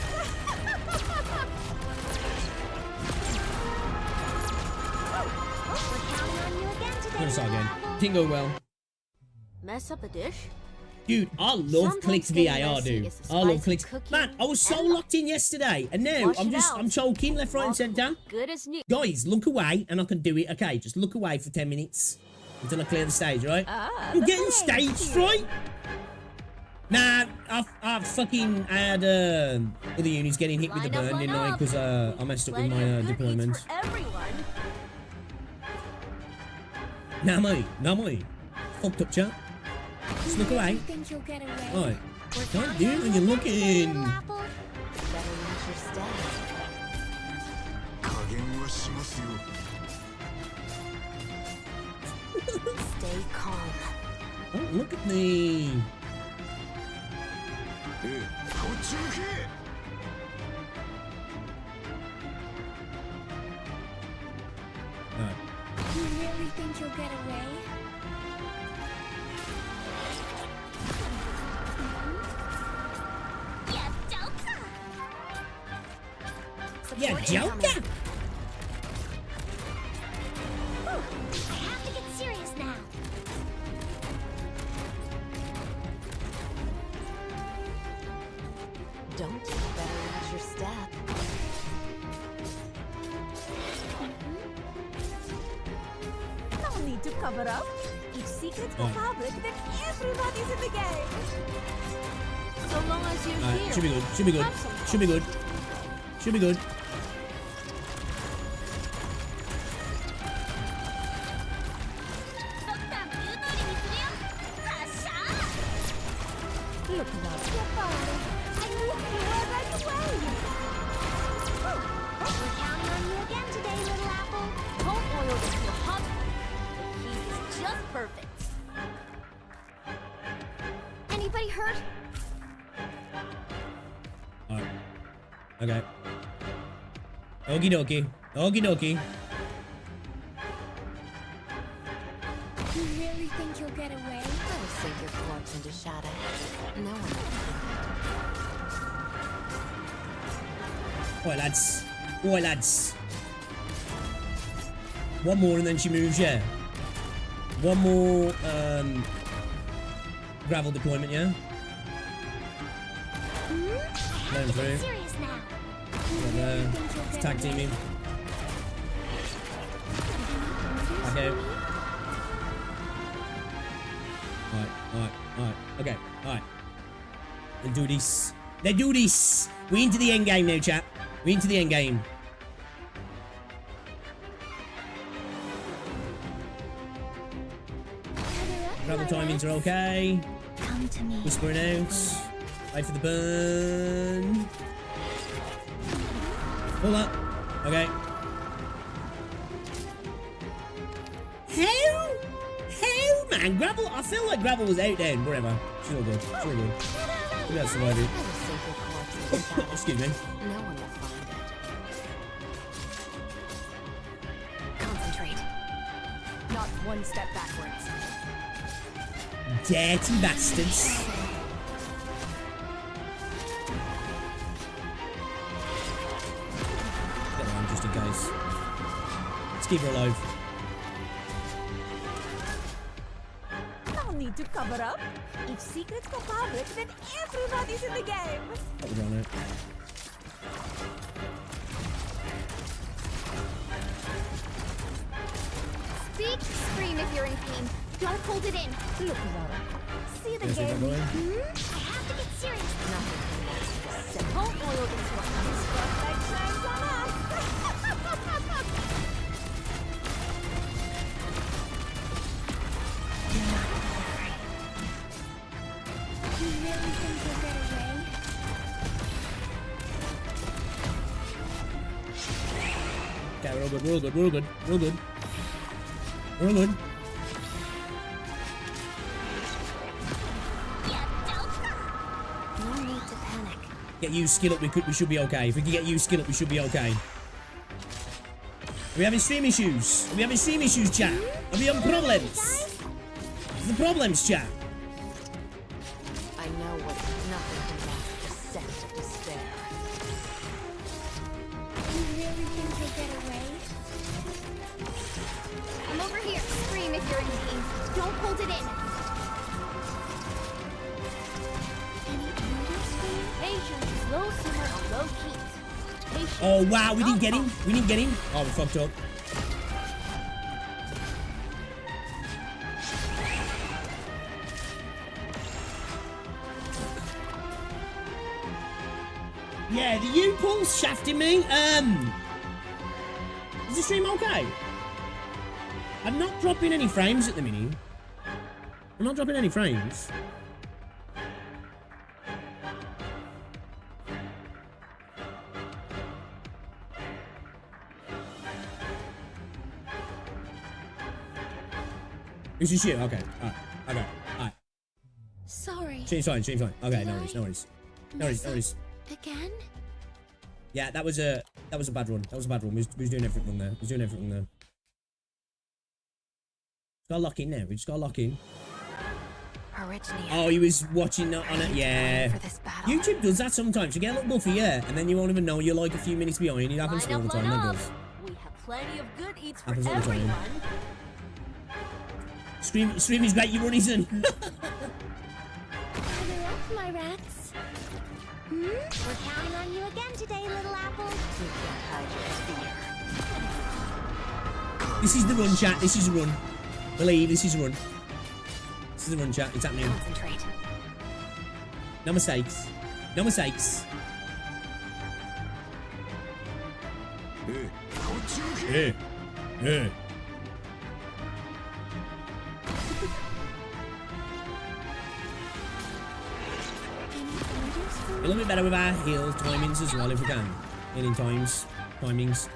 We're counting on you again today. I'm gonna start again. Didn't go well. Mess up a dish? Dude, I love Sometimes Clicks getting VAR, messy dude. is the I love spice Clicks. of cooking Man, I was so and locked in yesterday, and now Wash it out. I'm choking left, right, and centre. Good as new. Guys, look away, and I can do it. Okay, just look away for 10 minutes until I clear the stage, right? I'm getting stage fright. Nah, I fucking had other units getting hit with the burn, didn't I? Because I messed up with my deployment. Nah, mate. Fucked up, chat. Just look away. Think you'll get away? Alright. Don't do it when you're looking. Little apple? Better watch your step. 加減はしますよ Stay calm. Don't look at me. こっち向け Alright. You really think you'll get away? Yeah, Joker. I have to get serious now. Don't you better watch your step. No need to cover up. If secrets go public, then everybody's in the game. So long as you're Alright, here. should be good. Should be good. Should be good. Should be good. Look now. Your father. I need more right away. We're counting on you again today, little apple. Don't oil this your hot. The heat is just perfect. Anybody hurt? Alright. Okay. Okie dokie. Okie dokie. You really think you'll get away? Better sink your corpse into shadow. No one will find Alright, lads. Alright, lads. One more and then she moves, yeah. One more, gravel deployment, yeah? I Let him have to through. get serious now. Right there. It's tag teaming. Okay. Alright. Okay, alright. Let's do this. Let's do this. We're into the end game now, chat. We're into the end game. Travel timings are okay. Come to me. Whispering out. Wait for the burn. Pull up. Okay. How, man? Gravel? I feel like Gravel was out there. Whatever. She's all good. She's all good. We gotta survive it. Better sink your corpse into shadow. Excuse me. No one will find it. Concentrate. Not one step backwards. Dirty bastards. Get one just in case. Let's keep her alive. No need to cover up. If secrets go public, then everybody's in the game. Put the run out. Speak, scream if you're in pain. Don't hold it in. Look, Zara. See the Yes, game. boy. I have to get serious. Nothing can match this. Don't oil this one. This perfect shines on us. You really think you'll get away? Okay, we're all good. We're all good. We're all good. We're all good. We're all good. No need to panic. Get you skill up. We should be okay. If we can get you skill up, we should be okay. Are we having stream issues? Are we having stream issues, chat? Are we having problems? What's the problems, chat? I know what nothing can match the scent of despair. You really think you'll get away? I'm over here. Scream if you're in pain. Don't hold it in. Oh, wow, we didn't get him. We didn't get him. Oh, we fucked up. Yeah, the U-pulse shafting me. Is the stream okay? I'm not dropping any frames at the minute. I'm not dropping any frames. This is you. Okay. Alright. Okay. Alright. Sorry. Stream's fine. Stream's fine. Okay. Did No worries. No worries. No worries. No worries. Again? Yeah, that was a bad run. That was a bad run. We was doing everything wrong there. We was doing everything wrong there. Just gotta lock in now. We just gotta lock in. Originator. Oh, he was watching that on it. Yeah. For this battle. YouTube does that sometimes. You get a little buffy, yeah, and then you won't even know you're like a few minutes behind. It happens all the time. That does. We have plenty of good eats for Happens all the time. everyone. Stream is great. You run, isn't? Gather up, my rats. We're counting on you again today, little apple. You can't hide your fear. This is the run, chat. This is a run. Believe this is a run. This is a run, chat. It's happening. Concentrate. No mistakes. No mistakes. こっち向け Yeah. Yeah. A little bit better with our heal timings as well if we can. Healing times. Timings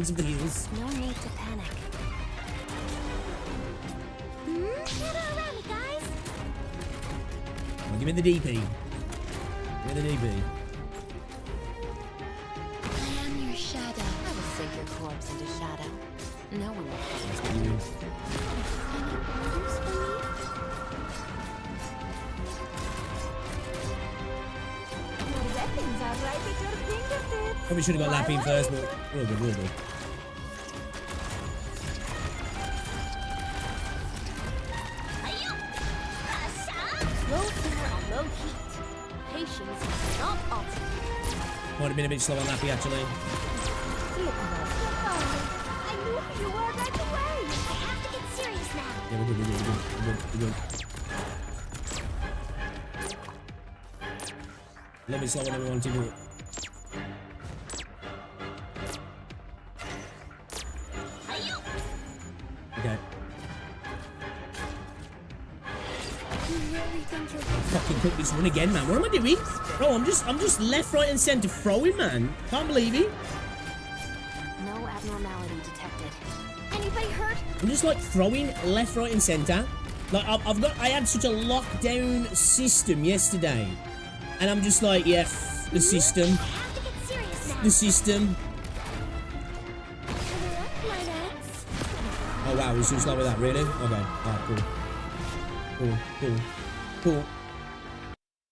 of the heals. No need to panic. Gather around me, guys. Well, give me the DP. Give me the DP. I am your shadow. I will sink your corpse into shadow. No one will find That's what you do. Any orders for me? Your weapons are right at your fingertips. Probably should have got Lappy first, but we're all good, we're all good. Low fear on low heat. Patience is not optional. Might have been a bit slow on Lappy actually. It must have gone. I knew who you were right away. I have to get serious now. Yeah, we're good, we're good, we're good, we're good, we're good. A little bit slower than we wanted to do it. Okay. You really think you're Fucking cook this run again, man. What am I doing? Bro, I'm just left, right, and centre throwing, man. Can't believe it. no abnormality detected. Anybody hurt? I'm just like throwing left, right, and centre. Like I had such a lockdown system yesterday, and I'm just like, yeah, the system, I have to get serious now. the system. Gather up, my rats. Oh wow, he's too slow with that, really? Okay, alright, cool. Cool. To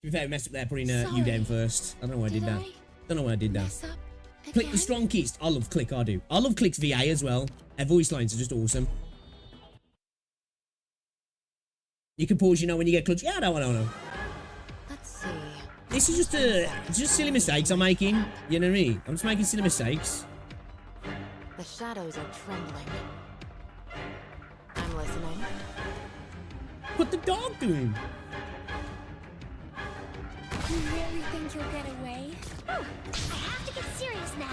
be fair, we messed up there putting you down first. I don't know why I did that. Don't know why I did that. Mess up Click the again? strong keys. I love Click, I do. I love Click's VA as well. Their voice lines are just awesome. You can pause, you know, when you get clutch. Yeah, I know. Let's see. This is just silly mistakes I'm making. You know what I mean? I'm just making silly mistakes. The shadows are trembling. I'm listening. What the dog doing? You really think you'll get away? I have to get serious now.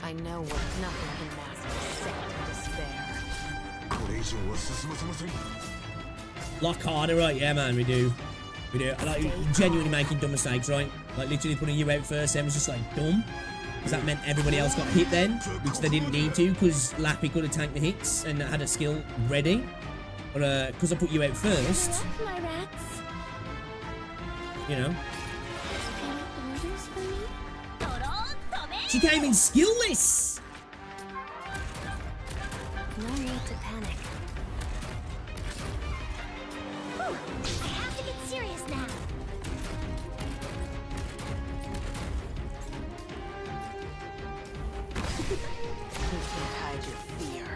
I know what nothing can mask except despair. これ以上は進ませません Lock harder, right? Yeah, man, we do. We do. I like genuinely making dumb mistakes, right? Like literally putting you out first, then was just like dumb. Because that meant everybody else got hit then, which they didn't need to, because Lappy could have tanked the hits and had a skill ready. But because I put you out first, Gather up, my rats. you know. Any orders for me? She came in skillless! No need to panic. I have to get serious now. You can't hide your fear.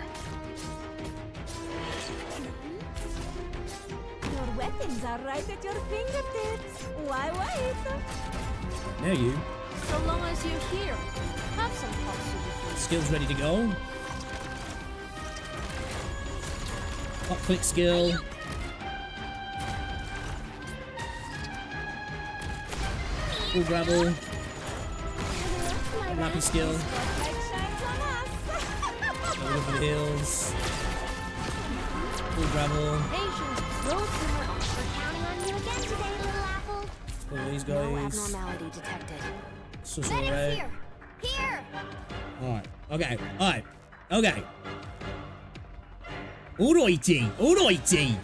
Your weapons are right at your fingertips. Why wait? Now you. So long as you're here, have some pots to defeat. Skill's ready to go. Hot click skill. Full gravel. Rapid skill. Go over the hills. Full gravel. Patience, no simmer on. We're counting on you again today, little apple. All these No guys. abnormality detected. Such Let him alright. here. Here. Alright. Okay. Alright. Okay. Alrighty. Alrighty.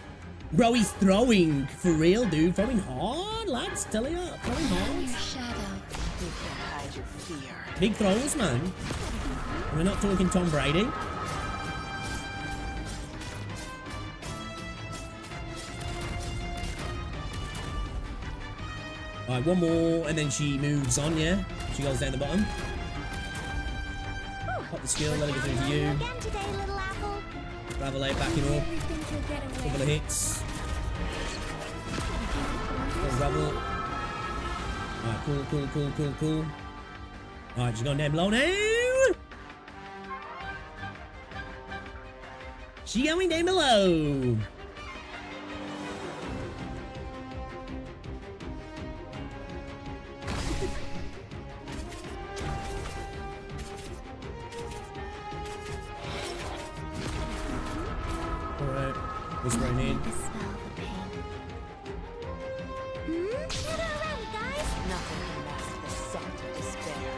Bro, he's throwing. For real, dude. Throwing hard, lads. Tell you. Throwing hard. Your shadow. You can't hide your fear. Big throws, man. We're not talking Tom Brady. Alright, one more, and then she moves on, yeah? She goes down the bottom. Pop the skill, let her go through to you. Again today, little apple. Gravel out, backing up. Really think you'll get away. Couple of hits. Full gravel. Alright, cool. Alright, she's going down below now. She going down below. Alright, whispering in. Smell the pain. Gather around, guys. Nothing can mask the scent of despair.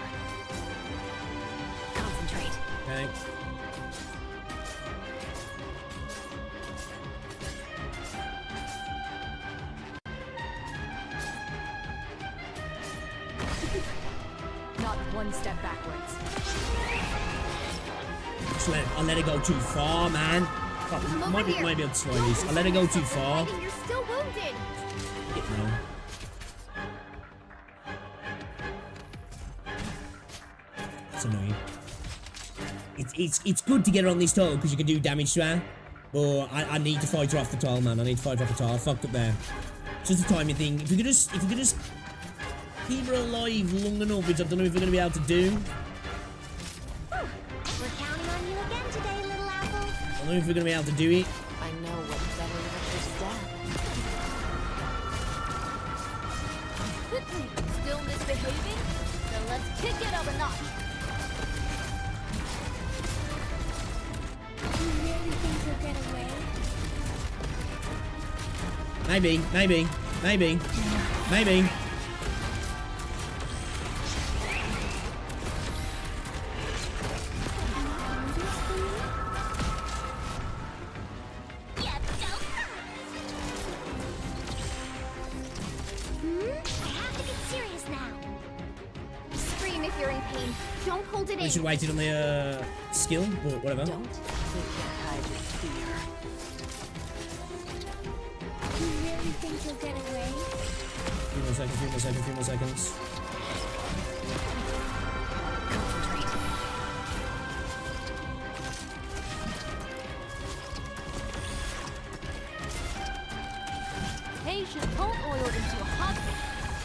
Concentrate. Okay. Not one step backwards. I let it go too far, man. Fuck, might be able to slow these. I let it go too far. You're still wounded. No. It's annoying. It's good to get her on this tile because you can do damage to her. But I need to fight her off the tile, man. I need to fight her off the tile. I fucked up there. It's just a timing thing. If we could just keep her alive long enough, which I don't know if we're gonna be able to do. We're counting on you again today, little apple. I don't know if we're gonna be able to do it. I know what better than a step. Still misbehaving? Then let's kick it up a notch. You really think you'll get away? Maybe. Yeah, don't cry. I have to get serious now. Scream if you're in pain. Don't hold it We in. should wait it on the skill, or whatever. Don't. You can't hide your fear. You really think you'll get away? Few more seconds. Concentrate. Patience won't oil into a hot pot.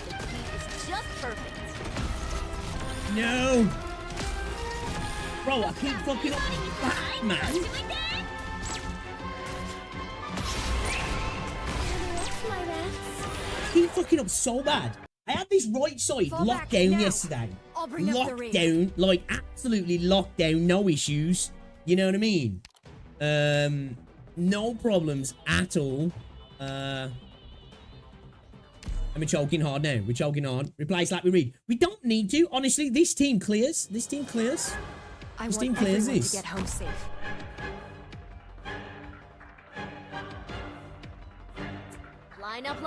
The heat is just perfect. No! Bro, I keep fucking up back, man. My rats. Keep fucking up so bad. I had this right side Fall locked back down now. yesterday. I'll bring up the Locked rear. down, like absolutely locked down, no issues. You know what I mean? No problems at all. And we're choking hard now. We're choking hard. Replace like we read. We don't need to. Honestly, this team clears. This team clears. I This want team clears everyone this. to get home safe. Line up.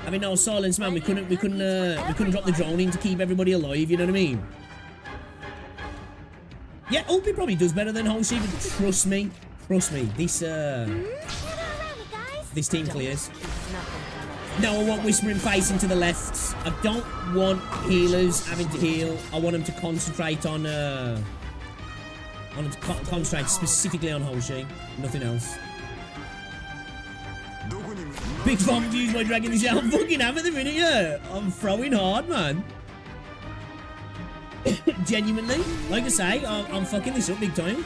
I mean, no silence, man. We couldn't drop the drone in to keep everybody alive. You know what I mean? Yeah, Opie probably does better than Hoshi, but trust me, this this team clears. No, I want Whispering facing to the left. I don't want healers having to heal. I want them to concentrate on concentrate specifically on Hoshi, nothing else. Big Farm use my dragon this year. I'm fucking having the minute, yeah. I'm throwing hard, man. Genuinely, like I say, I'm fucking this up big time.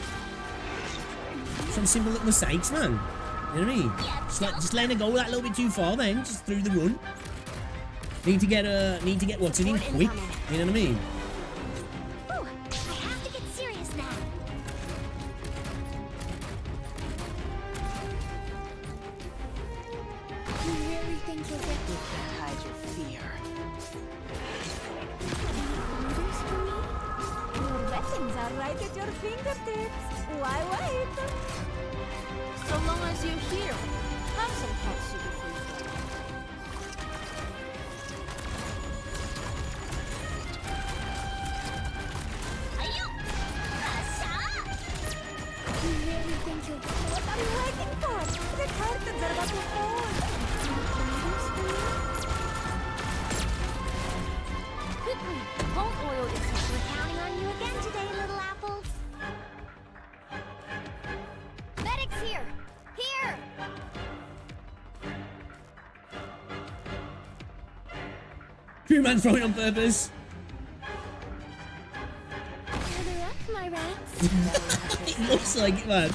Some simple little mistakes, man. You know what I mean? Just letting it go that little bit too far, then just through the run. Need to get what's it in quick. You know what I mean? Ooh, I have to get serious now. You really think you'll get You can't hide your fear. orders for me? Your weapons are right at your fingertips. Why wait? So long as you're here, have some katsu before you go. You really think you'll get What are you waiting for? The curtains are about to fall. orders for me? Quickly, don't oil this up. We're counting on you again today, little apple. Medics here! Here! Crewman's throwing on purpose. Gather up, my rats. It looks like it, man.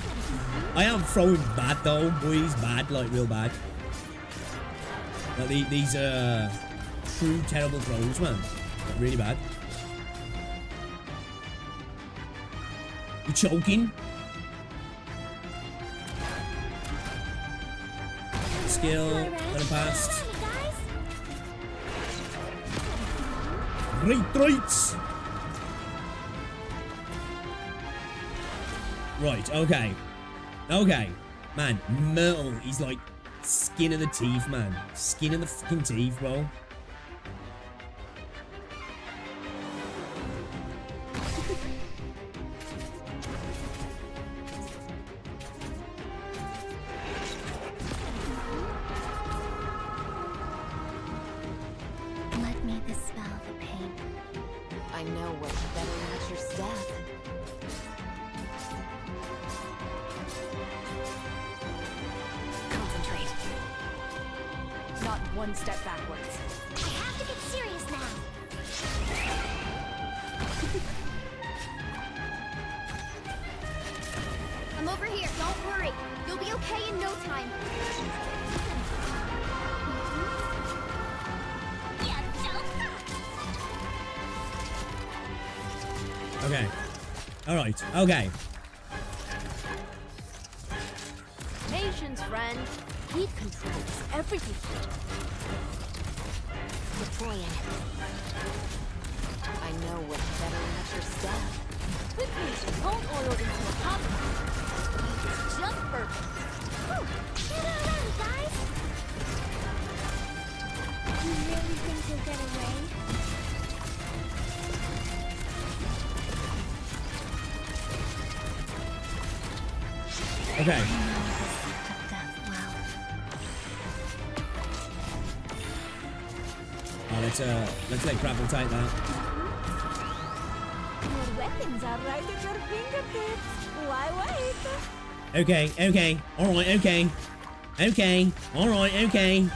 I am throwing bad though, boys. Bad, like real bad. Like these are true terrible throws, man. Like, really bad. You're choking. Skill, My gonna rats. pass. Ready, guys? Right. Right, okay. Okay. Man, Myrtle is like skin of the teeth, man. Skin of the fucking teeth, bro. Let me dispel the pain. I know what's better than your staff. Concentrate. Not one step backwards. I have to get serious now. I'm over here. Don't worry. You'll be okay in no time. Yeah, Okay. Alright, okay. Patience, friend. Heat controls everything. Deploying. I know what's better than your staff. Quickly, don't oil into a hot. It's just perfect. Whew. Gather around, guys. You really think you'll get away? Okay. Oh, let's let Grapple take that. Your weapons are right at your fingertips. Why wait? Okay, alright, okay, alright, okay.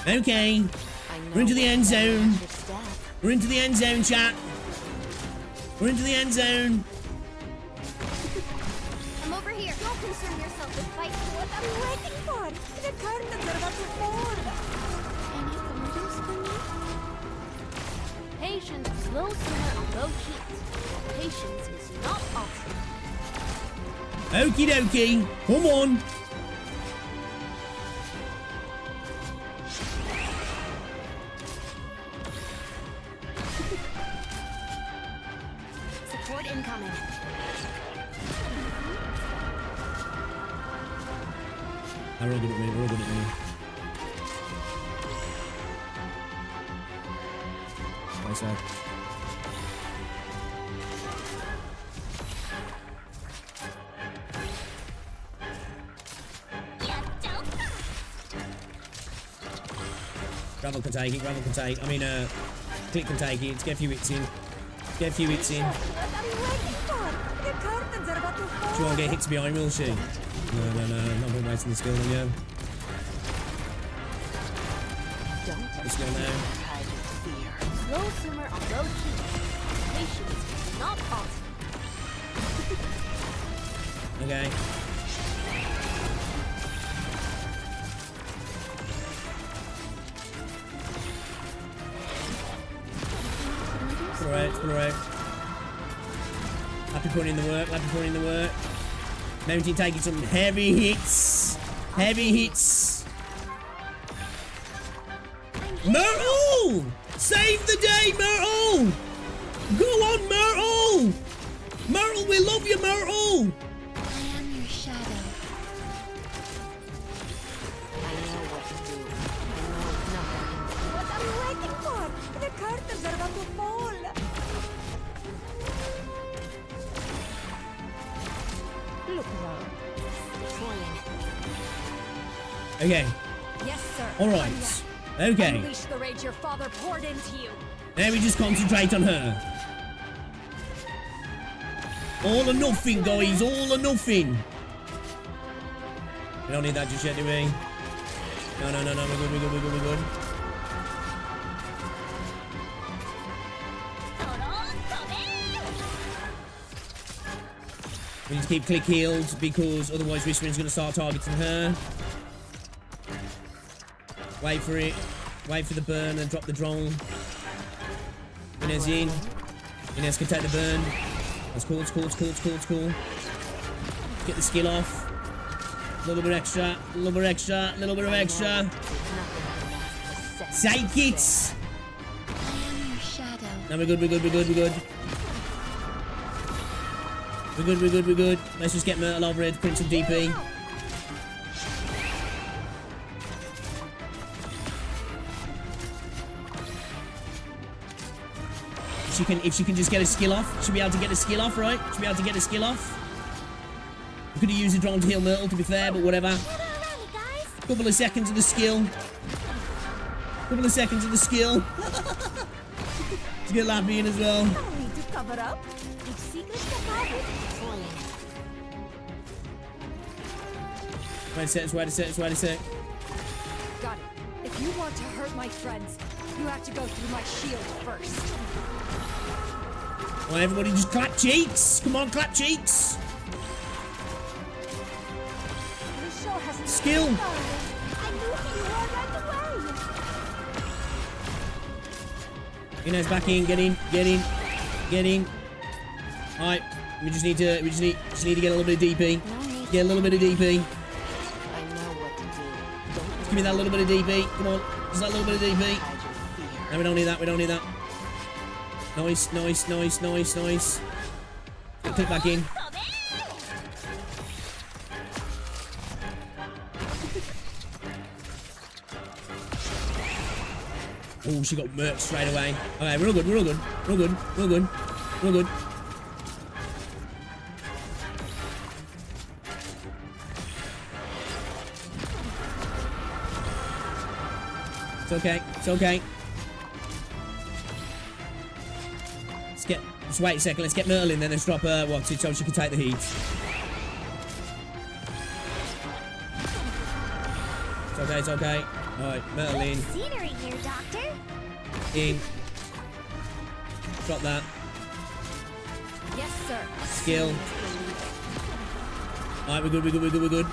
I know We're into the end what's better than zone. your staff. We're into the end zone, chat. We're into the end zone. I'm over here. Don't concern yourself with fighting. What are you waiting for? The curtains are about to fall. Any orders for me? Patience, slow simmer on low heat. Patience is not optional. Okie dokie. Come on. Support incoming. We're all good at me. We're all good at me. Nice side. Gravel can take it. Gravel can take. I mean, Click can take it. Let's get a few hits in. Get a few hits in. What are you waiting for? The curtains are about to fall. She won't get hits behind, will she? No. Not been wasting the skill then, yeah. Don't Let's go now. hide your fear. Slow simmer on low heat. Patience, not art. Okay. It's alright. Happy putting in the work, happy putting in the work. Mountain taking some heavy hits. Heavy hits. Myrtle! Save the day, Myrtle! Go on, Myrtle! Myrtle, we love you, Myrtle! I am your shadow. I know what to do. I know nothing. What are you waiting for? The curtains are about to fall. Look around. Toiling. Okay, Yes, sir. alright. Okay, Unleash the rage your father poured into you. now we just concentrate on her. All or nothing, guys, all or nothing. We don't need that just yet, do we? No, we're good. We need to keep click healed because otherwise Whispering's going to start targeting her. Wait for it. Wait for the burn and drop the drone. Inez in. Inez can take the burn. That's cool, it's cool. Get the skill off. A little bit extra. Take it! I am your shadow. No, we're good. Let's just get Myrtle over here to print some DP. If she can just get a skill off, she'll be able to get a skill off, right? She'll be able to get a skill off. We could have used a drone to heal Myrtle, to be fair, but whatever. Couple of seconds of the skill. To get Lappy in as well. No need to cover up. If secrets go public, Wait a sec. got it. If you want to hurt my friends, you have to go through my shield first. Well, everybody just clap cheeks. Come on, clap cheeks. The show hasn't Skill. started. I knew who you were right away. Inez back in. Get in. All right. We just need to get a little bit of DP. Get a little bit of DP. I know what to do. Don't Give me that little bit of DP. Come on. Just that little bit of DP. hide your fear. No, we don't need that. Nice. Click back in. Oh, she got murked straight away. Okay, we're all good. It's okay. Just wait a second. Let's get Myrtle in, then let's drop her what's it so she can take the heat. It's okay. Alright, Myrtle in. Scenery here, Doctor. In. Drop that. Yes, sir. Skill. Alright, we're good.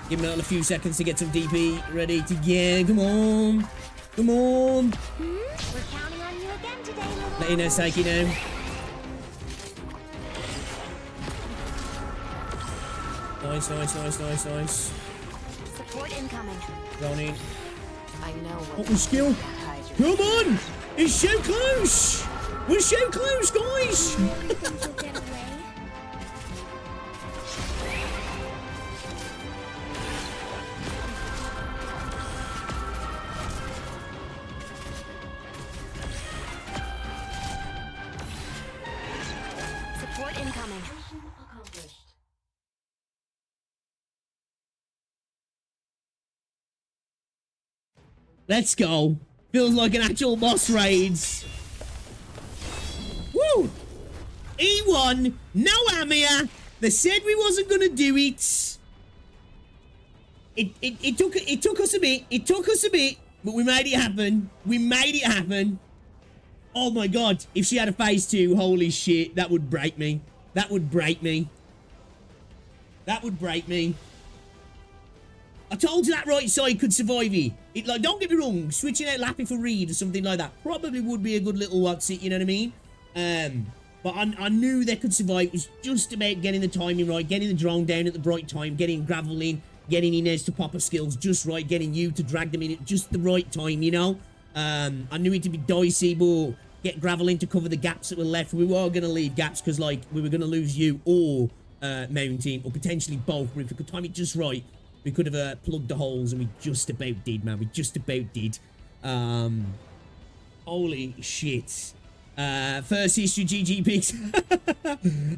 Give Myrtle a few seconds to get some DP ready to get. Come on. We're counting on you again today, little. Let Inez take it now. Nice. Support incoming. Ronnie. I know what What to was skill? do. Hide your Come on! It's so close! We're so close, guys! Really think you'll get away? Support incoming. Let's go. Feels like an actual boss raids. Woo! E1, no Amiya. They said we wasn't gonna do it. It took us a bit. But we made it happen. Oh my god, if she had a phase 2, holy shit, that would break me. That would break me. That would break me. I told you that right side could survive it. Like, don't get me wrong, switching out Lappy for Reed or something like that probably would be a good little what's it, you know what I mean? But I knew they could survive. It was just about getting the timing right, getting the drone down at the right time, getting gravel in, getting Inez to pop her skills just right, getting you to drag them in at just the right time, you know? I knew it to be dicey, but get gravel in to cover the gaps that were left. We were going to leave gaps because, like, we were going to lose you or Mountain, or potentially both. But if we could time it just right, we could have plugged the holes, and we just about did, man. We just about did. Holy shit. First history GG picks.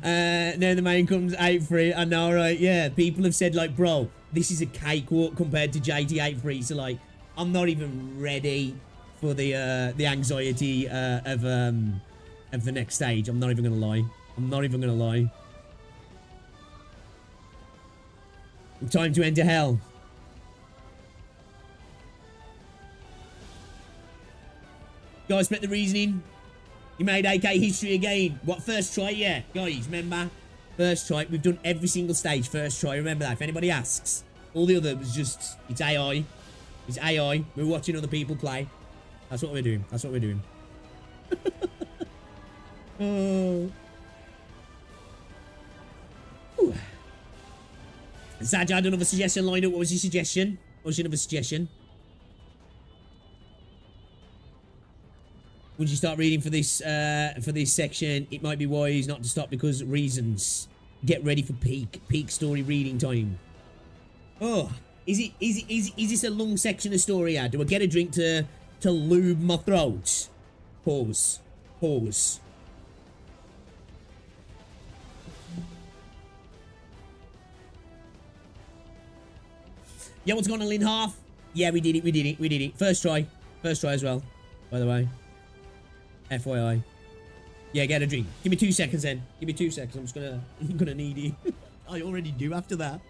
Now the main comes out for it. I know, right? Yeah, people have said, like, bro, this is a cakewalk compared to JT8-3. So, like, I'm not even ready for the anxiety of the next stage. I'm not even gonna lie. I'm not even gonna lie. Time to enter hell. Guys, met the reasoning. You made AK history again. What, first try? Yeah, guys, remember? First try. We've done every single stage first try. Remember that, if anybody asks. All the other was just, it's AI. It's AI. We're watching other people play. That's what we're doing. That's what we're doing. Oh. Ooh. Saj, I had another suggestion lined up. What was your suggestion? What was your other suggestion? Once you start reading for this section, it might be wise not to stop because reasons. Get ready for peak story reading time. Oh, is this a long section of story? Do I get a drink to lube my throat? Pause. Pause. Yeah, what's going on, Lynn Half? Yeah, we did it. First try as well, by the way. FYI. Yeah, get a drink. Give me 2 seconds then. Give me 2 seconds. I'm gonna need it. I already do after that.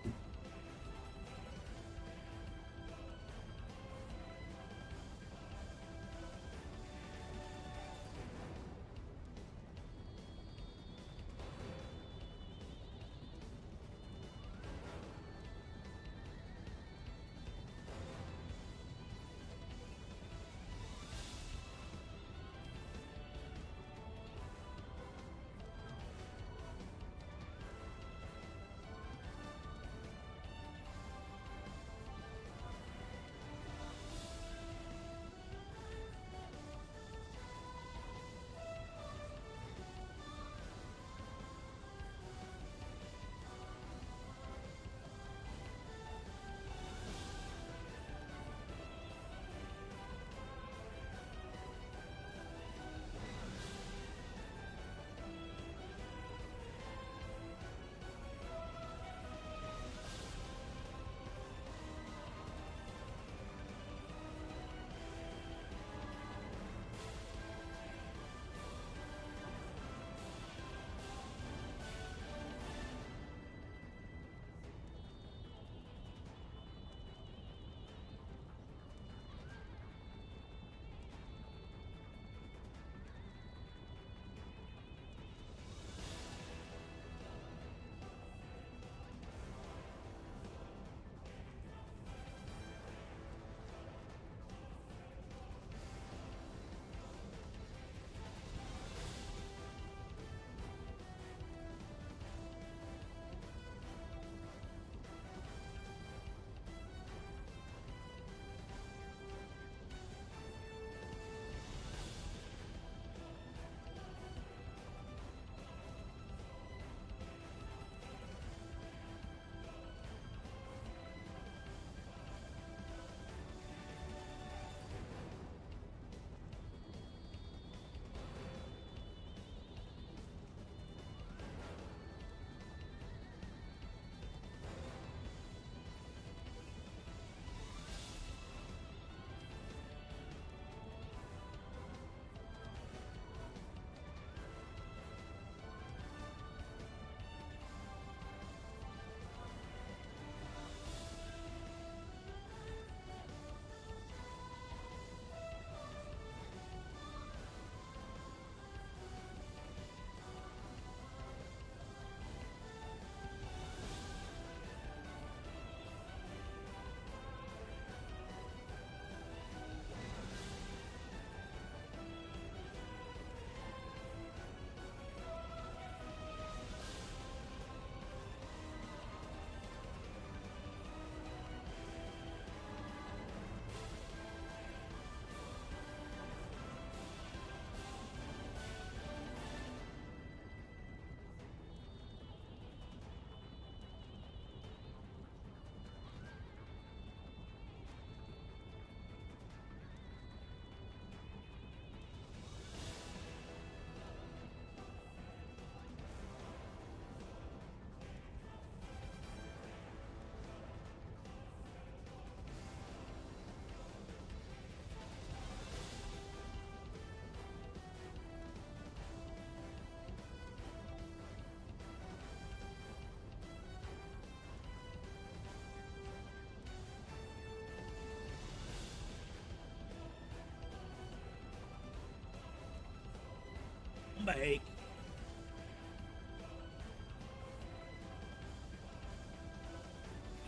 back.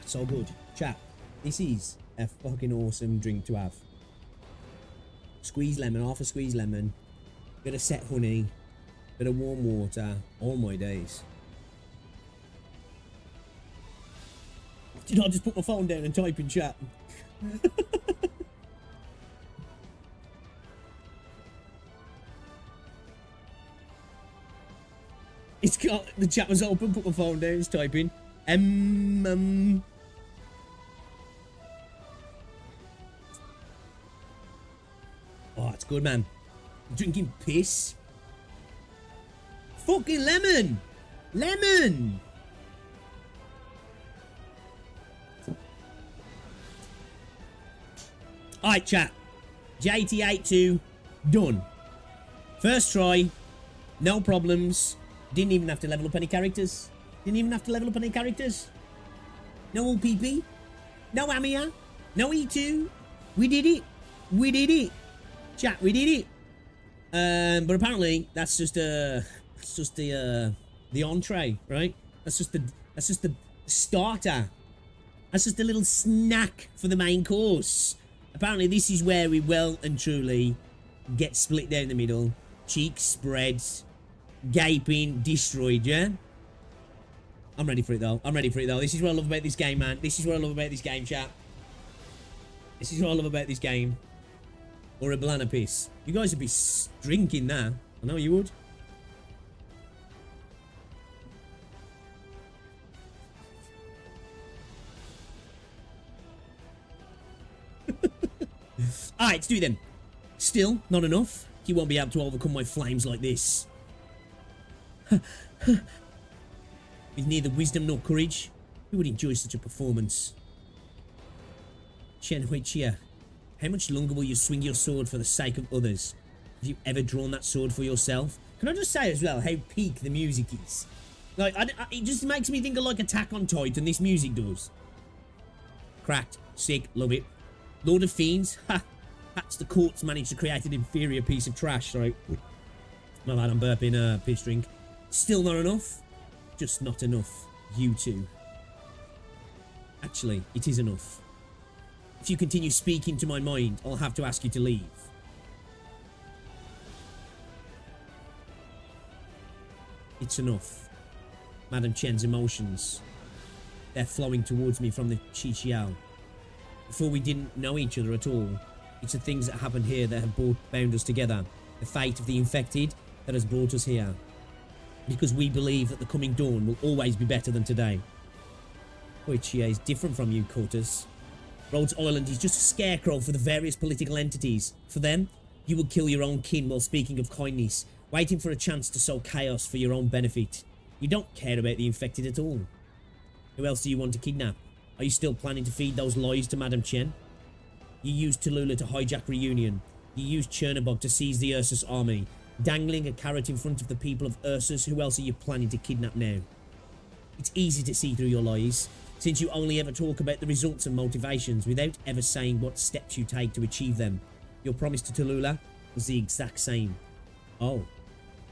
So good. Chat, this is a fucking awesome drink to have. Squeeze lemon, half a squeeze lemon, bit of set honey, bit of warm water, all my days. Did I just put my phone down and type in chat? It's got, the chat was open, put my phone down, it's typing. Oh, it's good, man. Drinking piss. Fucking lemon! Lemon! Alright, chat. JT8-2, done. First try, no problems. Didn't even have to level up any characters. Didn't even have to level up any characters. No OPP. No Amiya. No E2. We did it. We did it. Chat, we did it. But apparently that's just the entree, right? That's just the starter. That's just a little snack for the main course. Apparently this is where we well and truly get split down the middle. Cheeks spreads, gaping, destroyed, yeah? I'm ready for it though. I'm ready for it though. This is what I love about this game, man. This is what I love about this game, chat. This is what I love about this game. Or a banana piece. You guys would be drinking that. I know you would. Alright, let's do it then. Still, not enough. You won't be able to overcome my flames like this. With neither wisdom nor courage, who would enjoy such a performance? Chen Huichia, how much longer will you swing your sword for the sake of others? Have you ever drawn that sword for yourself? Can I just say as well how peak the music is? Like, it just makes me think of like Attack on Titan, this music does. Cracked, sick, love it. Lord of Fiends, ha! That's the courts managed to create an inferior piece of trash, sorry. My bad, I'm burping piss drink. Still not enough? Just not enough. You two. Actually, it is enough. If you continue speaking to my mind, I'll have to ask you to leave. It's enough. Madam Chen's emotions. They're flowing towards me from the Qiqiao. Before we didn't know each other at all. It's the things that happened here that have bound us together. The fate of the infected that has brought us here. Because we believe that the coming dawn will always be better than today. Koichie is different from you, Cortez. Rhodes Island is just a scarecrow for the various political entities. For them, you will kill your own kin while speaking of kindness, waiting for a chance to sow chaos for your own benefit. You don't care about the infected at all. Who else do you want to kidnap? Are you still planning to feed those lies to Madam Chen? You used Tallulah to hijack Reunion. You used Chernobog to seize the Ursus army. Dangling a carrot in front of the people of Ursus, who else are you planning to kidnap now? It's easy to see through your lies, since you only ever talk about the results and motivations without ever saying what steps you take to achieve them. Your promise to Tallulah was the exact same. Oh.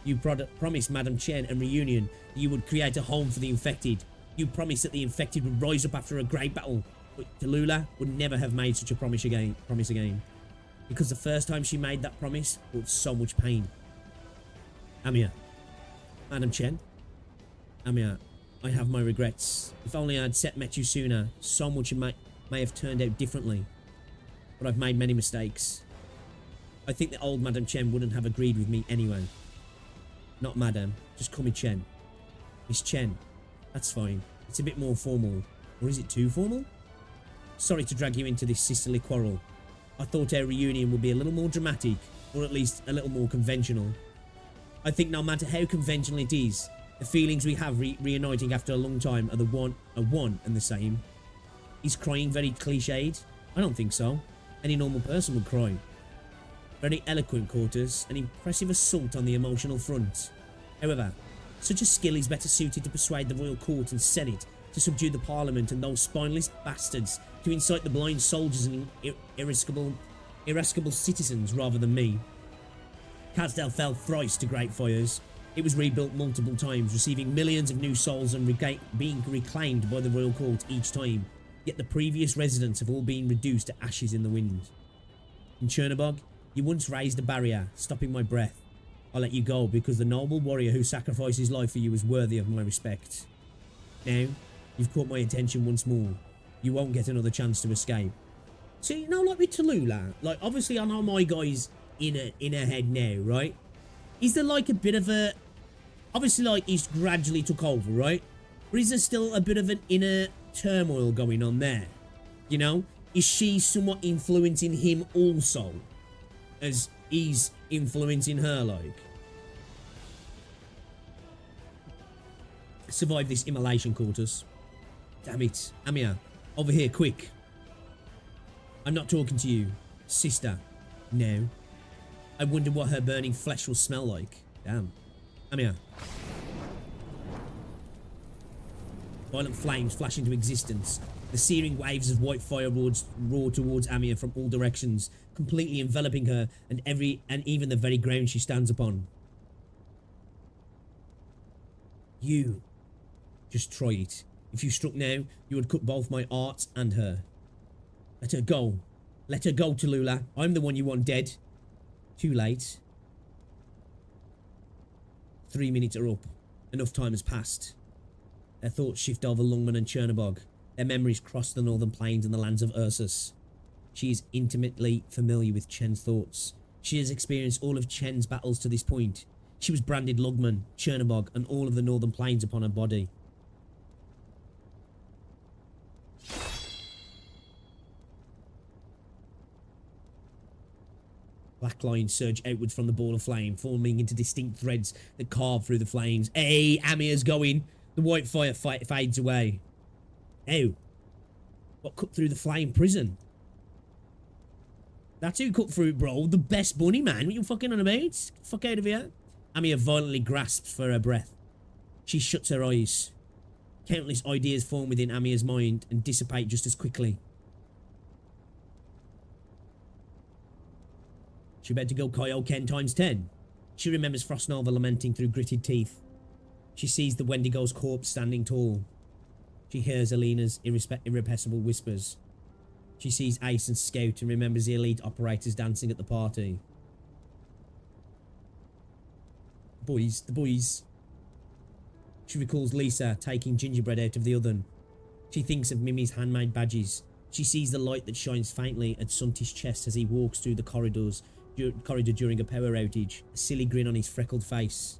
You promised Madam Chen and Reunion that you would create a home for the infected. You promised that the infected would rise up after a great battle. But Tallulah would never have made such a promise again. Because the first time she made that promise brought so much pain. Amiya. Madam Chen. Amiya, I have my regrets. If only I had met you sooner, so much may have turned out differently. But I've made many mistakes. I think that old Madam Chen wouldn't have agreed with me anyway. Not Madam, just call me Chen. Miss Chen. That's fine. It's a bit more formal. Or is it too formal? Sorry to drag you into this sisterly quarrel. I thought our reunion would be a little more dramatic, or at least a little more conventional. I think no matter how conventional it is, the feelings we have reuniting after a long time are one and the same. Is crying very cliched? I don't think so. Any normal person would cry. Very eloquent, Quarters, an impressive assault on the emotional front. However, such a skill is better suited to persuade the royal court and senate, to subdue the parliament and those spineless bastards, to incite the blind soldiers and irascible citizens rather than me. Kazdel fell thrice to great fires. It was rebuilt multiple times, receiving millions of new souls and being reclaimed by the royal court each time. Yet the previous residents have all been reduced to ashes in the wind. In Chernobog, you once raised a barrier, stopping my breath. I let you go because the noble warrior who sacrificed his life for you is worthy of my respect. Now, you've caught my attention once more. You won't get another chance to escape. So, you know, like with Tallulah, like, obviously I know my guy's in her head now, right? Is there like a bit of a... Obviously, like, he's gradually took over, right? But is there still a bit of an inner turmoil going on there? You know? Is she somewhat influencing him also? As he's influencing her, like? Survive this immolation, Cortus. Damn it. Amiya, over here, quick. I'm not talking to you, sister. No. I wonder what her burning flesh will smell like. Damn. Amiya. Violent flames flash into existence. The searing waves of white fire roar towards Amiya from all directions, completely enveloping her and even the very ground she stands upon. You. Just try it. If you struck now, you would cut both my arts and her. Let her go. Let her go, Tallulah. I'm the one you want dead. Too late. 3 minutes are up. Enough time has passed. Their thoughts shift over Lungmen and Chernobog. Their memories cross the northern plains and the lands of Ursus. She is intimately familiar with Chen's thoughts. She has experienced all of Chen's battles to this point. She was branded Lungmen, Chernobog, and all of the northern plains upon her body. Black lines surge outwards from the ball of flame, forming into distinct threads that carve through the flames. Hey, Amiya's going. The white fire fades away. Oh. What cut through the flame prison? That's who cut through it, bro. The best bunny, man. What you fucking on about? Fuck out of here. Amiya violently grasps for her breath. She shuts her eyes. Countless ideas form within Amiya's mind and dissipate just as quickly. She about to go Kaioken times 10. She remembers Frostnova lamenting through gritted teeth. She sees the Wendigo's corpse standing tall. She hears Alina's irrepressible whispers. She sees Ace and Scout and remembers the elite operators dancing at the party. The boys. She recalls Lisa taking gingerbread out of the oven. She thinks of Mimi's handmade badges. She sees the light that shines faintly at Sunti's chest as he walks through the corridor during a power outage, a silly grin on his freckled face.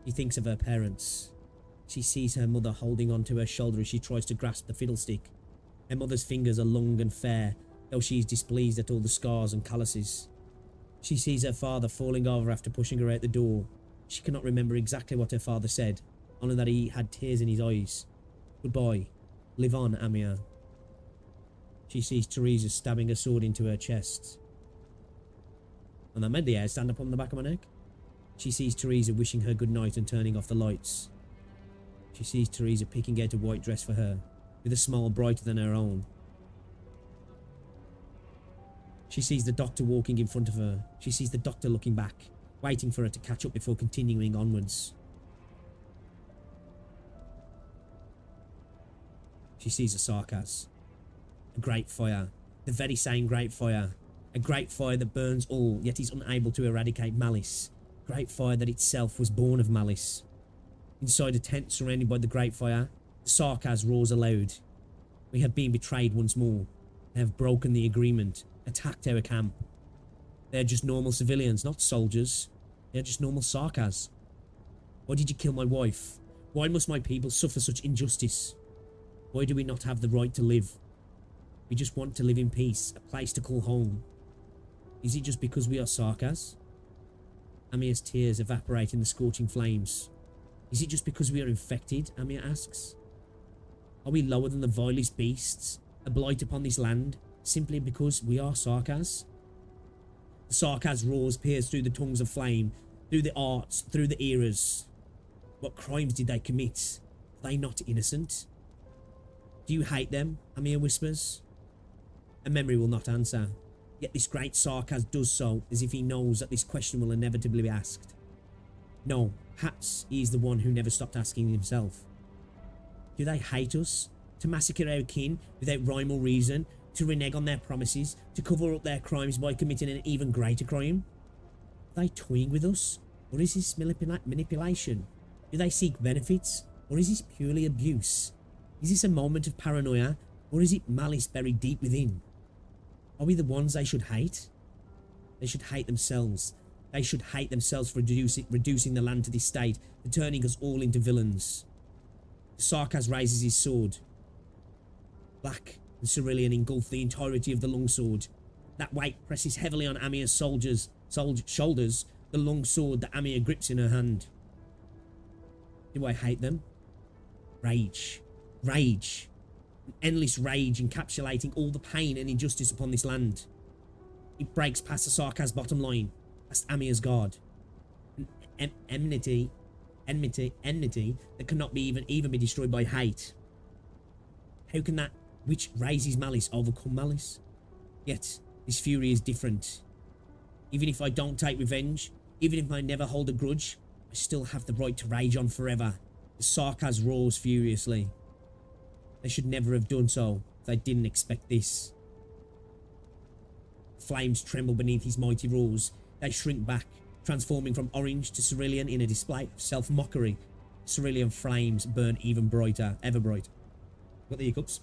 She thinks of her parents. She sees her mother holding onto her shoulder as she tries to grasp the fiddlestick. Her mother's fingers are long and fair, though she is displeased at all the scars and calluses. She sees her father falling over after pushing her out the door. She cannot remember exactly what her father said, only that he had tears in his eyes. Goodbye. Live on, Amiya. She sees Teresa stabbing a sword into her chest. And that made the hair stand up on the back of my neck. She sees Teresa wishing her good night and turning off the lights. She sees Teresa picking out a white dress for her, with a smile brighter than her own. She sees the doctor walking in front of her. She sees the doctor looking back, waiting for her to catch up before continuing onwards. She sees a Sarkaz. A great fire. The very same great fire. A great fire that burns all, yet is unable to eradicate malice. Great fire that itself was born of malice. Inside a tent surrounded by the great fire, the Sarkaz roars aloud. We have been betrayed once more. They have broken the agreement, attacked our camp. They are just normal civilians, not soldiers. They are just normal Sarkaz. Why did you kill my wife? Why must my people suffer such injustice? Why do we not have the right to live? We just want to live in peace, a place to call home. Is it just because we are Sarkaz? Amiya's tears evaporate in the scorching flames. Is it just because we are infected? Amiya asks. Are we lower than the vilest beasts, a blight upon this land, simply because we are Sarkaz? The Sarkaz roars pierce through the tongues of flame, through the arts, through the eras. What crimes did they commit? Are they not innocent? Do you hate them? Amiya whispers. A memory will not answer. Yet this great Sarkaz does so as if he knows that this question will inevitably be asked. No, perhaps he is the one who never stopped asking himself. Do they hate us? To massacre our kin without rhyme or reason? To renege on their promises? To cover up their crimes by committing an even greater crime? Are they toying with us? Or is this manipulation? Do they seek benefits? Or is this purely abuse? Is this a moment of paranoia? Or is it malice buried deep within? Are we the ones they should hate? They should hate themselves. They should hate themselves for reducing the land to this state, for turning us all into villains. Sarkaz raises his sword. Black and cerulean engulf the entirety of the longsword. That weight presses heavily on Amiya's shoulders, the long sword that Amiya grips in her hand. Do I hate them? Rage. Rage. An endless rage encapsulating all the pain and injustice upon this land. It breaks past the Sarkaz bottom line, past Amiya's guard. An enmity that cannot be even be destroyed by hate. How can that which raises malice overcome malice? Yet, this fury is different. Even if I don't take revenge, even if I never hold a grudge, I still have the right to rage on forever. The Sarkaz roars furiously. They should never have done so if they didn't expect this. Flames tremble beneath his mighty roars. They shrink back, transforming from orange to cerulean in a display of self-mockery. Cerulean flames burn even brighter, ever brighter. Got the hiccups.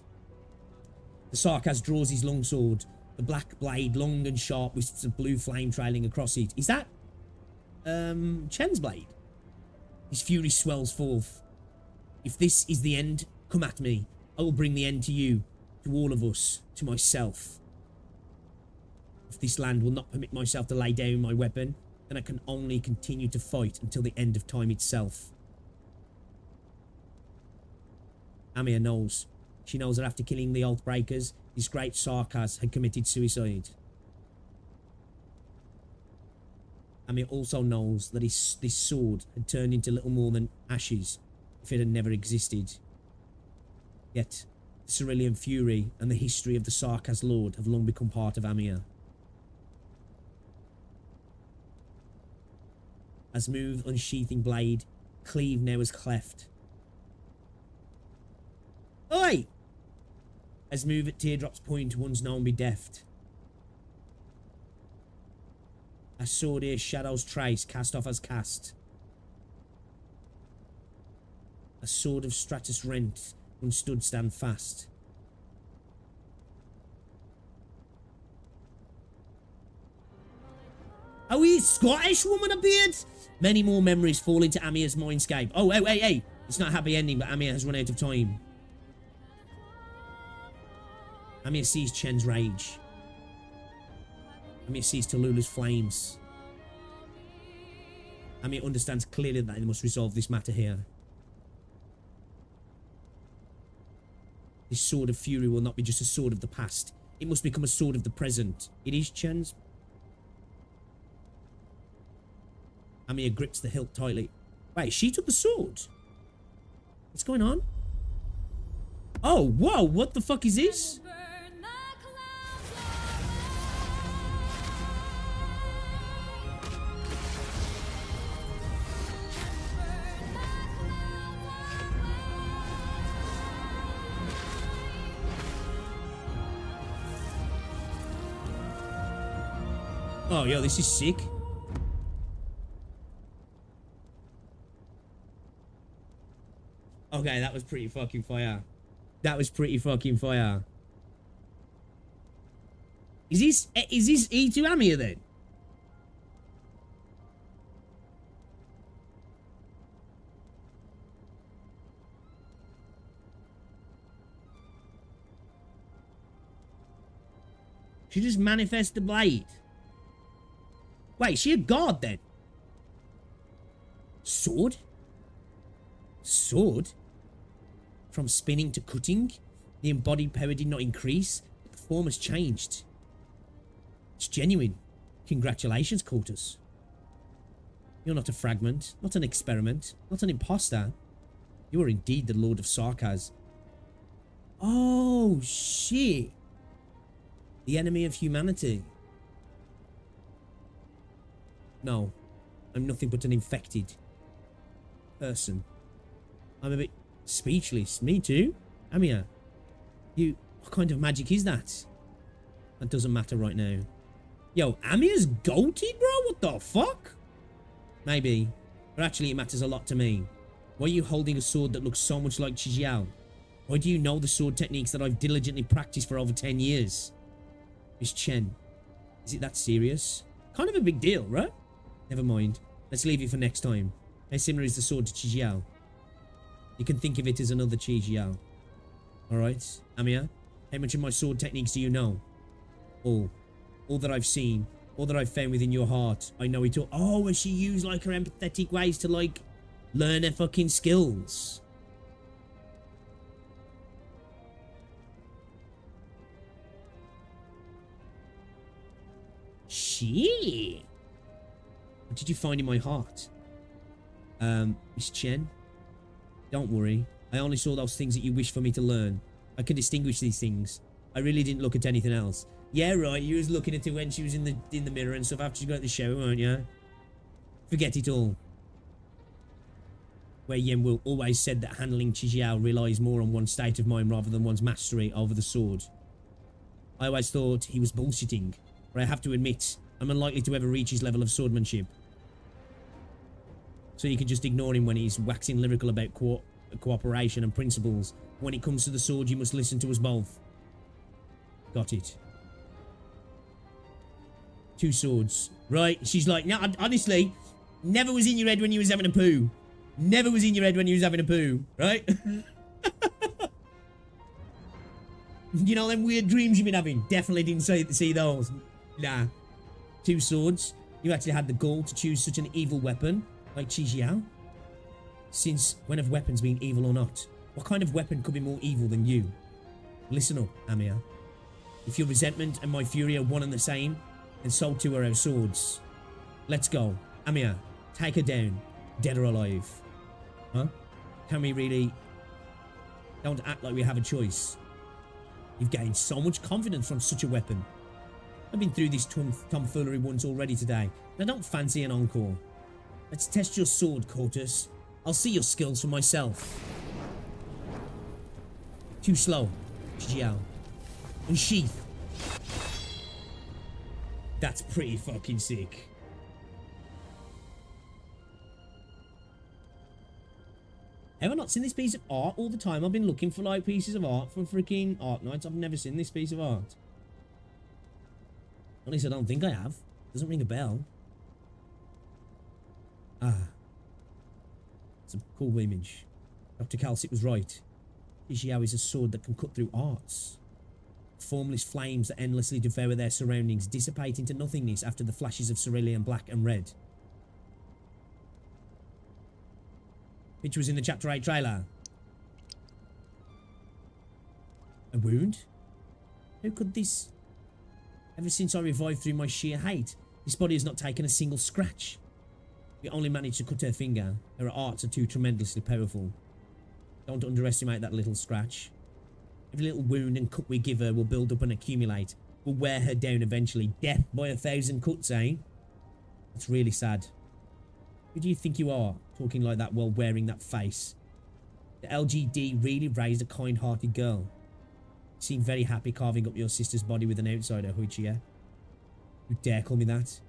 The Sarkaz draws his long sword, the black blade long and sharp, wisps of blue flame trailing across it. Is that Chen's blade? His fury swells forth. If this is the end, come at me. I will bring the end to you, to all of us, to myself. If this land will not permit myself to lay down my weapon, then I can only continue to fight until the end of time itself. Amiya knows. She knows that after killing the Oathbreakers, this great Sarkaz had committed suicide. Amiya also knows that this sword had turned into little more than ashes if it had never existed. Yet, the cerulean fury and the history of the Sarkaz Lord have long become part of Amiya. As move unsheathing blade, cleave now is cleft. Oi! As move at teardrop's point, one's known be deft. As sword here shadows trace, cast off as cast. A sword of Stratus rent, one stood stand fast. Oh, he's Scottish woman appeared? Many more memories fall into Amiya's mindscape. Oh, hey. It's not a happy ending, but Amiya has run out of time. Amiya sees Chen's rage. Amiya sees Tallulah's flames. Amiya understands clearly that they must resolve this matter here. This sword of fury will not be just a sword of the past. It must become a sword of the present. It is Chen's. Amiya grips the hilt tightly. Wait, she took the sword? What's going on? Oh, whoa, what the fuck is this? Oh, yo, this is sick. Okay, that was pretty fucking fire. That was pretty fucking fire. Is this E2 Amiya then? She just manifests the blade. Wait, is she a god then? Sword? Sword? From spinning to cutting, the embodied power did not increase, but the form has changed. It's genuine. Congratulations, Cortus. You're not a fragment, not an experiment, not an imposter. You are indeed the Lord of Sarkaz. Oh, shit. The enemy of humanity. No. I'm nothing but an infected person. I'm a bit speechless. Me too. Amiya. What kind of magic is that? That doesn't matter right now. Yo, Amiya's goated, bro? What the fuck? Maybe. But actually, it matters a lot to me. Why are you holding a sword that looks so much like Chijiao? Why do you know the sword techniques that I've diligently practiced for over 10 years? Miss Chen, is it that serious? Kind of a big deal, right? Never mind. Let's leave it for next time. How similar is the sword to Chijiao? You can think of it as another Chijiao. Alright, Amiya, how much of my sword techniques do you know? All. All that I've seen. All that I've found within your heart. I know it all. Oh, has she used like her empathetic ways to like learn her fucking skills? Shit. What did you find in my heart? Miss Chen? Don't worry. I only saw those things that you wish for me to learn. I can distinguish these things. I really didn't look at anything else. Yeah, right, you was looking at it when she was in the mirror and stuff after she got out the shower, weren't you? Forget it all. Wei Yen will always said that handling Chijiao relies more on one's state of mind rather than one's mastery over the sword. I always thought he was bullshitting, but I have to admit, I'm unlikely to ever reach his level of swordsmanship. So you can just ignore him when he's waxing lyrical about cooperation and principles. When it comes to the sword, you must listen to us both. Got it. 2 swords. Right, she's like, no, honestly, never was in your head when you was having a poo. Never was in your head when you was having a poo, right? You know them weird dreams you've been having? Definitely didn't see those. Nah. 2 swords. You actually had the gall to choose such an evil weapon like Chijiao? Since when have weapons been evil or not? What kind of weapon could be more evil than you? Listen up, Amiya. If your resentment and my fury are one and the same, then so too are our swords. Let's go. Amiya, take her down, dead or alive. Huh? Can we really... Don't act like we have a choice. You've gained so much confidence from such a weapon. I've been through this tomfoolery once already today, and I don't fancy an encore. Let's test your sword, Cortus. I'll see your skills for myself. Too slow, Chijiao. Unsheath. That's pretty fucking sick. Have I not seen this piece of art all the time? I've been looking for like pieces of art from freaking Arknights. I've never seen this piece of art. At least I don't think I have. Doesn't ring a bell. Ah. It's a cool image. Dr. Calcit was right. Chijiao is a sword that can cut through arts. Formless flames that endlessly devour their surroundings, dissipate into nothingness after the flashes of cerulean black and red. Which was in the Chapter 8 trailer. A wound? How could this... Ever since I revived through my sheer hate, this body has not taken a single scratch. We only managed to cut her finger. Her arts are too tremendously powerful. Don't underestimate that little scratch. Every little wound and cut we give her will build up and accumulate. Will wear her down eventually. Death by 1,000 cuts, eh? That's really sad. Who do you think you are, talking like that while wearing that face? The LGD really raised a kind-hearted girl. You seem very happy carving up your sister's body with an outsider, Hoichia. You dare call me that?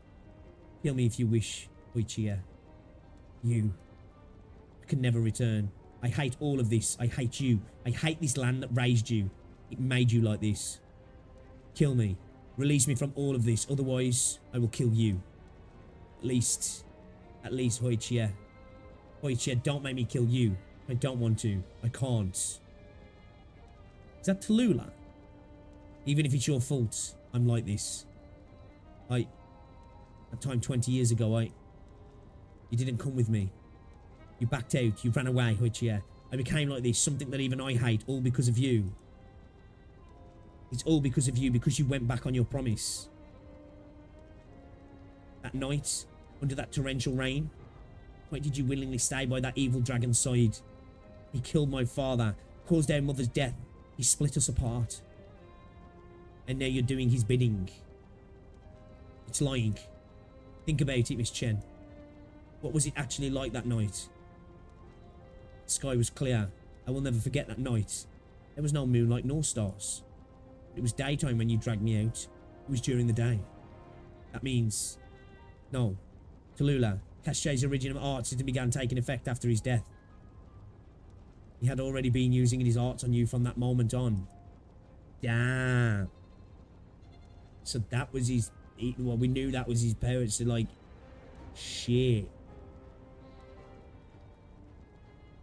Kill me if you wish, Hoichia. You. I can never return. I hate all of this. I hate you. I hate this land that raised you. It made you like this. Kill me. Release me from all of this. Otherwise, I will kill you. At least, Hoichia. Hoichia, don't make me kill you. I don't want to. I can't. Is that Tallulah? Even if it's your fault, I'm like this. That time 20 years ago, you didn't come with me. You backed out. You ran away, Hoichia. I became like this, something that even I hate, all because of you. It's all because of you, because you went back on your promise. That night, under that torrential rain, why did you willingly stay by that evil dragon's side? He killed my father, caused our mother's death. He split us apart. And now you're doing his bidding. It's lying. Think about it, Miss Chen. What was it actually like that night? The sky was clear. I will never forget that night. There was no moonlight nor stars. It was daytime when you dragged me out. It was during the day. That means... No. Tallulah, Cachet's original art system began taking effect after his death. He had already been using his arts on you from that moment on. Damn. So that was his... Well, we knew that was his power. So, like... Shit.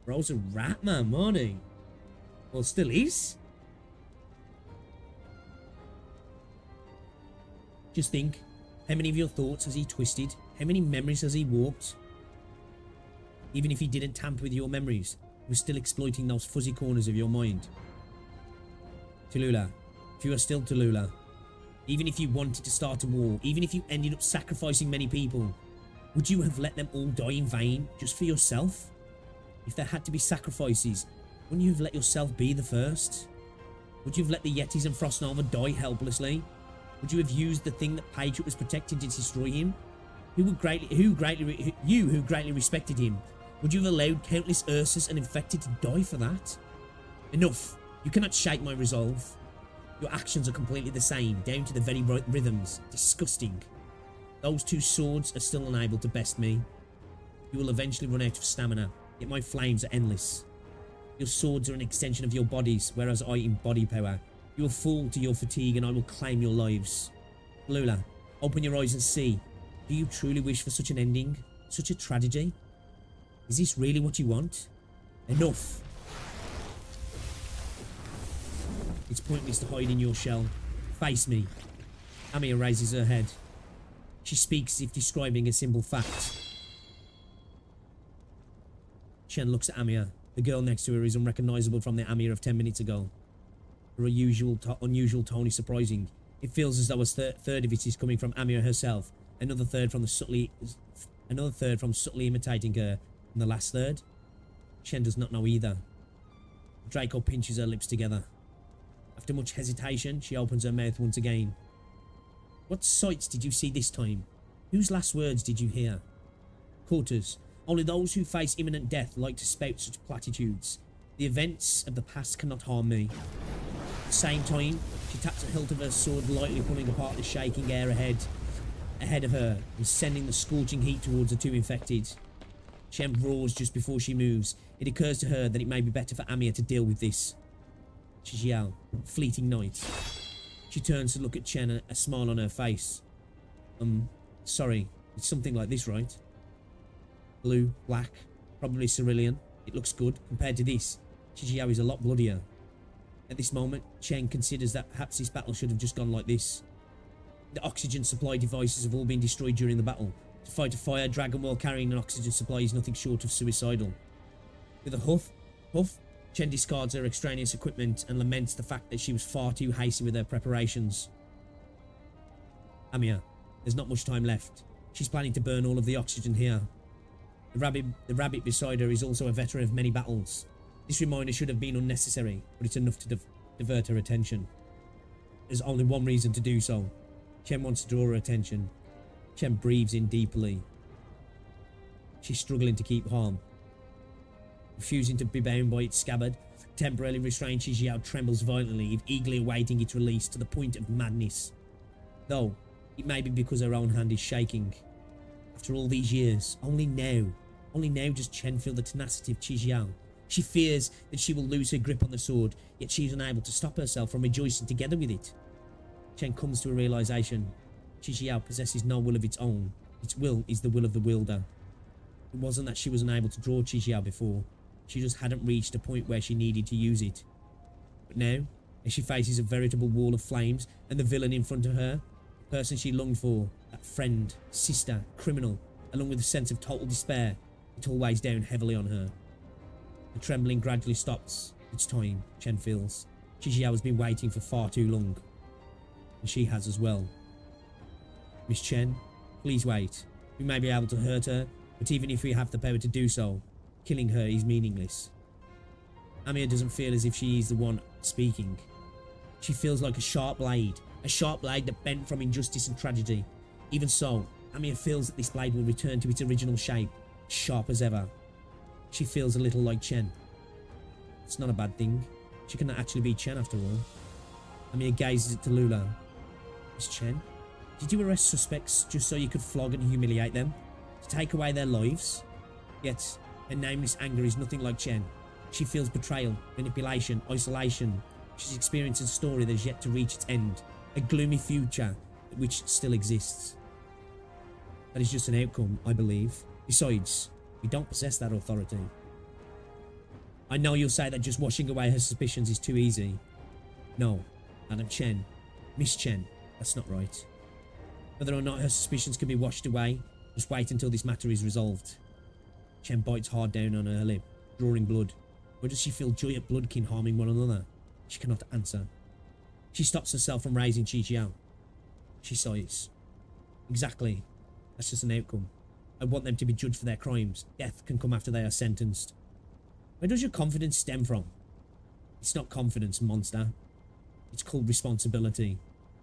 Bro's a rat man, wasn't he? Well, still is. Just think, how many of your thoughts has he twisted? How many memories has he warped? Even if he didn't tamper with your memories, he was still exploiting those fuzzy corners of your mind. Tallulah, if you are still Tallulah, even if you wanted to start a war, even if you ended up sacrificing many people, would you have let them all die in vain just for yourself? If there had to be sacrifices, wouldn't you have let yourself be the first? Would you have let the Yetis and Frostnova die helplessly? Would you have used the thing that Patriot was protecting to destroy him? You who greatly respected him, would you have allowed countless Ursas and infected to die for that? Enough. You cannot shake my resolve. Your actions are completely the same, down to the very rhythms. Disgusting. Those two swords are still unable to best me. You will eventually run out of stamina, yet my flames are endless. Your swords are an extension of your bodies, whereas I embody power. You will fall to your fatigue and I will claim your lives. Tallulah, open your eyes and see. Do you truly wish for such an ending? Such a tragedy? Is this really what you want? Enough. It's pointless to hide in your shell. Face me. Amiya raises her head. She speaks as if describing a simple fact. Chen looks at Amiya. The girl next to her is unrecognizable from the Amiya of 10 minutes ago. Her unusual tone is surprising. It feels as though a third of it is coming from Amiya herself, another third from subtly imitating her, and the last third? Chen does not know either. Draco pinches her lips together. After much hesitation, she opens her mouth once again. What sights did you see this time? Whose last words did you hear? Quarters. Only those who face imminent death like to spout such platitudes. The events of the past cannot harm me. At the same time, she taps the hilt of her sword lightly, pulling apart the shaking air ahead of her and sending the scorching heat towards the two infected. Chen roars just before she moves. It occurs to her that it may be better for Amiya to deal with this. Chijiao, fleeting night. She turns to look at Chen, a smile on her face. Sorry, it's something like this, right? Blue, black, probably cerulean. It looks good. Compared to this, Chijiao is a lot bloodier. At this moment, Chen considers that perhaps this battle should have just gone like this. The oxygen supply devices have all been destroyed during the battle. To fight a fire dragon while carrying an oxygen supply is nothing short of suicidal. With a huff, Chen discards her extraneous equipment and laments the fact that she was far too hasty with her preparations. Amiya, there's not much time left. She's planning to burn all of the oxygen here. The rabbit beside her is also a veteran of many battles. This reminder should have been unnecessary, but it's enough to divert her attention. There's only one reason to do so. Chen wants to draw her attention. Chen breathes in deeply. She's struggling to keep calm. Refusing to be bound by its scabbard, temporarily restrained, Chijiao trembles violently, eagerly awaiting its release to the point of madness. Though, it may be because her own hand is shaking. After all these years, only now does Chen feel the tenacity of Chijiao. She fears that she will lose her grip on the sword, yet she is unable to stop herself from rejoicing together with it. Chen comes to a realization. Chijiao possesses no will of its own. Its will is the will of the wielder. It wasn't that she was unable to draw Chijiao before. She just hadn't reached a point where she needed to use it. But now, as she faces a veritable wall of flames and the villain in front of her, the person she longed for, that friend, sister, criminal, along with a sense of total despair, it all weighs down heavily on her. The trembling gradually stops. It's time, Chen feels. Chijiao has been waiting for far too long. And she has as well. Miss Chen, please wait. We may be able to hurt her, but even if we have the power to do so, killing her is meaningless. Amiya doesn't feel as if she is the one speaking. She feels like a sharp blade that bent from injustice and tragedy. Even so, Amiya feels that this blade will return to its original shape, sharp as ever. She feels a little like Chen. It's not a bad thing. She cannot actually be Chen after all. Amiya gazes at Tallulah. Miss Chen, did you arrest suspects just so you could flog and humiliate them? To take away their lives? Yet, her nameless anger is nothing like Chen. She feels betrayal, manipulation, isolation. She's experienced a story that is yet to reach its end. A gloomy future which still exists. That is just an outcome, I believe. Besides, we don't possess that authority. I know you'll say that just washing away her suspicions is too easy. No, Madam Chen. Miss Chen. That's not right. Whether or not her suspicions can be washed away, just wait until this matter is resolved. Chen bites hard down on her lip, drawing blood. Or does she feel joy at bloodkin harming one another? She cannot answer. She stops herself from raising Qiqiao. She sighs. Exactly. That's just an outcome. I want them to be judged for their crimes. Death can come after they are sentenced. Where does your confidence stem from? It's not confidence, monster. It's called responsibility.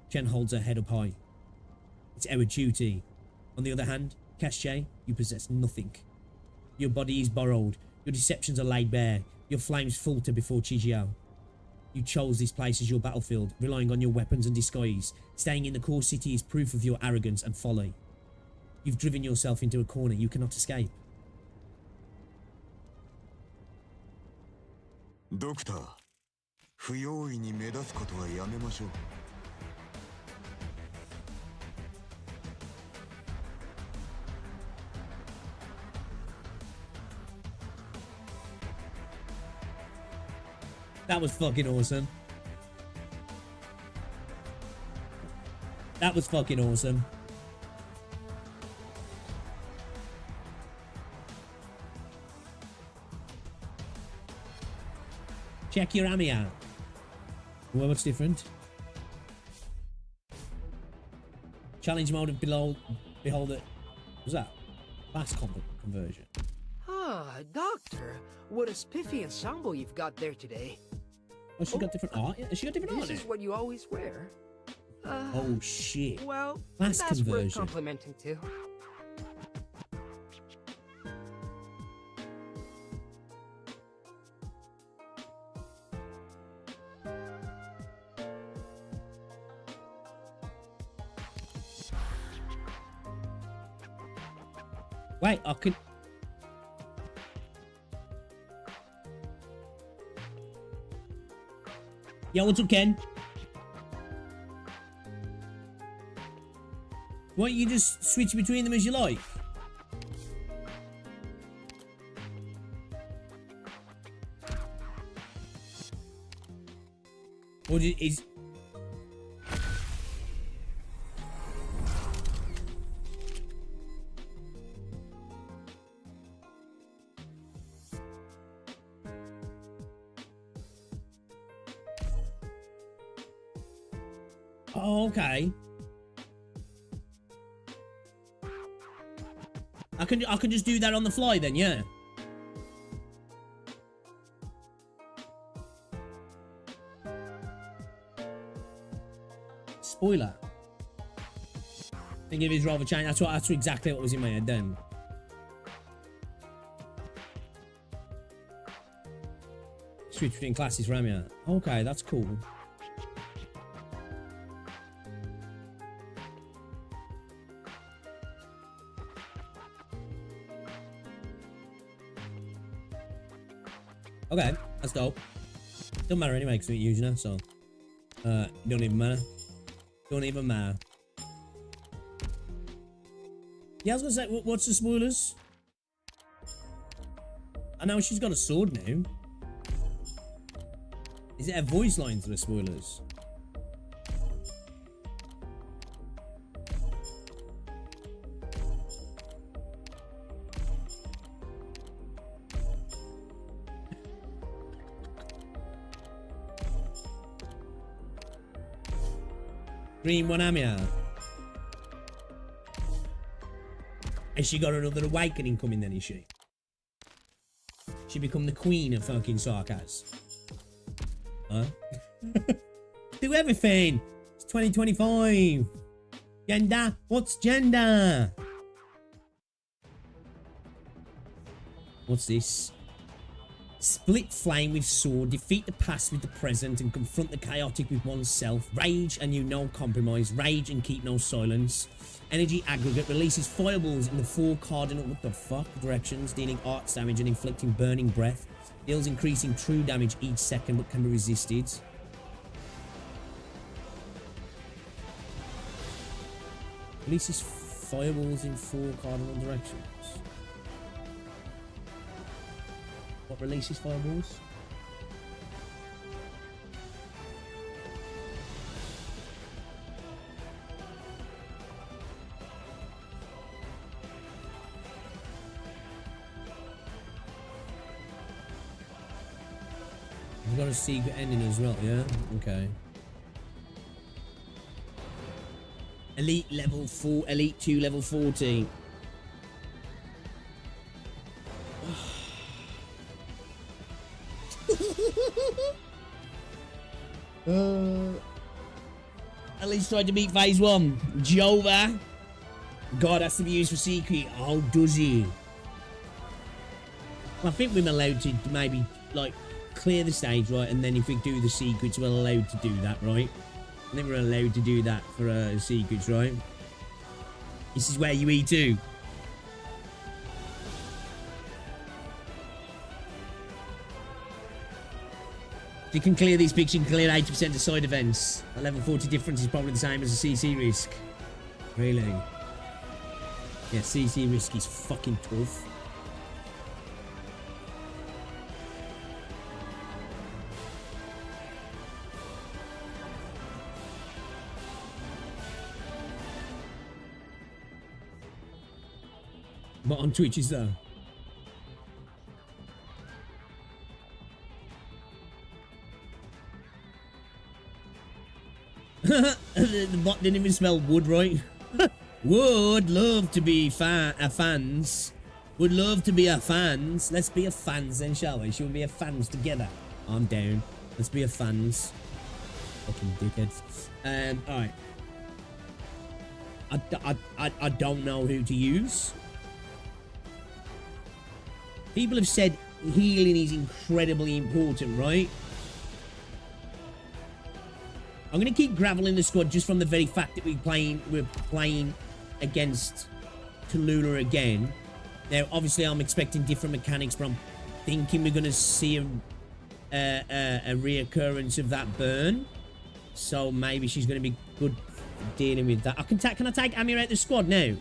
Chen holds her head up high. It's our duty. On the other hand, Casche, you possess nothing. Your body is borrowed. Your deceptions are laid bare. Your flames falter before Qiqiao. You chose this place as your battlefield, relying on your weapons and disguise. Staying in the core city is proof of your arrogance and folly. You've driven yourself into a corner you cannot escape. Doctor, 不用意に目立つことはやめましょう。That was fucking awesome. That was fucking awesome. Check your Amiya. Well, what's different? Challenge mode of behold it. What's that? Fast conversion. Ah, Doctor, what a spiffy ensemble you've got there today. Oh, she's got different art? Has she got different art? This is what you always wear. Oh, shit. Well, Fast that's worth conversion. complimenting too. Wait, I could... Yo, what's up, Ken? Why don't you just switch between them as you like? Or is... Oh, okay. I can just do that on the fly then, yeah. Spoiler. Think of his rather change. That's exactly what was in my head then. Switch between classes for Amiya. Okay, that's cool. Okay, that's dope. Don't matter anyway because we're using her, so it don't even matter. Don't even matter. Yeah, I was gonna say, what's the spoilers? I know she's got a sword now. Is it her voice lines that are spoilers? Green one Amiya. Has she got another awakening coming then, is she? She become the queen of fucking sarcasm. Huh? Do everything! It's 2025! Gender? What's gender? What's this? Split flame with sword, defeat the past with the present, and confront the chaotic with oneself. Rage and you no compromise. Rage and keep no silence. Energy aggregate releases fireballs in the 4 cardinal, what the fuck, directions, dealing arts damage and inflicting burning breath. Deals increasing true damage each second, but can be resisted. Releases fireballs in 4 cardinal directions. What releases fireballs? We've got a secret ending as well, yeah? Okay. Elite level 4, Elite 2 level 14. At least tried to beat phase 1. Jova. God has to be used for secret. Oh, does he? Well, I think we're allowed to maybe, like, clear the stage, right? And then if we do the secrets, we're allowed to do that, right? I think we're allowed to do that for secrets, right? This is where you eat too. If you can clear these picks, you can clear 80% of side events. A level 40 difference is probably the same as a CC risk. Really? Yeah, CC risk is fucking tough. But on Twitch is though. The bot didn't even smell wood, right? Would love to be fans. Would love to be a fans. Let's be a fans then, shall we? Shall we be a fans together? I'm down. Let's be a fans. Fucking dickheads. Alright. I don't know who to use. People have said healing is incredibly important, right? I'm going to keep Gravel in the squad just from the very fact that we're playing against Tallulah again. Now, obviously, I'm expecting different mechanics, but I'm thinking we're going to see a reoccurrence of that burn. So maybe she's going to be good dealing with that. Can I take Amiya out the squad now?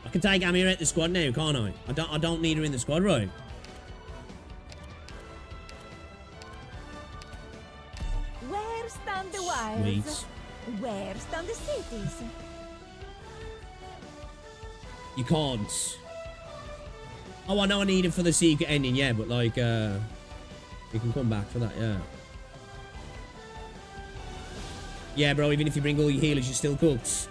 I can take Amiya out the squad now, can't I? I don't need her in the squad, right? Where stand the wilds? Where stand the cities? You can't. Oh, I know I need him for the secret ending, yeah, but like, you can come back for that, yeah. Yeah, bro, even if you bring all your healers, you're still cooked.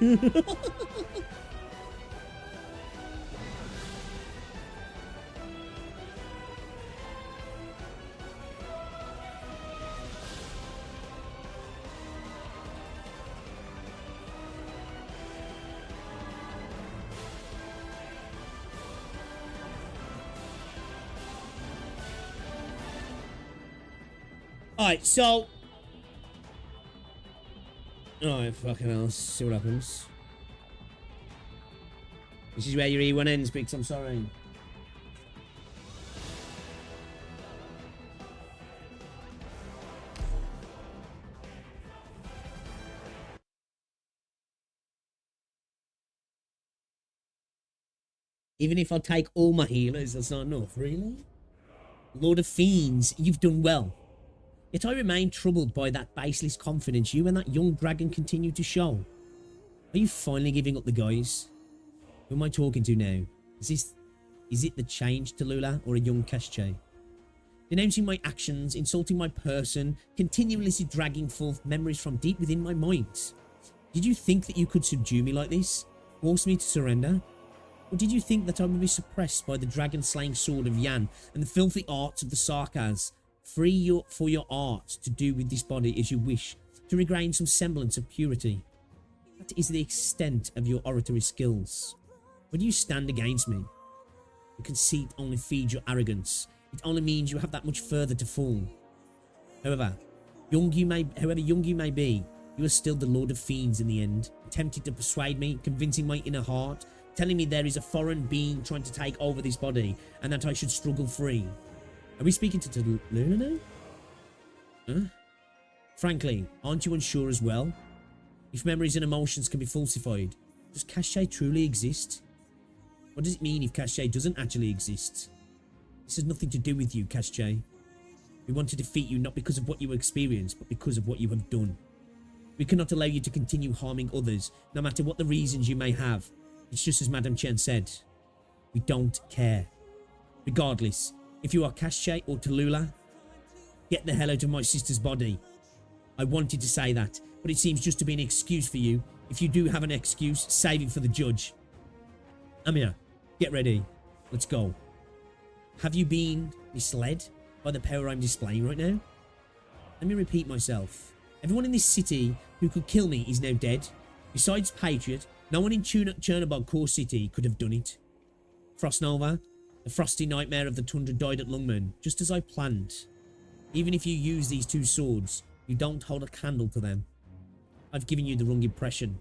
Alright, so... Alright, fucking hell, let's see what happens. This is where your E1 ends, Biggs, I'm sorry. Even if I take all my healers, that's not enough, really? Lord of Fiends, you've done well. Yet I remain troubled by that baseless confidence you and that young dragon continue to show. Are you finally giving up the guys? Who am I talking to now? Is it the changed Tallulah or a young Keshe? Denouncing my actions, insulting my person, continuously dragging forth memories from deep within my mind. Did you think that you could subdue me like this? Force me to surrender? Or did you think that I would be suppressed by the dragon-slaying sword of Yan and the filthy arts of the Sarkaz? Free for your art to do with this body as you wish, to regain some semblance of purity. That is the extent of your oratory skills. When you stand against me, your conceit only feeds your arrogance. It only means you have that much further to fall. However young you may be, you are still the Lord of Fiends in the end, attempting to persuade me, convincing my inner heart, telling me there is a foreign being trying to take over this body, and that I should struggle free. Are we speaking to Tallulah now? Huh? Frankly, aren't you unsure as well? If memories and emotions can be falsified, does Cache truly exist? What does it mean if Cache doesn't actually exist? This has nothing to do with you, Cache. We want to defeat you not because of what you experienced, but because of what you have done. We cannot allow you to continue harming others, no matter what the reasons you may have. It's just as Madame Chen said. We don't care. Regardless, if you are Cache or Tallulah, get the hell out of my sister's body. I wanted to say that, but it seems just to be an excuse for you. If you do have an excuse, save it for the judge. Amiya, get ready. Let's go. Have you been misled by the power I'm displaying right now? Let me repeat myself. Everyone in this city who could kill me is now dead. Besides Patriot, no one in Chernobog Core City could have done it. Frostnova, the frosty nightmare of the tundra, died at Lungmen, just as I planned. Even if you use these two swords, you don't hold a candle to them. I've given you the wrong impression.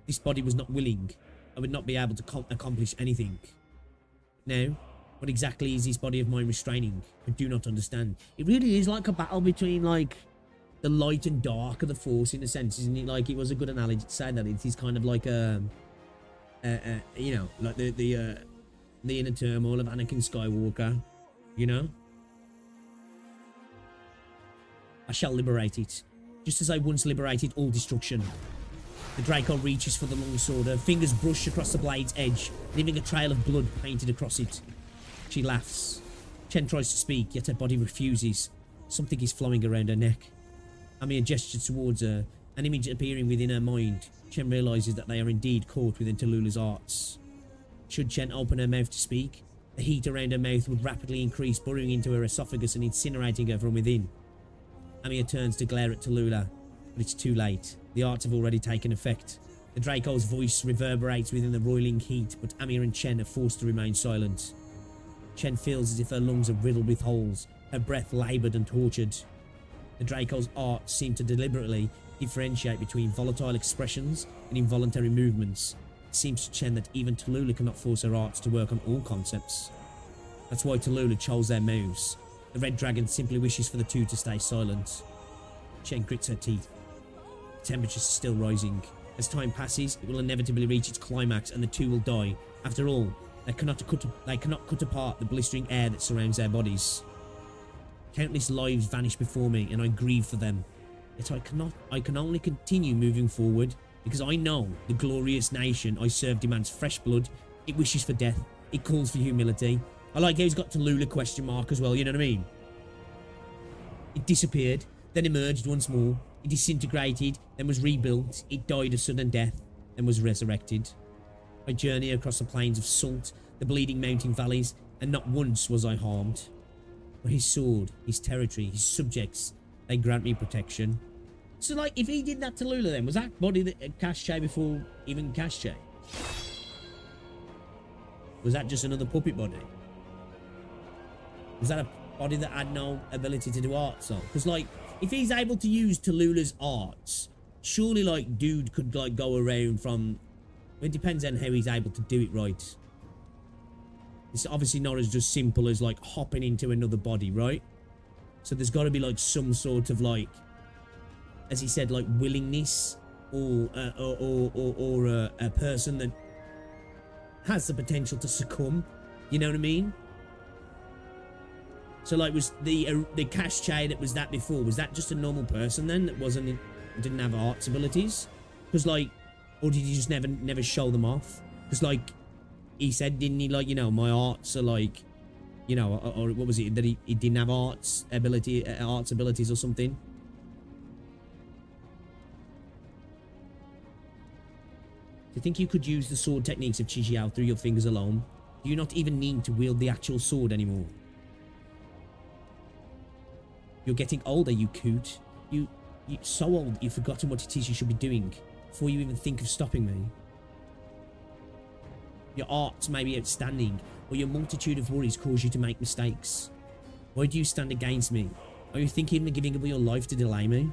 This body was not willing. I would not be able to accomplish anything. Now, what exactly is this body of mine restraining? I do not understand. It really is like a battle between, like, the light and dark of the Force, in a sense, isn't it? Like, it was a good analogy to say that. It is kind of like you know, like the inner turmoil of Anakin Skywalker, you know? I shall liberate it, just as I once liberated all destruction. The Draco reaches for the long sword, her fingers brush across the blade's edge, leaving a trail of blood painted across it. She laughs. Chen tries to speak, yet her body refuses. Something is flowing around her neck. Amiya gestures towards her, an image appearing within her mind. Chen realizes that they are indeed caught within Tallulah's arts. Should Chen open her mouth to speak, the heat around her mouth would rapidly increase, burrowing into her esophagus and incinerating her from within. Amiya turns to glare at Tallulah, but it's too late. The arts have already taken effect. The Draco's voice reverberates within the roiling heat, but Amiya and Chen are forced to remain silent. Chen feels as if her lungs are riddled with holes, her breath laboured and tortured. The Draco's arts seem to deliberately differentiate between volatile expressions and involuntary movements. It seems to Chen that even Tallulah cannot force her arts to work on all concepts. That's why Tallulah chose their moves. The red dragon simply wishes for the two to stay silent. Chen grits her teeth. The temperature is still rising. As time passes, it will inevitably reach its climax and the two will die. After all, they cannot cut apart the blistering air that surrounds their bodies. Countless lives vanish before me and I grieve for them. Yet I can only continue moving forward because I know the glorious nation I serve demands fresh blood. It wishes for death. It calls for humility. I like how he's got Tallulah question mark as well, you know what I mean? It disappeared, then emerged once more. It disintegrated, then was rebuilt. It died a sudden death, then was resurrected. I journey across the plains of salt, the bleeding mountain valleys, and not once was I harmed. But his sword, his territory, his subjects, they grant me protection. So, like, if he did that to Tallulah then, was that body that Cache before even Cache? Was that just another puppet body? Was that a body that had no ability to do arts on? Because, like, if he's able to use Tallulah's arts, surely, like, dude could, like, go around from... It depends on how he's able to do it right. It's obviously not as just simple as, like, hopping into another body, right? So there's got to be, like, some sort of, like, as he said, like, willingness or a person that has the potential to succumb. You know what I mean? So, like, was the Cache that was that before, was that just a normal person then that didn't have arts abilities? Because, like, or did he just never show them off? Because, like, he said, didn't he, like, you know, my arts are like, you know, or what was it, that he didn't have arts abilities or something? Do you think you could use the sword techniques of Chijiao through your fingers alone? Do you not even need to wield the actual sword anymore? You're getting older, you coot. You're so old, you've forgotten what it is you should be doing. before you even think of stopping me. Your arts may be outstanding, or your multitude of worries cause you to make mistakes. Why do you stand against me? Are you thinking of giving up your life to delay me?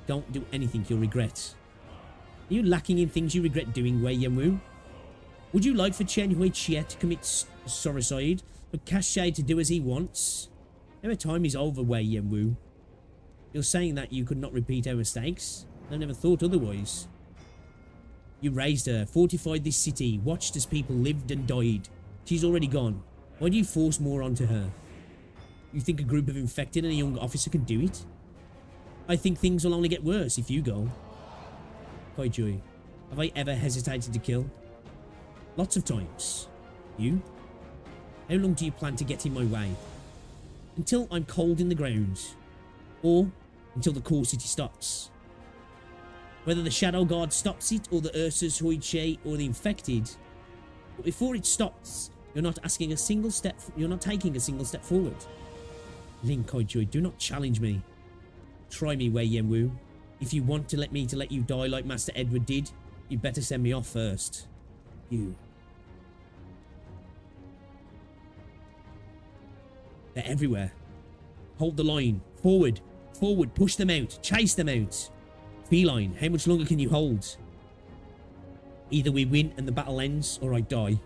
Don't do anything you'll regret. Are you lacking in things you regret doing, Wei Yanwu? Would you like for Chen Huichie to commit suicide, for Cache to do as he wants? Our time is over, Wei Yanwu. You're saying that you could not repeat our mistakes? I never thought otherwise. You raised her, fortified this city, watched as people lived and died. She's already gone. Why do you force more onto her? You think a group of infected and a young officer can do it? I think things will only get worse if you go. Kaijoy, have I ever hesitated to kill? Lots of times. You? How long do you plan to get in my way? Until I'm cold in the ground. Or until the core city stops. Whether the Shadow Guard stops it, or the Ursus, Huichie, or the infected. But before it stops, you're not taking a single step forward. Lin Kaijoy, do not challenge me. Try me, Wei Yanwu. If you want to let you die like Master Edward did, you better send me off first. You. They're everywhere. Hold the line. Forward. Forward. Push them out. Chase them out. Feline, how much longer can you hold? Either we win and the battle ends, or I die.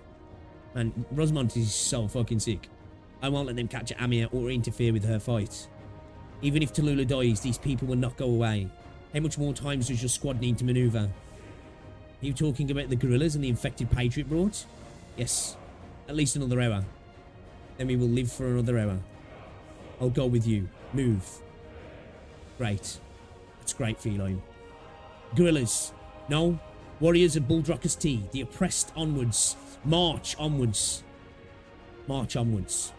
Man, Rosamond is so fucking sick. I won't let them capture Amiya or interfere with her fight. Even if Tallulah dies, these people will not go away. How much more times does your squad need to maneuver? Are you talking about the guerrillas and the infected Patriot brought? Yes, at least another hour. Then we will live for another hour. I'll go with you. Move. Great. That's great, Feline. Guerrillas. No. Warriors of Bulldrockers T. The oppressed onwards. March onwards. March onwards.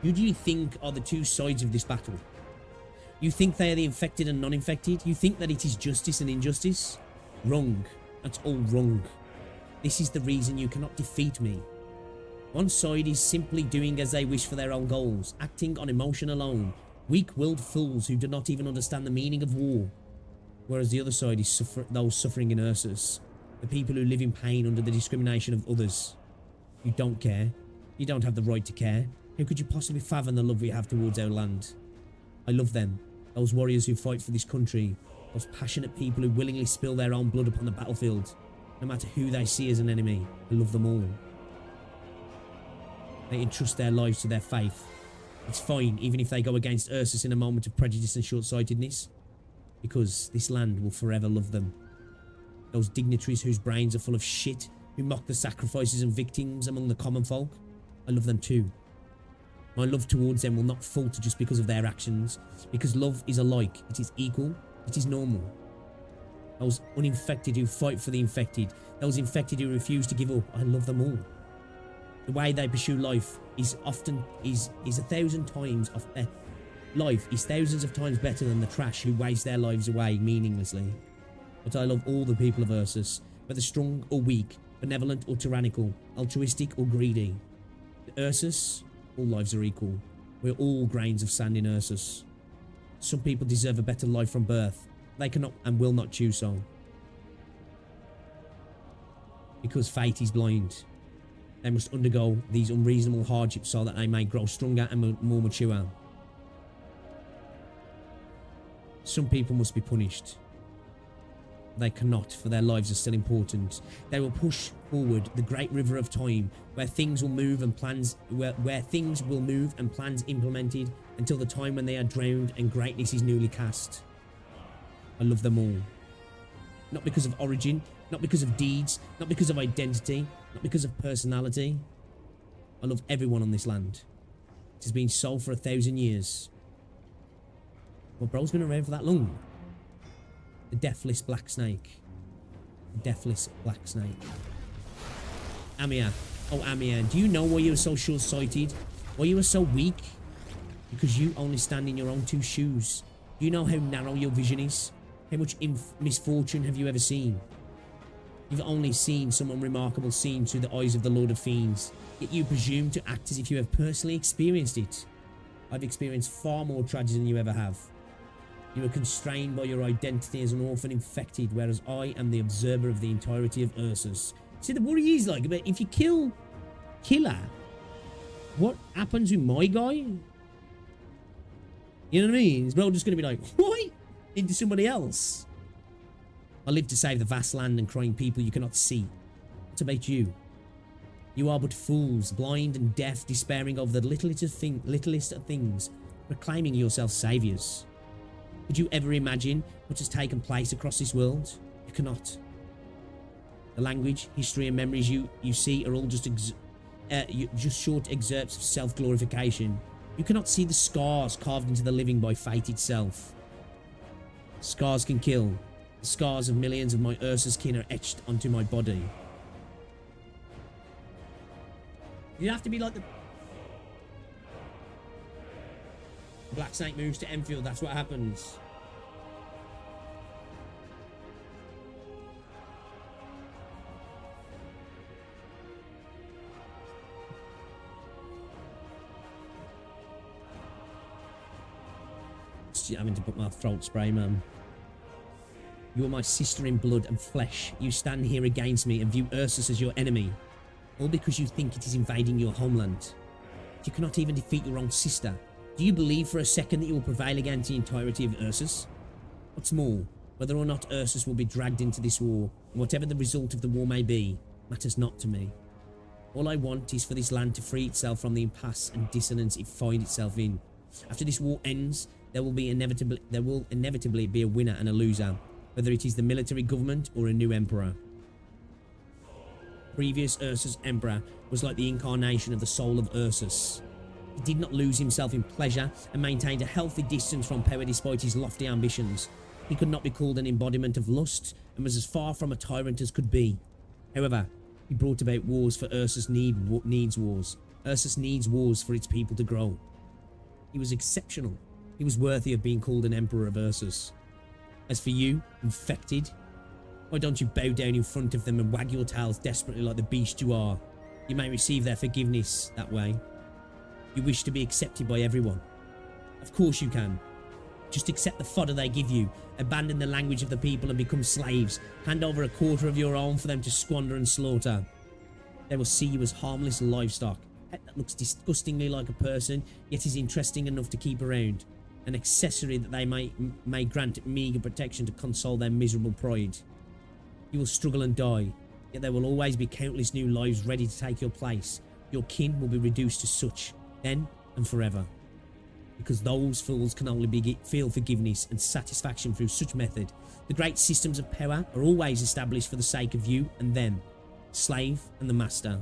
Who do you think are the two sides of this battle? You think they are the infected and non-infected? You think that it is justice and injustice? Wrong. That's all wrong. This is the reason you cannot defeat me. One side is simply doing as they wish for their own goals, acting on emotion alone, weak-willed fools who do not even understand the meaning of war. Whereas the other side is those suffering in Ursus, the people who live in pain under the discrimination of others. You don't care. You don't have the right to care. How could you possibly fathom the love we have towards our land? I love them, those warriors who fight for this country, those passionate people who willingly spill their own blood upon the battlefield, no matter who they see as an enemy. I love them all. They entrust their lives to their faith. It's fine, even if they go against Ursus in a moment of prejudice and short-sightedness, because this land will forever love them. Those dignitaries whose brains are full of shit, who mock the sacrifices and victims among the common folk, I love them too. My love towards them will not falter just because of their actions, because love is alike, it is equal, it is normal. Those uninfected who fight for the infected, those infected who refuse to give up, I love them all. The way they pursue life is often is thousands of times better than the trash who waste their lives away meaninglessly. But I love all the people of Ursus, whether strong or weak, benevolent or tyrannical, altruistic or greedy. The Ursus, all lives are equal. We're all grains of sand in Ursus. Some people deserve a better life from birth. They cannot and will not choose so. Because fate is blind. They must undergo these unreasonable hardships so that they may grow stronger and more mature. Some people must be punished. They cannot, for their lives are still important. They will push forward the great river of time, where things will move and plans implemented until the time when they are drowned and greatness is newly cast. I love them all. Not because of origin, not because of deeds, not because of identity, not because of personality. I love everyone on this land. It has been so for 1,000 years. Well, bro's been around for that long. The deathless black snake. The deathless black snake. Amiya. Oh, Amiya. Do you know why you were so short-sighted? Why you were so weak? Because you only stand in your own two shoes. Do you know how narrow your vision is? How much misfortune have you ever seen? You've only seen some unremarkable scene through the eyes of the Lord of Fiends, yet you presume to act as if you have personally experienced it. I've experienced far more tragedy than you ever have. You are constrained by your identity as an orphan infected, whereas I am the observer of the entirety of Ursus. See, the worry is like, but if you kill Killer, what happens with my guy? You know what I mean? Is bro just going to be like, what? Into somebody else? I live to save the vast land and crying people you cannot see. What about you? You are but fools, blind and deaf, despairing of the littlest of things, proclaiming yourselves saviours. Could you ever imagine what has taken place across this world? You cannot. The language, history and memories you see are all just short excerpts of self-glorification. You cannot see the scars carved into the living by fate itself. Scars can kill. The scars of millions of my Ursus kin are etched onto my body. You have to be like the Black Snake moves to Enfield, that's what happens. Having to put my throat spray, man. You are my sister in blood and flesh. You stand here against me and view Ursus as your enemy, all because you think it is invading your homeland. You cannot even defeat your own sister. Do you believe for a second that you will prevail against the entirety of Ursus? What's more, whether or not Ursus will be dragged into this war, and whatever the result of the war may be, matters not to me. All I want is for this land to free itself from the impasse and dissonance it finds itself in. After this war ends, there will inevitably be a winner and a loser, whether it is the military government or a new emperor. Previous Ursus Emperor was like the incarnation of the soul of Ursus. He did not lose himself in pleasure and maintained a healthy distance from power despite his lofty ambitions. He could not be called an embodiment of lust and was as far from a tyrant as could be. However, he brought about wars for Ursus needs wars. Ursus needs wars for its people to grow. He was exceptional. He was worthy of being called an Emperor of Ursus. As for you, infected, why don't you bow down in front of them and wag your tails desperately like the beast you are? You may receive their forgiveness that way. You wish to be accepted by everyone. Of course you can. Just accept the fodder they give you, abandon the language of the people and become slaves. Hand over a quarter of your own for them to squander and slaughter. They will see you as harmless livestock. A pet that looks disgustingly like a person, yet is interesting enough to keep around. An accessory that they may grant meagre protection to console their miserable pride. You will struggle and die, yet there will always be countless new lives ready to take your place. Your kin will be reduced to such, then and forever. Because those fools can only feel forgiveness and satisfaction through such method. The great systems of power are always established for the sake of you and them, slave and the master.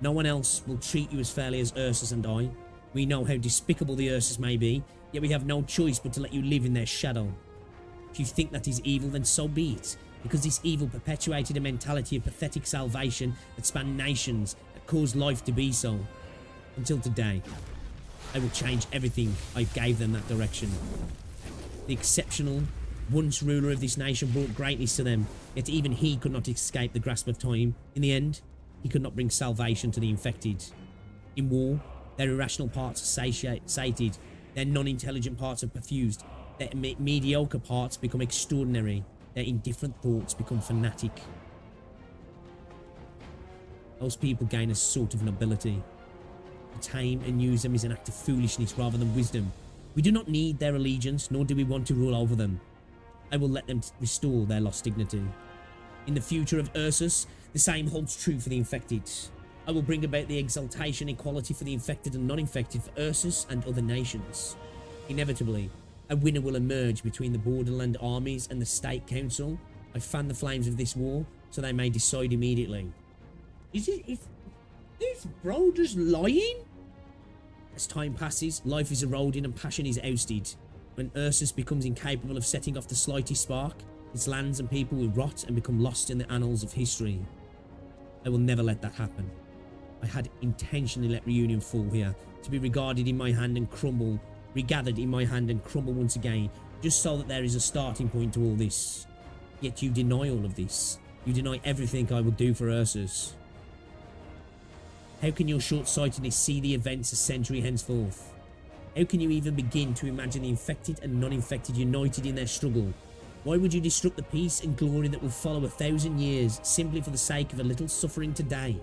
No one else will treat you as fairly as Ursus and I. We know how despicable the Ursus may be, yet we have no choice but to let you live in their shadow. If you think that is evil, then so be it, because this evil perpetuated a mentality of pathetic salvation that spanned nations, that caused life to be so. Until today, I will change everything I gave them that direction. The exceptional, once ruler of this nation brought greatness to them, yet even he could not escape the grasp of time. In the end, he could not bring salvation to the infected. In war, their irrational parts are sated, their non-intelligent parts are perfused, their mediocre parts become extraordinary, their indifferent thoughts become fanatic. Those people gain a sort of nobility. To tame and use them is an act of foolishness rather than wisdom. We do not need their allegiance, nor do we want to rule over them. I will let them restore their lost dignity. In the future of Ursus, the same holds true for the infected. I will bring about the exaltation equality for the infected and non-infected for Ursus and other nations. Inevitably, a winner will emerge between the borderland armies and the state council. I fan the flames of this war so they may decide immediately. Is bro just lying? As time passes, life is eroding and passion is ousted. When Ursus becomes incapable of setting off the slightest spark, its lands and people will rot and become lost in the annals of history. I will never let that happen. I had intentionally let Reunion fall here, to be regarded in my hand and crumble, regathered in my hand and crumble once again, just so that there is a starting point to all this. Yet you deny all of this. You deny everything I would do for Ursus. How can your short-sightedness see the events a century henceforth? How can you even begin to imagine the infected and non-infected united in their struggle? Why would you disrupt the peace and glory that will follow 1,000 years simply for the sake of a little suffering today?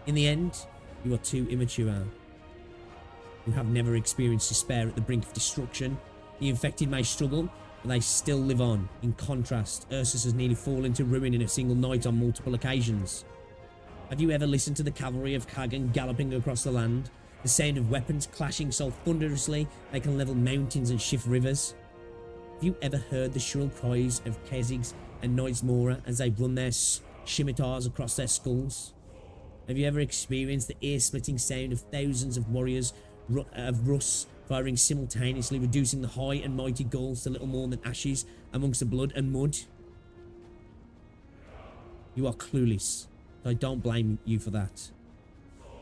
In the end, you are too immature. You have never experienced despair at the brink of destruction. The infected may struggle, but they still live on. In contrast, Ursus has nearly fallen to ruin in a single night on multiple occasions. Have you ever listened to the cavalry of Kagan galloping across the land? The sound of weapons clashing so thunderously they can level mountains and shift rivers? Have you ever heard the shrill cries of Kezigs and Knights Mora as they run their scimitars across their skulls? Have you ever experienced the ear-splitting sound of thousands of warriors of Rus firing simultaneously, reducing the high and mighty Gauls to little more than ashes amongst the blood and mud? You are clueless. I don't blame you for that.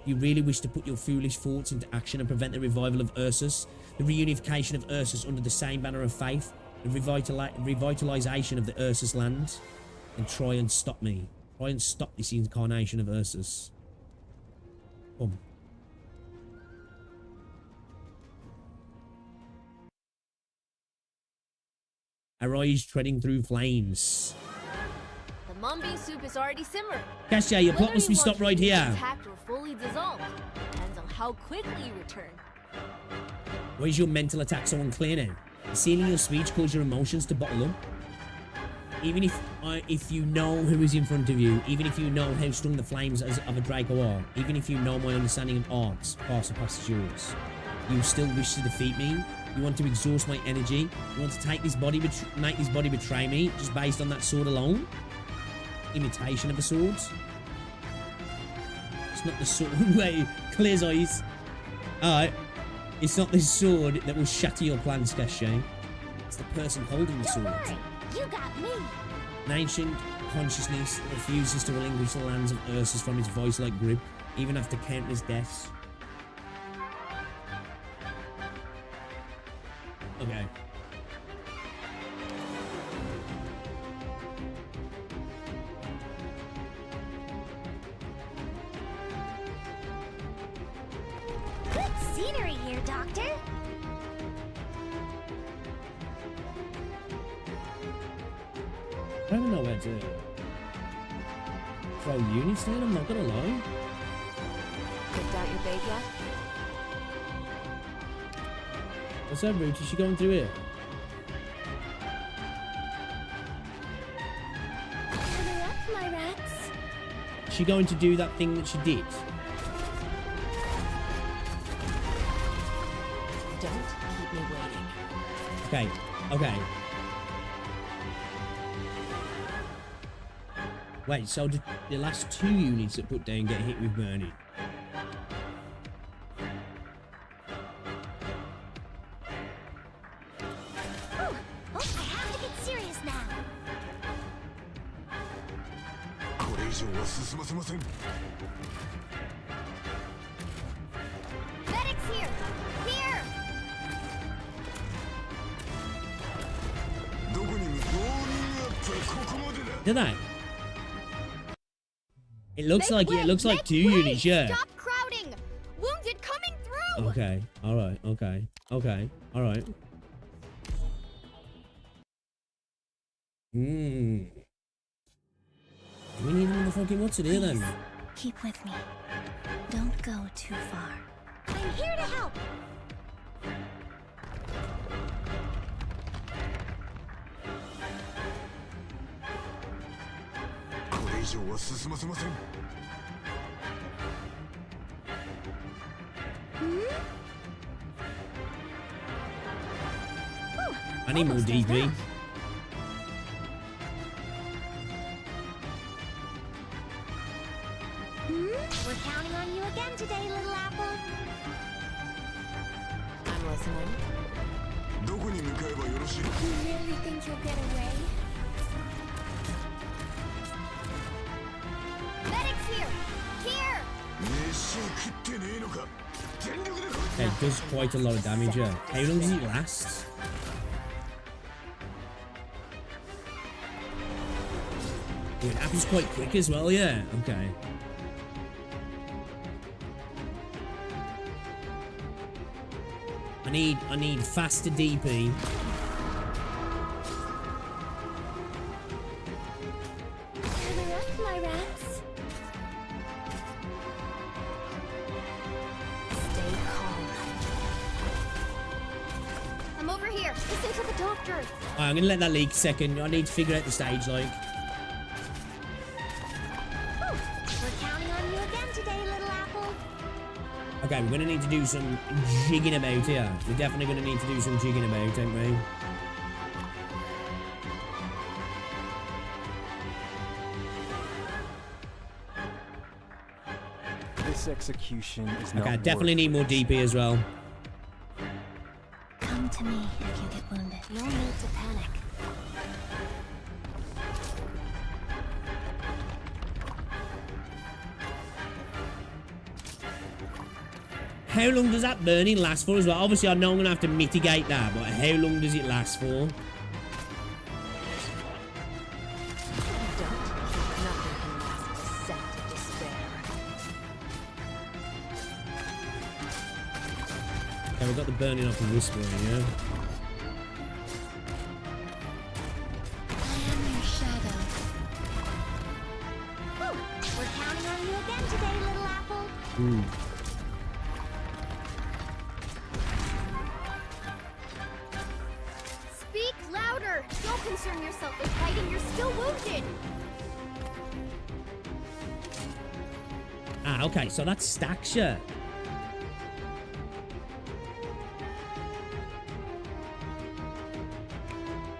You really wish to put your foolish thoughts into action and prevent the revival of Ursus, the reunification of Ursus under the same banner of faith, the revitalization of the Ursus land, then try and stop me. Try and stop this incarnation of Ursus. Come. Our eyes treading through flames. The mung bean soup is already simmered. Gacha, your plot must be stopped right here. Intact or fully dissolved. Depends on how quickly you return. Why is your mental attack so unclear now? Sealing your speech cause your emotions to bottle up. Even if you know who is in front of you, even if you know how strong the flames of a Draco are, even if you know my understanding of arts far surpasses yours, you still wish to defeat me. You want to exhaust my energy. You want to take this body, make this body betray me just based on that sword alone. Imitation of a sword. It's not the sword. Wait, clears eyes. Alright. It's not this sword that will shatter your plans, Gacha. It's the person holding the sword. Don't worry, you got me. An ancient consciousness refuses to relinquish the lands of Ursus from its voice-like grip, even after countless deaths. Okay. Good scenery here, Doctor. I don't know where to throw units down, I'm not gonna lie. Picked out your bait yet? What's that route? Is she going through here? Gather up, my rats. Is she going to do that thing that she did? Don't keep me waiting. Okay, okay. Wait, so the last two units that put down get hit with burning? Oh, I have to get serious now. これ以上は進ませません。 Medics here! Here! どこにもウォーミングアップはここまでだ。 Did they? It looks like it looks like two units, yeah. Stop crowding! Wounded coming through! Okay, alright, okay, okay, alright. Hmm. Do we need another fucking what's it here then? Keep with me. Don't go too far. I'm here to help! これ以上は進ませません。 I need more DP. We're counting on you again today, little apple. I'm listening. どこに向かえばよろしい？ You really think you'll get away? Medics here! Here! 飯を食ってねえのか？全力で来い！ It does quite a lot of damage, yeah. How long does it last? It happens quite quick as well, yeah. Okay. I need faster DP. Gather up, my rats. Stay calm. I'm over here. Listen to the doctor. Alright, I'm gonna let that leak a second. I need to figure out the stage, like. We're counting on you again today, little apple. Okay, we're gonna need to do some jigging about here. We're definitely gonna need to do some jigging about, aren't we? This execution is not Okay, definitely need more DP as well. Come to me if you get wounded. No need to panic. How long does that burning last for as well? Obviously, I know I'm gonna have to mitigate that, but how long does it last for? Don't. Nothing can mask the scent of despair. Okay, we've got the burning off and whispering, yeah? I am your shadow. We're counting on you again today, little apple. Speak louder. Don't concern yourself with fighting. You're still wounded. Ah, okay, so that's Staksha.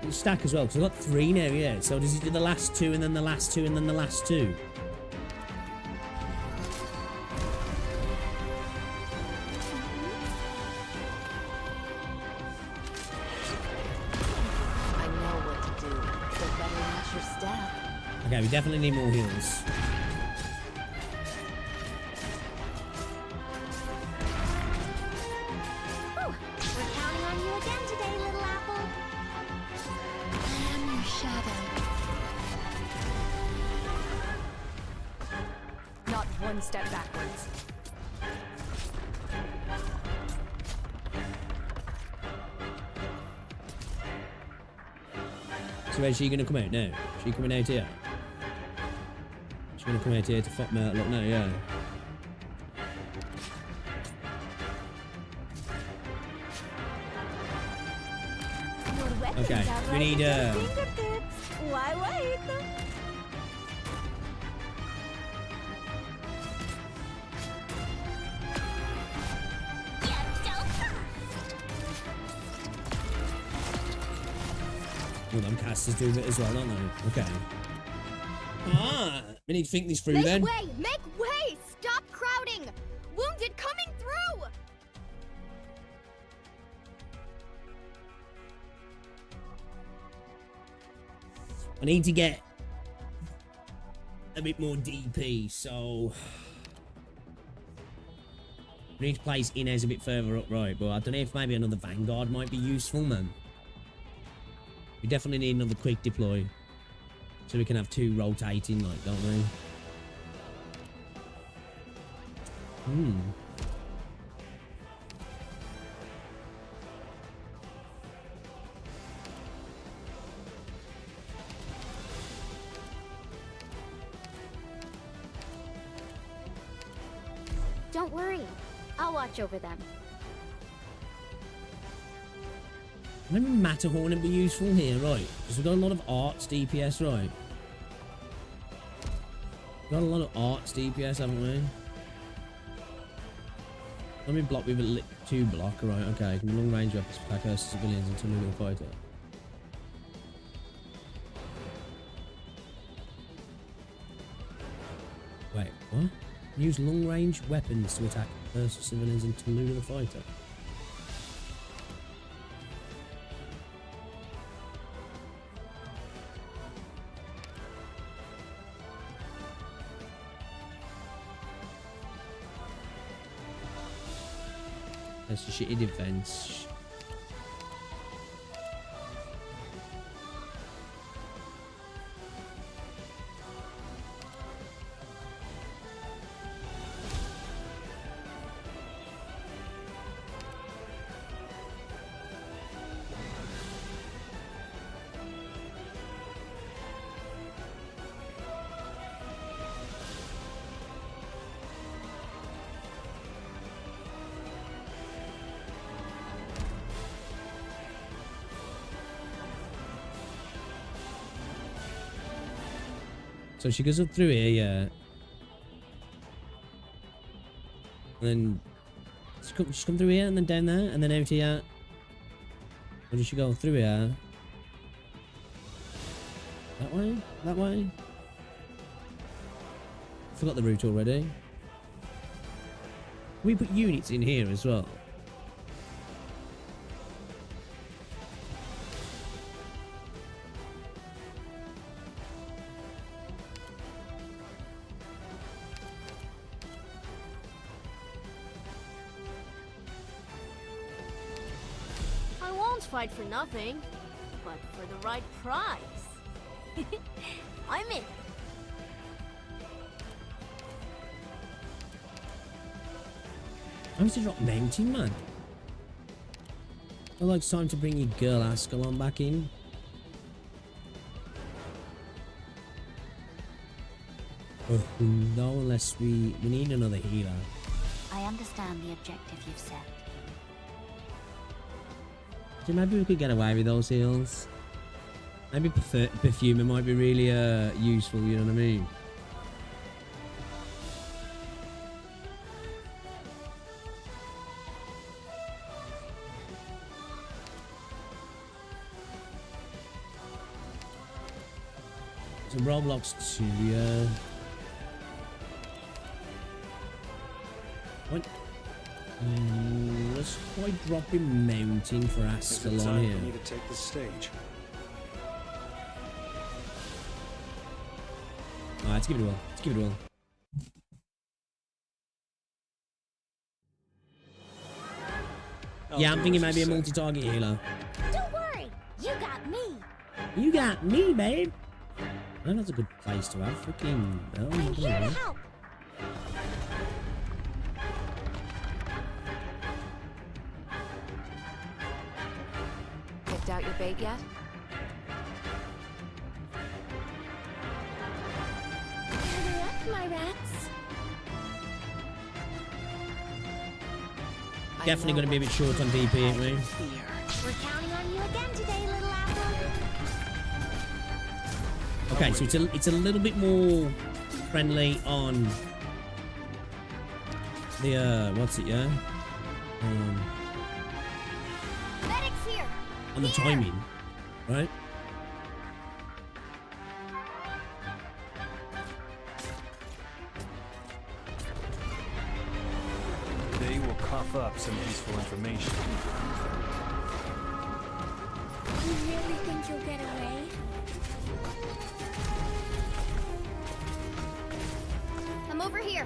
Stack as well, because I've got 3 now, yeah. So does he do the last 2 and then the last 2 and then the last 2? I know what to do, so better watch your step. Okay, we definitely need more heals. We're counting on you again today, little apple. I am your shadow. Not one step backwards. So where's she gonna come out now? She coming out here? She's gonna come out here to fuck me out, look now, yeah. Your weapons Okay, are we right need, at your fingertips. Why wait? Well, them casters do it as well, don't they? Okay. Ah, we need to think this through Make then. way! Make way! Stop crowding! Wounded coming through! I need to get a bit more DP, so I need to place Inez a bit further up, right? But I don't know if maybe another Vanguard might be useful, man. We definitely need another quick deploy, so we can have 2 rotating, like, don't we? Don't worry. I'll watch over them. Maybe Matterhorn would be useful here, right? Because we've got a lot of arts DPS, right? We've got a lot of arts DPS, haven't we? Let me block with a 2 block, right? Okay, can long range weapons attack us civilians until we can fight it. Wait, what? Use long range weapons to attack Ursa civilians and Tallulah the fighter. That's a shitty defense. So she goes up through here, yeah. And then she's come through here and then down there and then out here. Or did she go through here? That way? That way? Forgot the route already. We put units in here as well. I won't fight for nothing, but for the right price. I'm in. I was to drop mountain, man. Well, like, it's time to bring your girl Ascalon back in. Oh, no, unless we need another healer. I understand the objective you've set. So maybe we could get away with those heals. Maybe perfumer might be really useful, you know what I mean? So Roblox 2, yeah. What? Let's try dropping mountain for Ascalon here. For me to take the stage. Alright, let's give it a whirl. Let's give it a whirl. Yeah, I'm thinking maybe a multi-target healer. Don't worry, you got me. You got me, babe. I know that's a good place to have freaking. I'm here to help. Picked out your bait yet? Gather up, my rats. Definitely going to be a bit short on DP, ain't we? We're counting on you again today, little apple. Okay, so it's a little bit more friendly on the what's it, yeah? Medics here. On the timing, right? They will cough up some useful information. You really think you'll get away? I'm over here.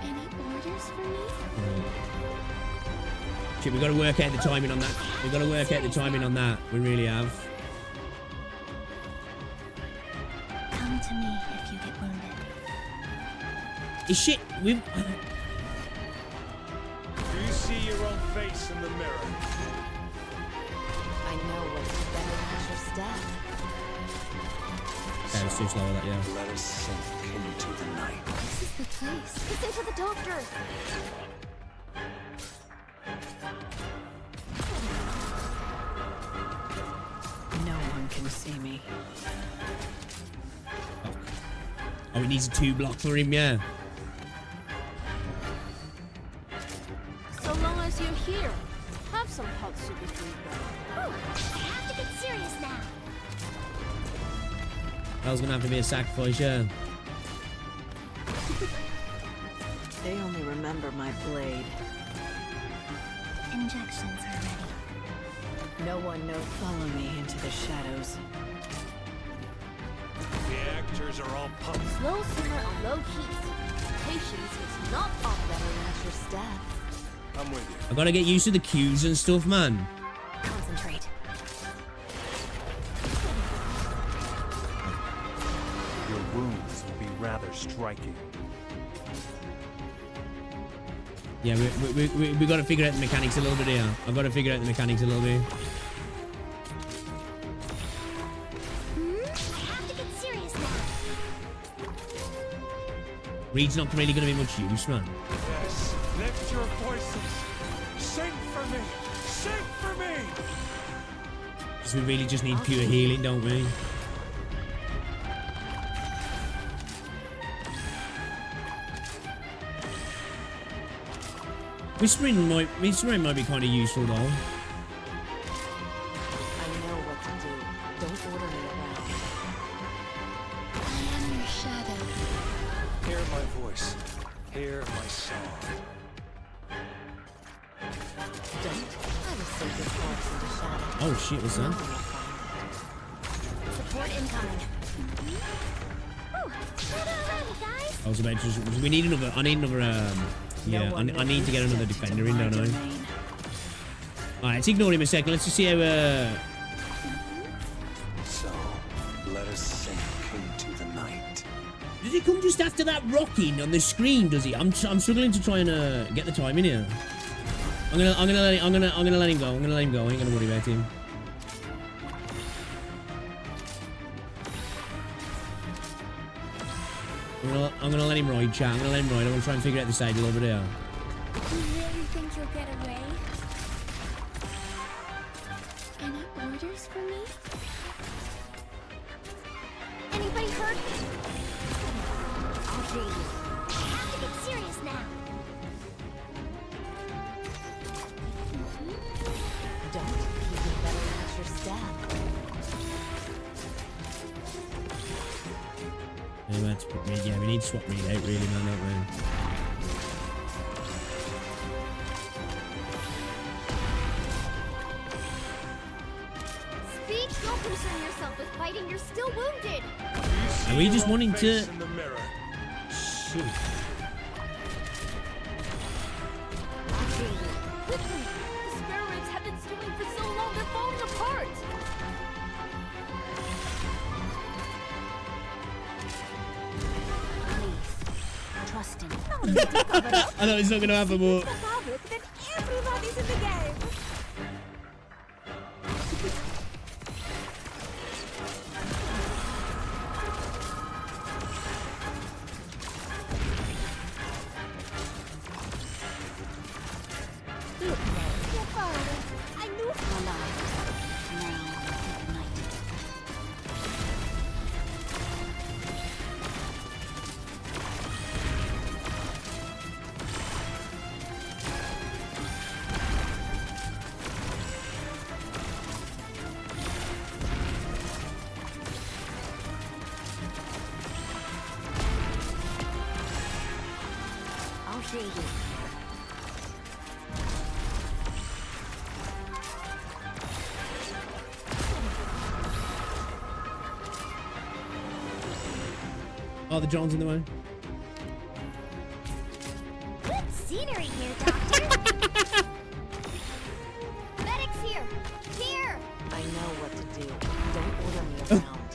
Any orders for me? Shit, we got to work out the timing on that. We got to work out the timing on that. We really have. Come to me if you get wounded. Is shit. We. Do you see your own face in the mirror? I know what's better than your step. Okay, it's too slow with that, yeah. Let us sink into the night. This is the place. Listen to the doctor. No one can see me. Oh, it needs a 2 block for him, yeah. So long as you're here, have some hot super food. Ooh, I have to get serious now. That was gonna have to be a sacrifice, yeah. They only remember my blade. Injections are ready. No one knows. Follow me into the shadows. The actors are all pumped. Slow simmer on low heat. Patience is not Better than your step. I'm with you. I gotta get used to the cues and stuff, man. Concentrate. Your wounds will be rather striking. Yeah, we gotta figure out the mechanics a little bit here. I've gotta figure out the mechanics a little bit. I have to get serious now. Reed's not really gonna be much use, man. Yes, lift your voices. Sing for me. Sing for me. So we really just need pure healing, don't we? Whispering might be kind of useful though. I know what to do. Don't order me around. I am your shadow. Hear my voice. Hear my song. Don't. I will save this corpse into shadow. Oh shit, what's that? Nothing will find it. Support incoming. Ooh, already, guys. I was about to. We need another. I need another. Yeah, I need to get another defender in, don't I? Alright, let's ignore him a second. Let's just see how. So, let us sink into the night. Does he come just after that rocking on the screen? Does he? I'm struggling to try and get the time in here. I'm gonna let him go. I'm gonna let him go. I ain't gonna worry about him. I'm gonna let him ride, chat. I'm gonna let him ride. I'm gonna try and figure out the side a little bit here. You really think you'll get away? Any orders for me? Anybody hurt? I'll do you. I have to get serious now. Don't. You can better match your stab. Yeah, we need to swap read out, really, man, don't we? Speak, don't concern yourself with fighting, you're still wounded. Are we just wanting to... In the mirror. Shoot. Quickly! The spare ribs have been stewing for so long, they're falling apart! Trust him. No need to cover up. I know it's not gonna happen, but... The public, then everybody's in the game. Look, your father. I knew Alive. Now, ignited. I'll show you. Oh, the drone's in the way. good scenery here, Doctor. Medics here. Here. I know what to do. Don't order me around.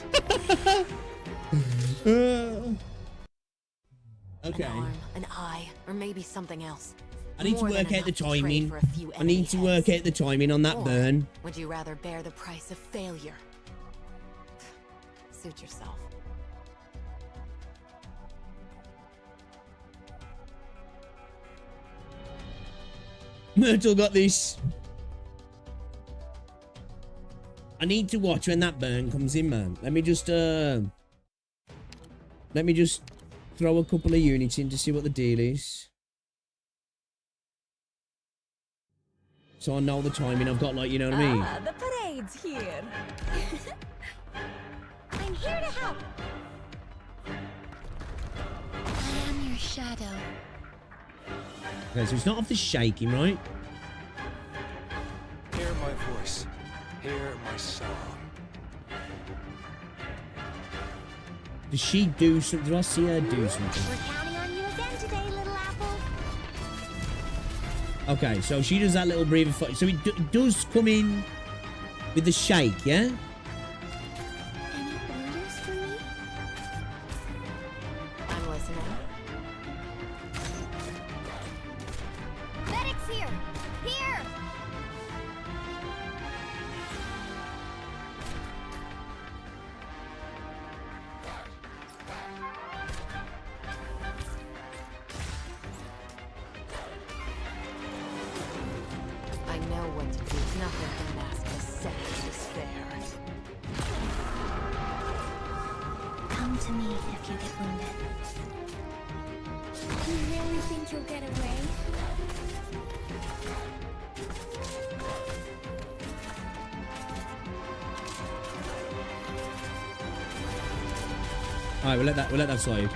Okay. An arm, an eye, or maybe something else. I need to More than work out the enough to trade timing. for a few I need to enemy work heads. out the timing on that Or burn. would you rather bear the price of failure? Suit yourself. Myrtle got this. I need to watch when that burn comes in, man. Let me just throw a couple of units in to see what the deal is. So I know the timing. I've got, like, you know what I mean? Ah, the parade's here. I'm here to help. I am your shadow. Okay, so it's not off the shaking, right? Hear my voice. Hear my song. Does she do something? Do I see her do something? We're counting on you again today, little apple. Okay, so she does that little breather. So it does come in with the shake, yeah? Any orders for me? I'm listening. Medics here. Here. I know what to do. Nothing can mask the set of despair. despair. Come to me if you get wounded. You really think you'll get away? All right, we'll let that slide.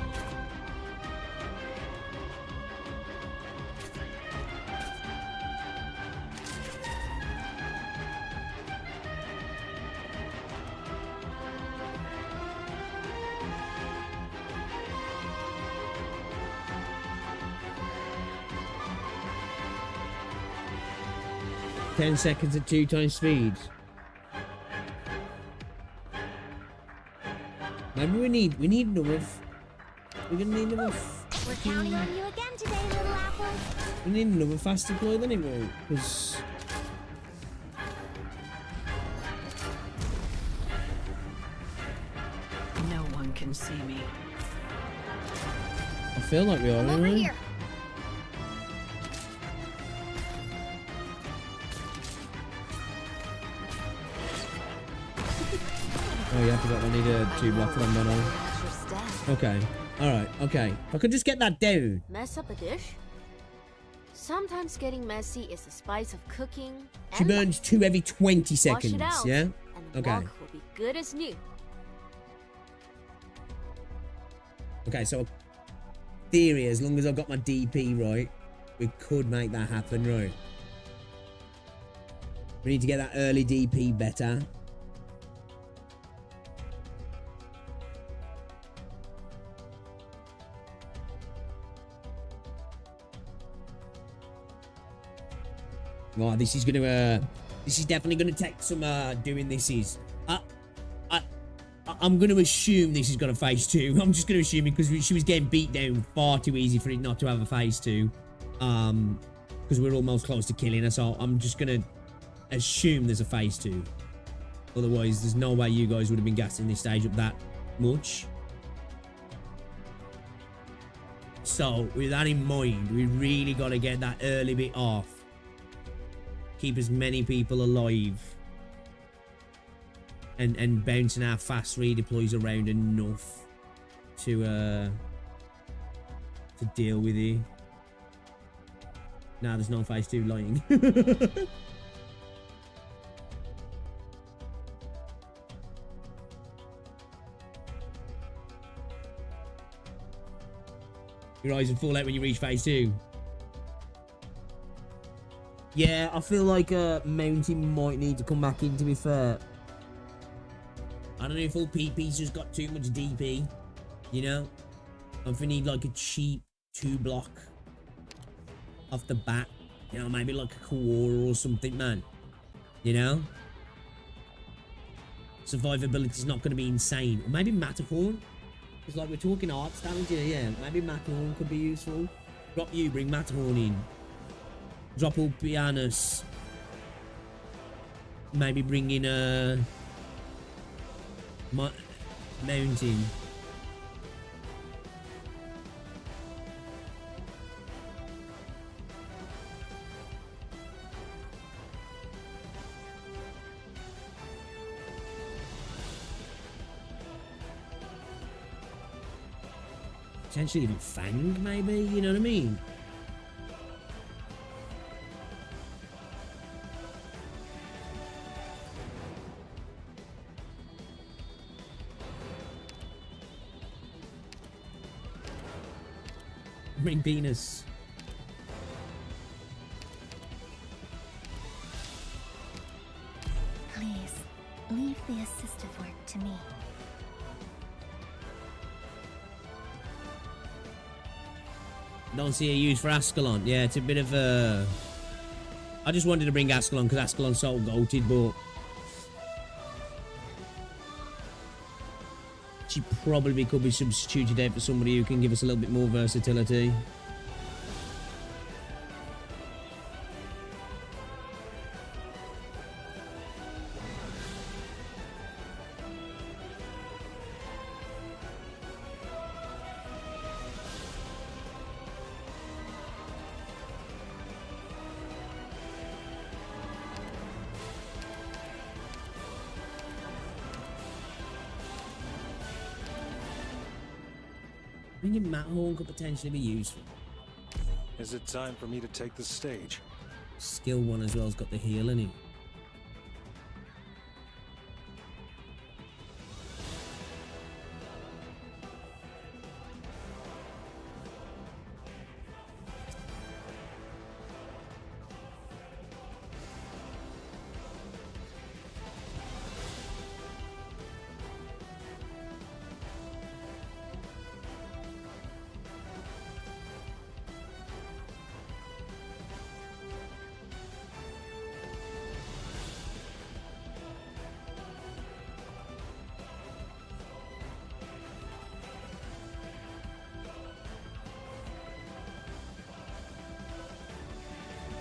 Ten seconds at 2 times speed. Maybe we need another. We're gonna need another. We're counting on you again today, little apple. We need another fast deploy then, anyway, because No one can see me. I feel like we are. Come over Anyway. here. Oh yeah, I forgot I need a 2 block for them, don't I? That's your step. Okay. Alright, okay. If I could just get that down. Mess up a dish? Sometimes getting messy is the spice of cooking. She and burns 2 every 20 wash seconds, it out, yeah? and the Okay. wok will be good as new. Okay, so theory, as long as I've got my DP right, we could make that happen, right? We need to get that early DP better. Right, this is definitely gonna take some doing this is. I'm gonna assume this is gonna phase 2. I'm just gonna assume it because she was getting beat down far too easy for it not to have a phase 2. Because we're almost close to killing her, so I'm just gonna assume there's a phase 2. Otherwise, there's no way you guys would have been gassing this stage up that much. So, with that in mind, we really gotta get that early bit off. Keep as many people alive. And bouncing our fast redeploys around enough to deal with it. Nah, there's no phase 2 lying. Your eyes will fall out when you reach phase 2. Yeah, I feel like mountain might need to come back in, to be fair. I don't know if all PP's just got too much DP, you know? If we need like a cheap 2 block off the bat, you know, maybe like a Kawara or something, man. You know? Survivability's not going to be insane. Or maybe Matterhorn. Because like we're talking arts damage here, yeah. Maybe Matterhorn could be useful. Drop you, bring Matterhorn in. Drop all Pianus. Maybe bring in a mountain. Potentially even Fang, maybe, you know what I mean? Bring Venus. Please, leave the assistive work to me. Don't see a use for Ascalon. Yeah, it's a bit of a... I just wanted to bring Ascalon because Ascalon's so goated, but... she probably could be substituted out for somebody who can give us a little bit more versatility. thinking Matterhorn could potentially be useful. Is it time for me to take the stage? Skill 1 as well has got the heal in it.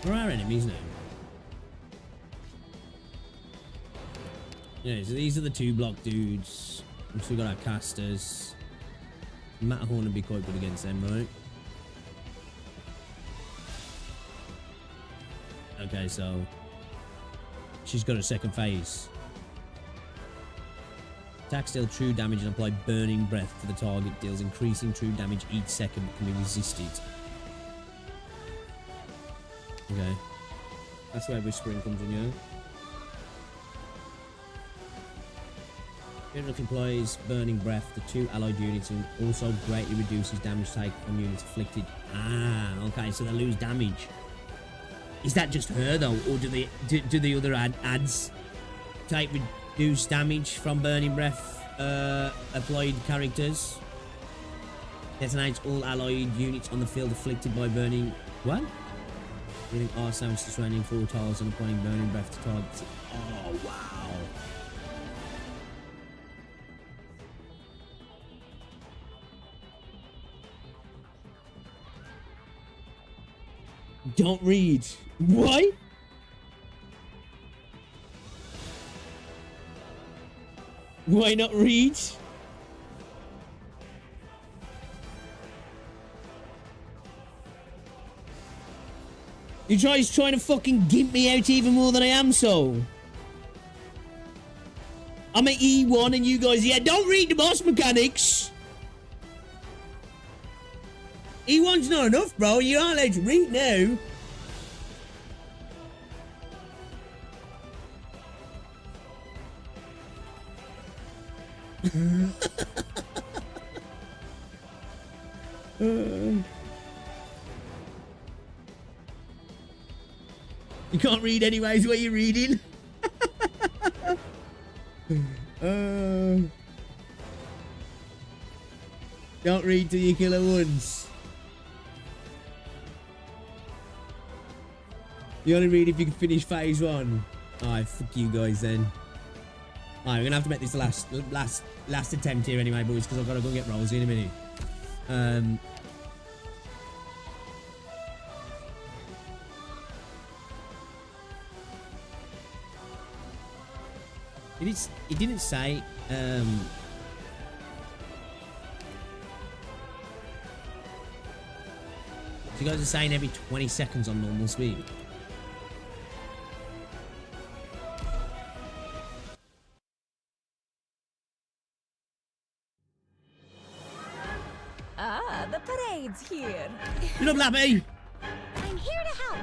Where are our enemies now? Yeah, so these are the 2-block dudes. We've still got our casters. Matterhorn would be quite good against them, right? Okay, so she's got a second phase. Attacks deal true damage and apply burning breath to the target. Deals increasing true damage each second but can be resisted. Okay. That's where Whispering comes in, yeah? It applies burning breath to 2 allied units and also greatly reduces damage taken from units afflicted. Ah, okay, so they lose damage. Is that just her though, or do the other ads take reduced damage from burning breath applied characters? Detonates all allied units on the field afflicted by burning. What? Dealing R damage to surrounding 4 tiles and applying burning breath to targets. Oh wow. Don't read. Why? Why not read? You guys trying to fucking gimp me out even more than I am, so. I'm at E1 and you guys, yeah, don't read the boss mechanics. E1's not enough, bro. You aren't allowed to read now. You can't read anyways. What are you reading? Don't read till you kill her once. You only read if you can finish phase 1. Alright, fuck you guys then. Alright, we're gonna have to make this the last attempt here anyway, boys, because I've got to go get Rosie in a minute. It didn't say so you guys are saying every 20 seconds on normal speed. Ah, the parade's here. Shut up, Lappy! I'm here to help.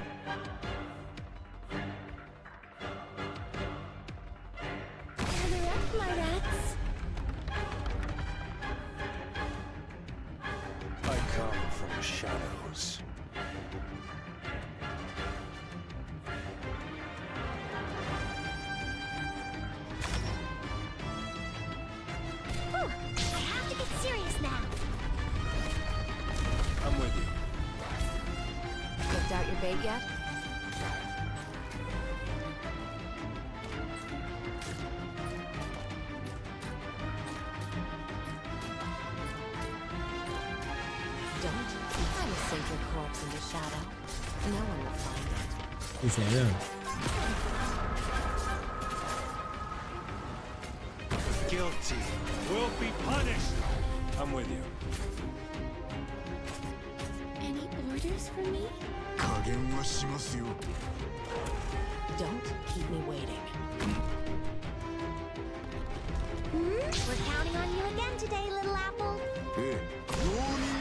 Gather up, my rats. I come from the shadows. Whew, I have to get serious now. I'm with you. Picked out your bait yet? Don't. I'm a sacred corpse in the shadow. No one will find it. Who's there? Guilty will be punished. I'm with you. Any orders for me? 加減はしますよ Don't keep me waiting. We're counting on you again today, little apple. ええ容認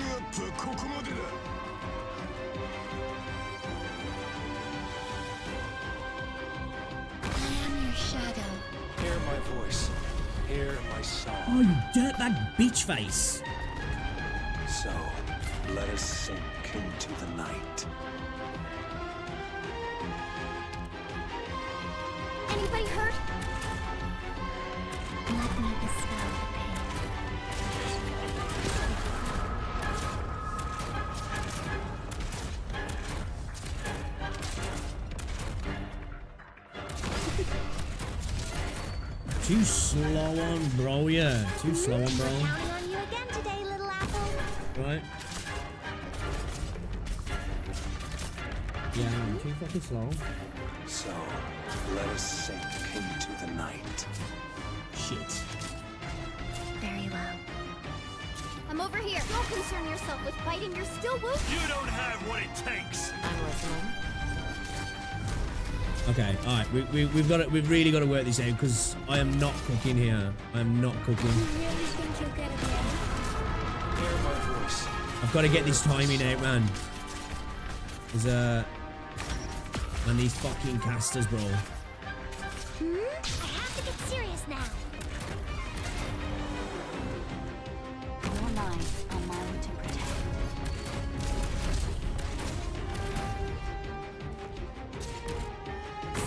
I am your shadow. Hear my voice. Hear my Oh, song. you dirtbag bitch face. So, let us sink into the night. Anybody hurt? Let me dispel the pain. Too slow on, bro. Yeah, too slow on, bro. Counting on you again today, little apple. Right? Yeah, I'm too fucking slow. So, let us sink into the night. Shit. Very well. I'm over here. Don't concern yourself with fighting. You're still wounded. You don't have what it takes. I'm listening. Okay, all right. We've got it. We've really got to work this out because I am not cooking here. I am not cooking. You really think you'll get it right? Hear my voice. I've got to get this timing out, man. There's man, these fucking casters, bro. I have to get serious now. Your lives are mine to protect.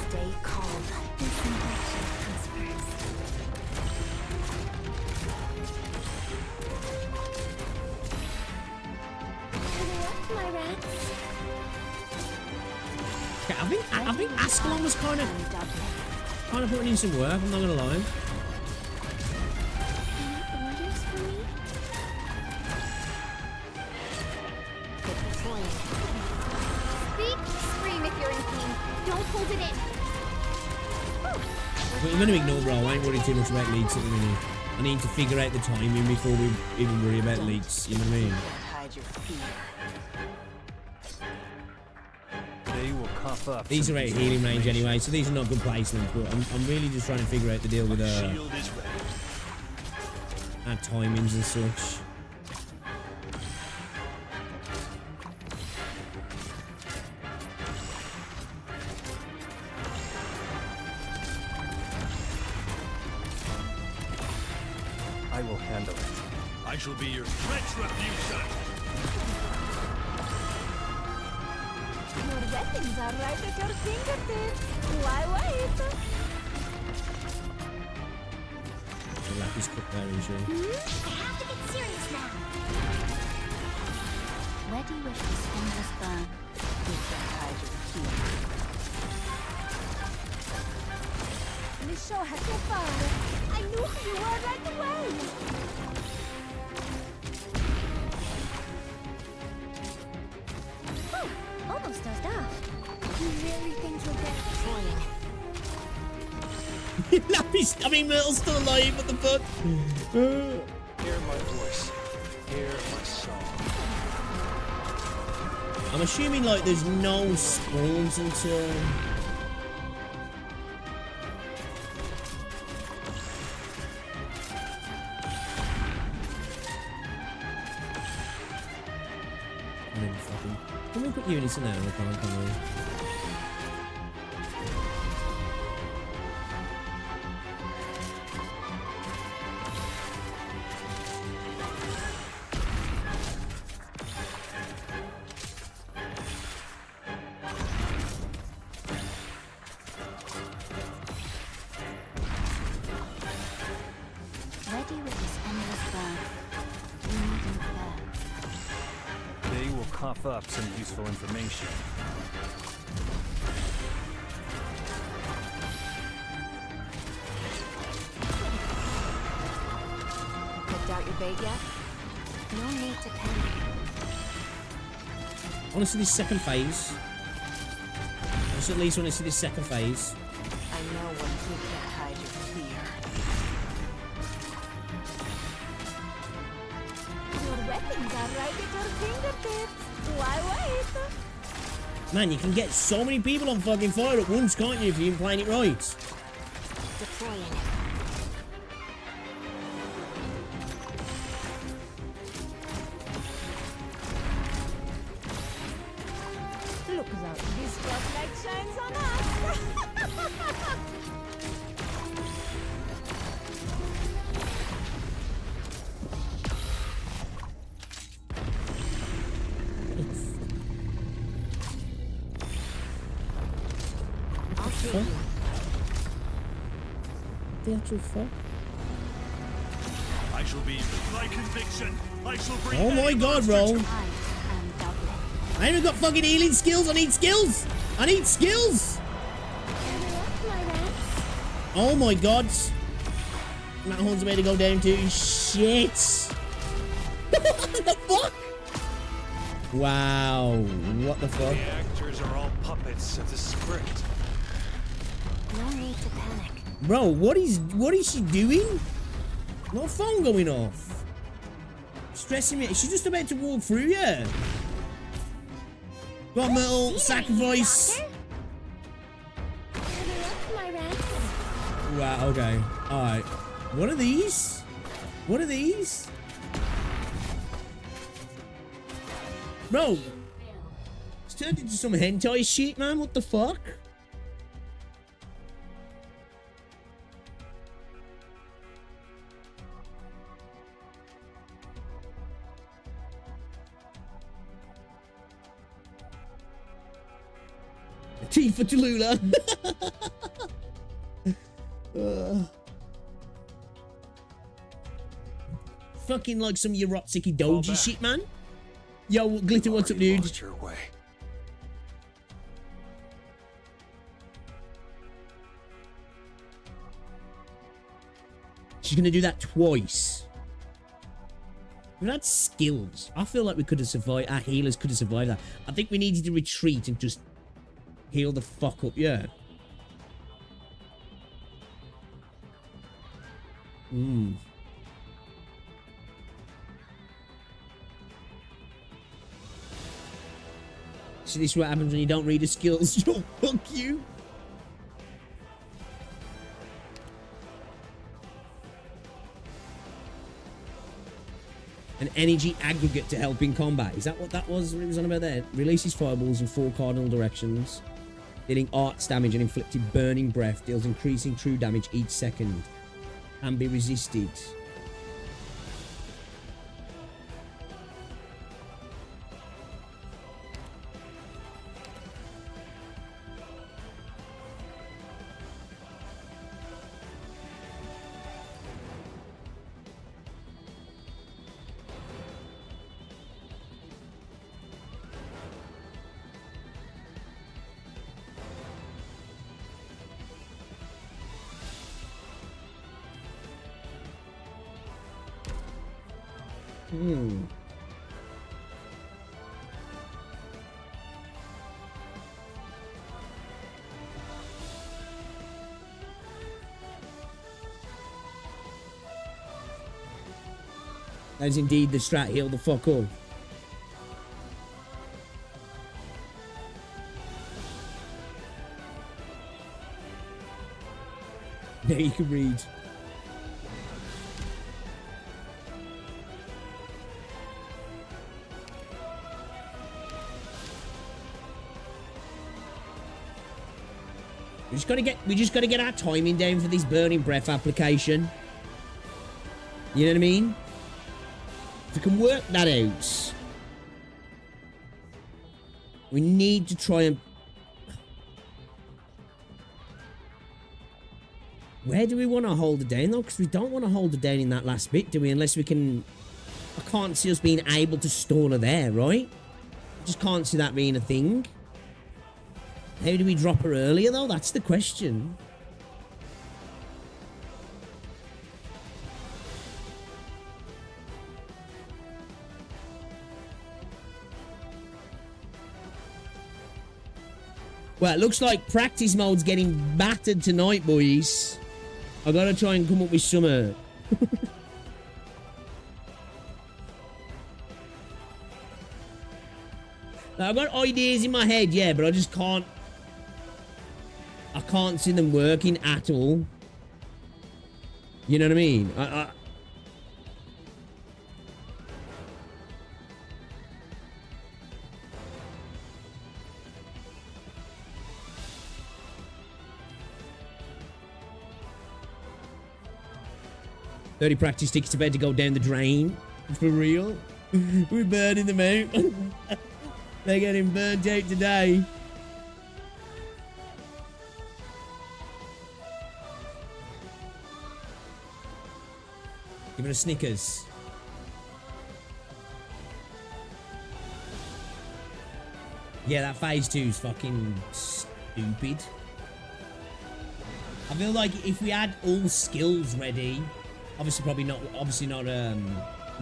Stay calm. Disinfection comes first. Hurry up, my rats. Okay, I think Ascalon was kind of putting in some work. I'm not gonna lie. Any orders for me? Speak, scream if you're in pain. Don't hold it in. I'm gonna ignore, bro. I ain't worried too much about leaks at the minute. I need to figure out the timing before we even worry about leaks. You know what I mean? Hide your fear. They will cough up. These are out healing range anyway, so these are not good placements. But I'm really just trying to figure out the deal with Shield is ready. our timings and such. I will handle it. I shall be your retribution. Your weapons are right at your fingertips. Why wait? The lapis cook there, is she? I have to get serious now. Ready with this endless burn. You can hide your fear. Le show had so far. I knew who you were right away. Whew, almost dozed off. You really think you'll get it? Lapis, I mean, Myrtle's still alive. What the fuck? Hear my voice. Hear my song. I'm assuming like there's no spawns until. Can we put units in there? We can't, can we? Ready with this endless burn. You needn't fear. They will cough up some useful information. Picked out your bait yet? No need to panic. I want to see this second phase. I just at least want to see this second phase. I know when you can't hide your fear. Your weapons are right at your fingertips. Why wait? Man, you can get so many people on fucking fire at once, can't you, if you're playing it right? Deploying. fuck? The actual fuck? I shall be my conviction. I shall bring. Oh my god, bro. I haven't got fucking healing skills. I need skills. I need skills. Oh my god. That horn's about to go down too. Shit. What the fuck? Wow. What the fuck? The actors are all puppets of the script. No need to panic. Bro, what is she doing? No phone going off. Stressing me. She's just about to walk through, yeah. Got metal, sacrifice. Wow, okay. Alright. What are these? What are these? Bro. It's turned into some hentai shit, man. What the fuck? T for Tallulah. Fucking like some Yorotsiki Doji shit, man. Yo, Glitter, what's up, dude? Lost your way. She's gonna do that twice. We've had skills. I feel like we could have survived. Our healers could have survived that. I think we needed to retreat and just heal the fuck up, yeah. See, this is what happens when you don't read the skills. Yo, fuck you. An energy aggregate to help in combat. Is that what that was? What it was on about there? Releases fireballs in 4 cardinal directions. Dealing arts damage and inflicting burning breath. Deals increasing true damage each second. Can be resisted. That is indeed the strat. Heal the fuck up. Now you can read. We just gotta get our timing down for this burning breath application. You know what I mean? If we can work that out, we need to try and... Where do we want to hold it down, though? Because we don't want to hold it down in that last bit, do we? Unless we can... I can't see us being able to stall her there, right? I just can't see that being a thing. How do we drop her earlier, though? That's the question. Well, it looks like practice mode's getting battered tonight, boys. I gotta try and come up with some... I've got ideas in my head, yeah, but I just can't... I can't see them working at all. You know what I mean? "30 practice tickets about to go down the drain." For real? We're burning them out. They're getting burnt out today. Give it a Snickers. Yeah, that phase 2 is fucking stupid. I feel like if we had all skills ready, obviously not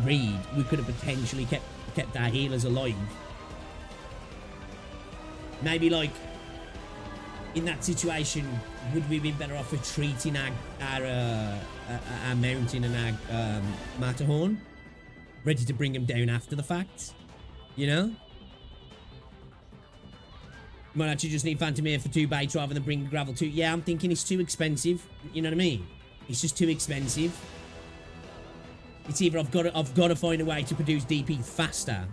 Reed, we could have potentially kept our healers alive. Maybe like in that situation, would we be better off retreating our mountain and our Matterhorn, ready to bring them down after the fact? You know? Might actually just need Phantom here for 2 baits rather than bring Gravel 2. Yeah, I'm thinking it's too expensive. You know what I mean? It's just too expensive. It's either I've got to find a way to produce DP faster,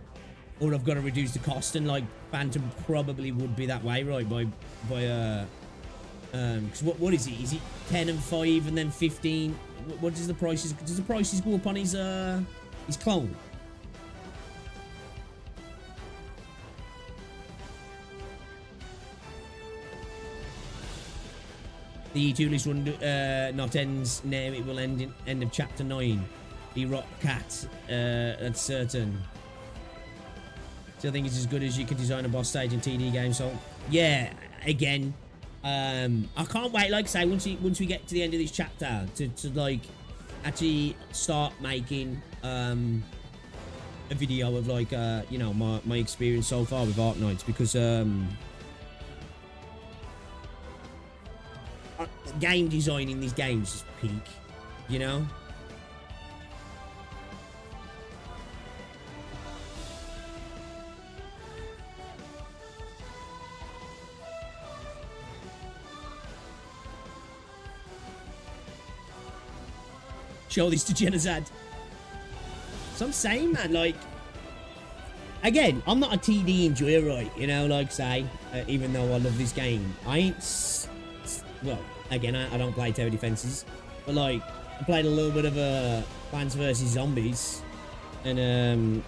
or I've got to reduce the cost, and like Phantom probably would be that way, right? Because what is it? Is it 10 and 5 and then 15? What does the prices? Does the prices go up on his clone? The E2 list run not ends now. It will end in end of chapter 9. The Rock Cat, that's certain. So I think it's as good as you can design a boss stage in TD games. So yeah, again, I can't wait. Like I say, once we get to the end of this chapter, to like actually start making a video of like you know, my experience so far with Arknights, because game design in these games is peak, you know. Show this to Genazad. So I'm saying, man, like, again, I'm not a TD enjoyer, right? You know, like, say, even though I love this game, I ain't, well, again, I don't play tower defenses, but like, I played a little bit of Plants vs Zombies, and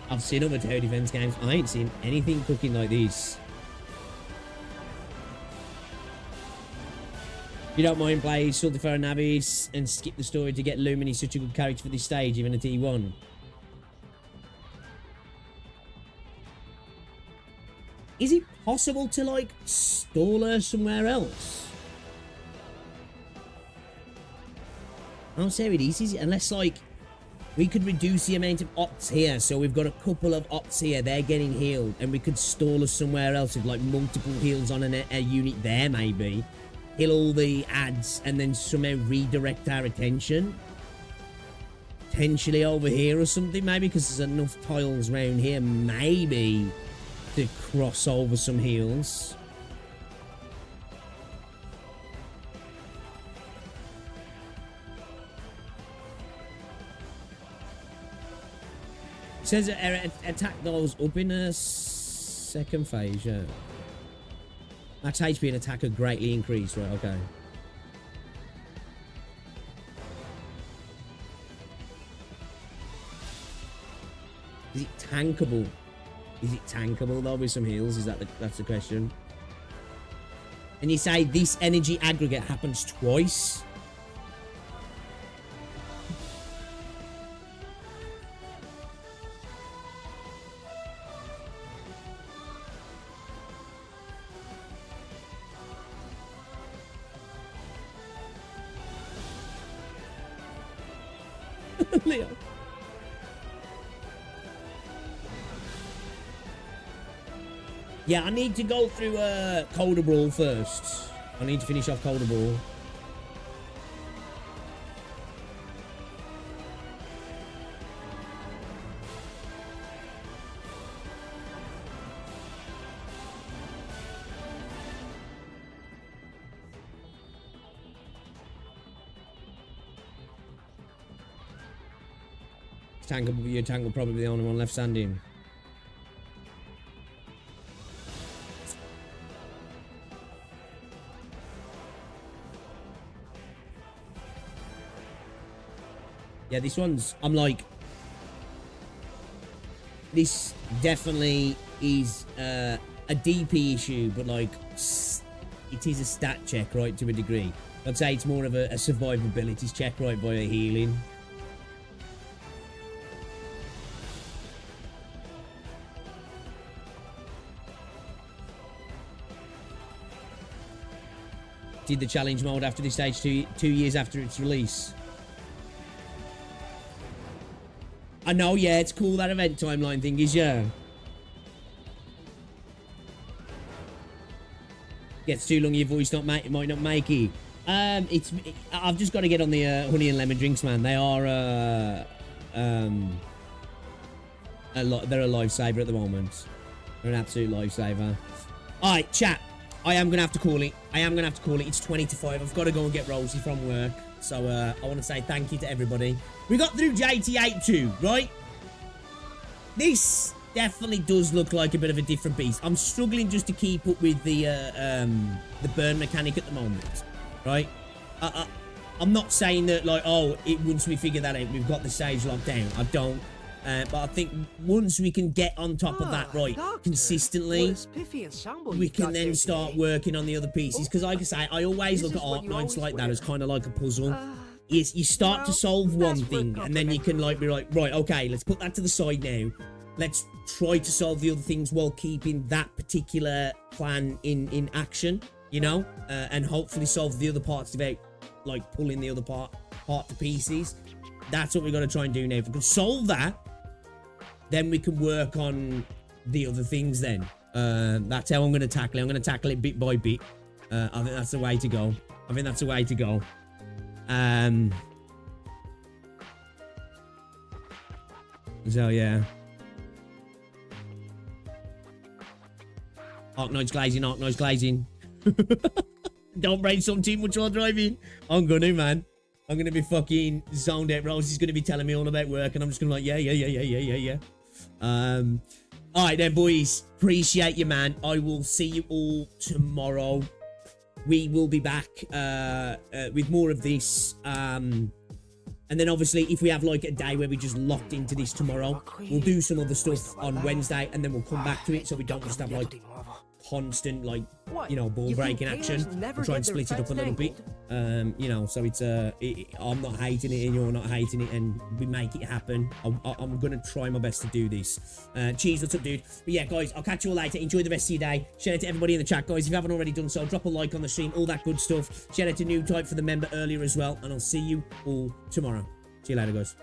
I've seen other tower defense games. I ain't seen anything cooking like this. If you don't mind, play Sultifer Navis and skip the story to get Lumen. He's such a good character for this stage, even at T1. Is it possible to, like, stall her somewhere else? I don't say it is it? Unless, like, we could reduce the amount of opts here. So we've got a couple of opts here. They're getting healed. And we could stall her somewhere else with, like, multiple heals on a unit there, maybe. Kill all the ads and then somehow redirect our attention. Potentially over here or something, maybe, because there's enough tiles around here, maybe, to cross over some heals. It says attack goes up in a second phase, yeah. Max HP and attack are greatly increased, right? Okay. Is it tankable? Is it tankable though with some heals? Is that's the question? And you say this energy aggregate happens twice? Leo. Yeah, I need to go through Colder Brawl first. I need to finish off Colder Brawl. Your tank will probably be the only one left standing. Yeah, this one's, I'm like, this definitely is a DP issue, but like, it is a stat check, right, to a degree. I'd say it's more of a survivability check right via healing. Did the challenge mode after this stage 2 years after its release. I know, yeah, it's cool that event timeline thing is, yeah. Gets too long, your voice might not make it. I've just got to get on the honey and lemon drinks, man. They are they're a lifesaver at the moment. They're an absolute lifesaver. All right, chat. I am gonna have to call it. It's 20 to 5. I've got to go and get Rosie from work. So I want to say thank you to everybody. We got through JT8-2, right? This definitely does look like a bit of a different beast. I'm struggling just to keep up with the burn mechanic at the moment, right? I'm not saying that like, oh, once we figure that out, we've got the stage locked down. I don't. But I think once we can get on top of that right consistently, we can then start working on the other pieces. Because like I say, I always look at Arknights like that as kind of like a puzzle. You start to solve one thing and then you can like be like, right, okay, let's put that to the side now. Let's try to solve the other things while keeping that particular plan in action, you know, and hopefully solve the other parts without like pulling the other part to pieces. That's what we've got to try and do now. If we can solve that, then we can work on the other things then. That's how I'm going to tackle it. I'm going to tackle it bit by bit. I think that's the way to go. So, yeah. Arknights glazing. Don't brainstorm too much while driving. I'm going to, man. I'm going to be fucking zoned out. Rosie's going to be telling me all about work, and I'm just going to be like, yeah. All right then, boys. Appreciate you, man. I will see you all tomorrow. We will be back with more of this. And then obviously, if we have like a day where we just locked into this tomorrow, we'll do some other stuff on Wednesday, and then we'll come back to it so we don't just have like constant like, you know, ball breaking action. We'll try and split it up a little bit. You know, so it's I'm not hating it and you're not hating it, and we make it happen. I'm gonna try my best to do this. Cheese, what's up, dude? But yeah, guys, I'll catch you all later. Enjoy the rest of your day. Shout out to everybody in the chat, guys. If you haven't already done so, drop a like on the stream, all that good stuff. Shout out to Noob Type for the member earlier as well, and I'll see you all tomorrow. See you later, guys.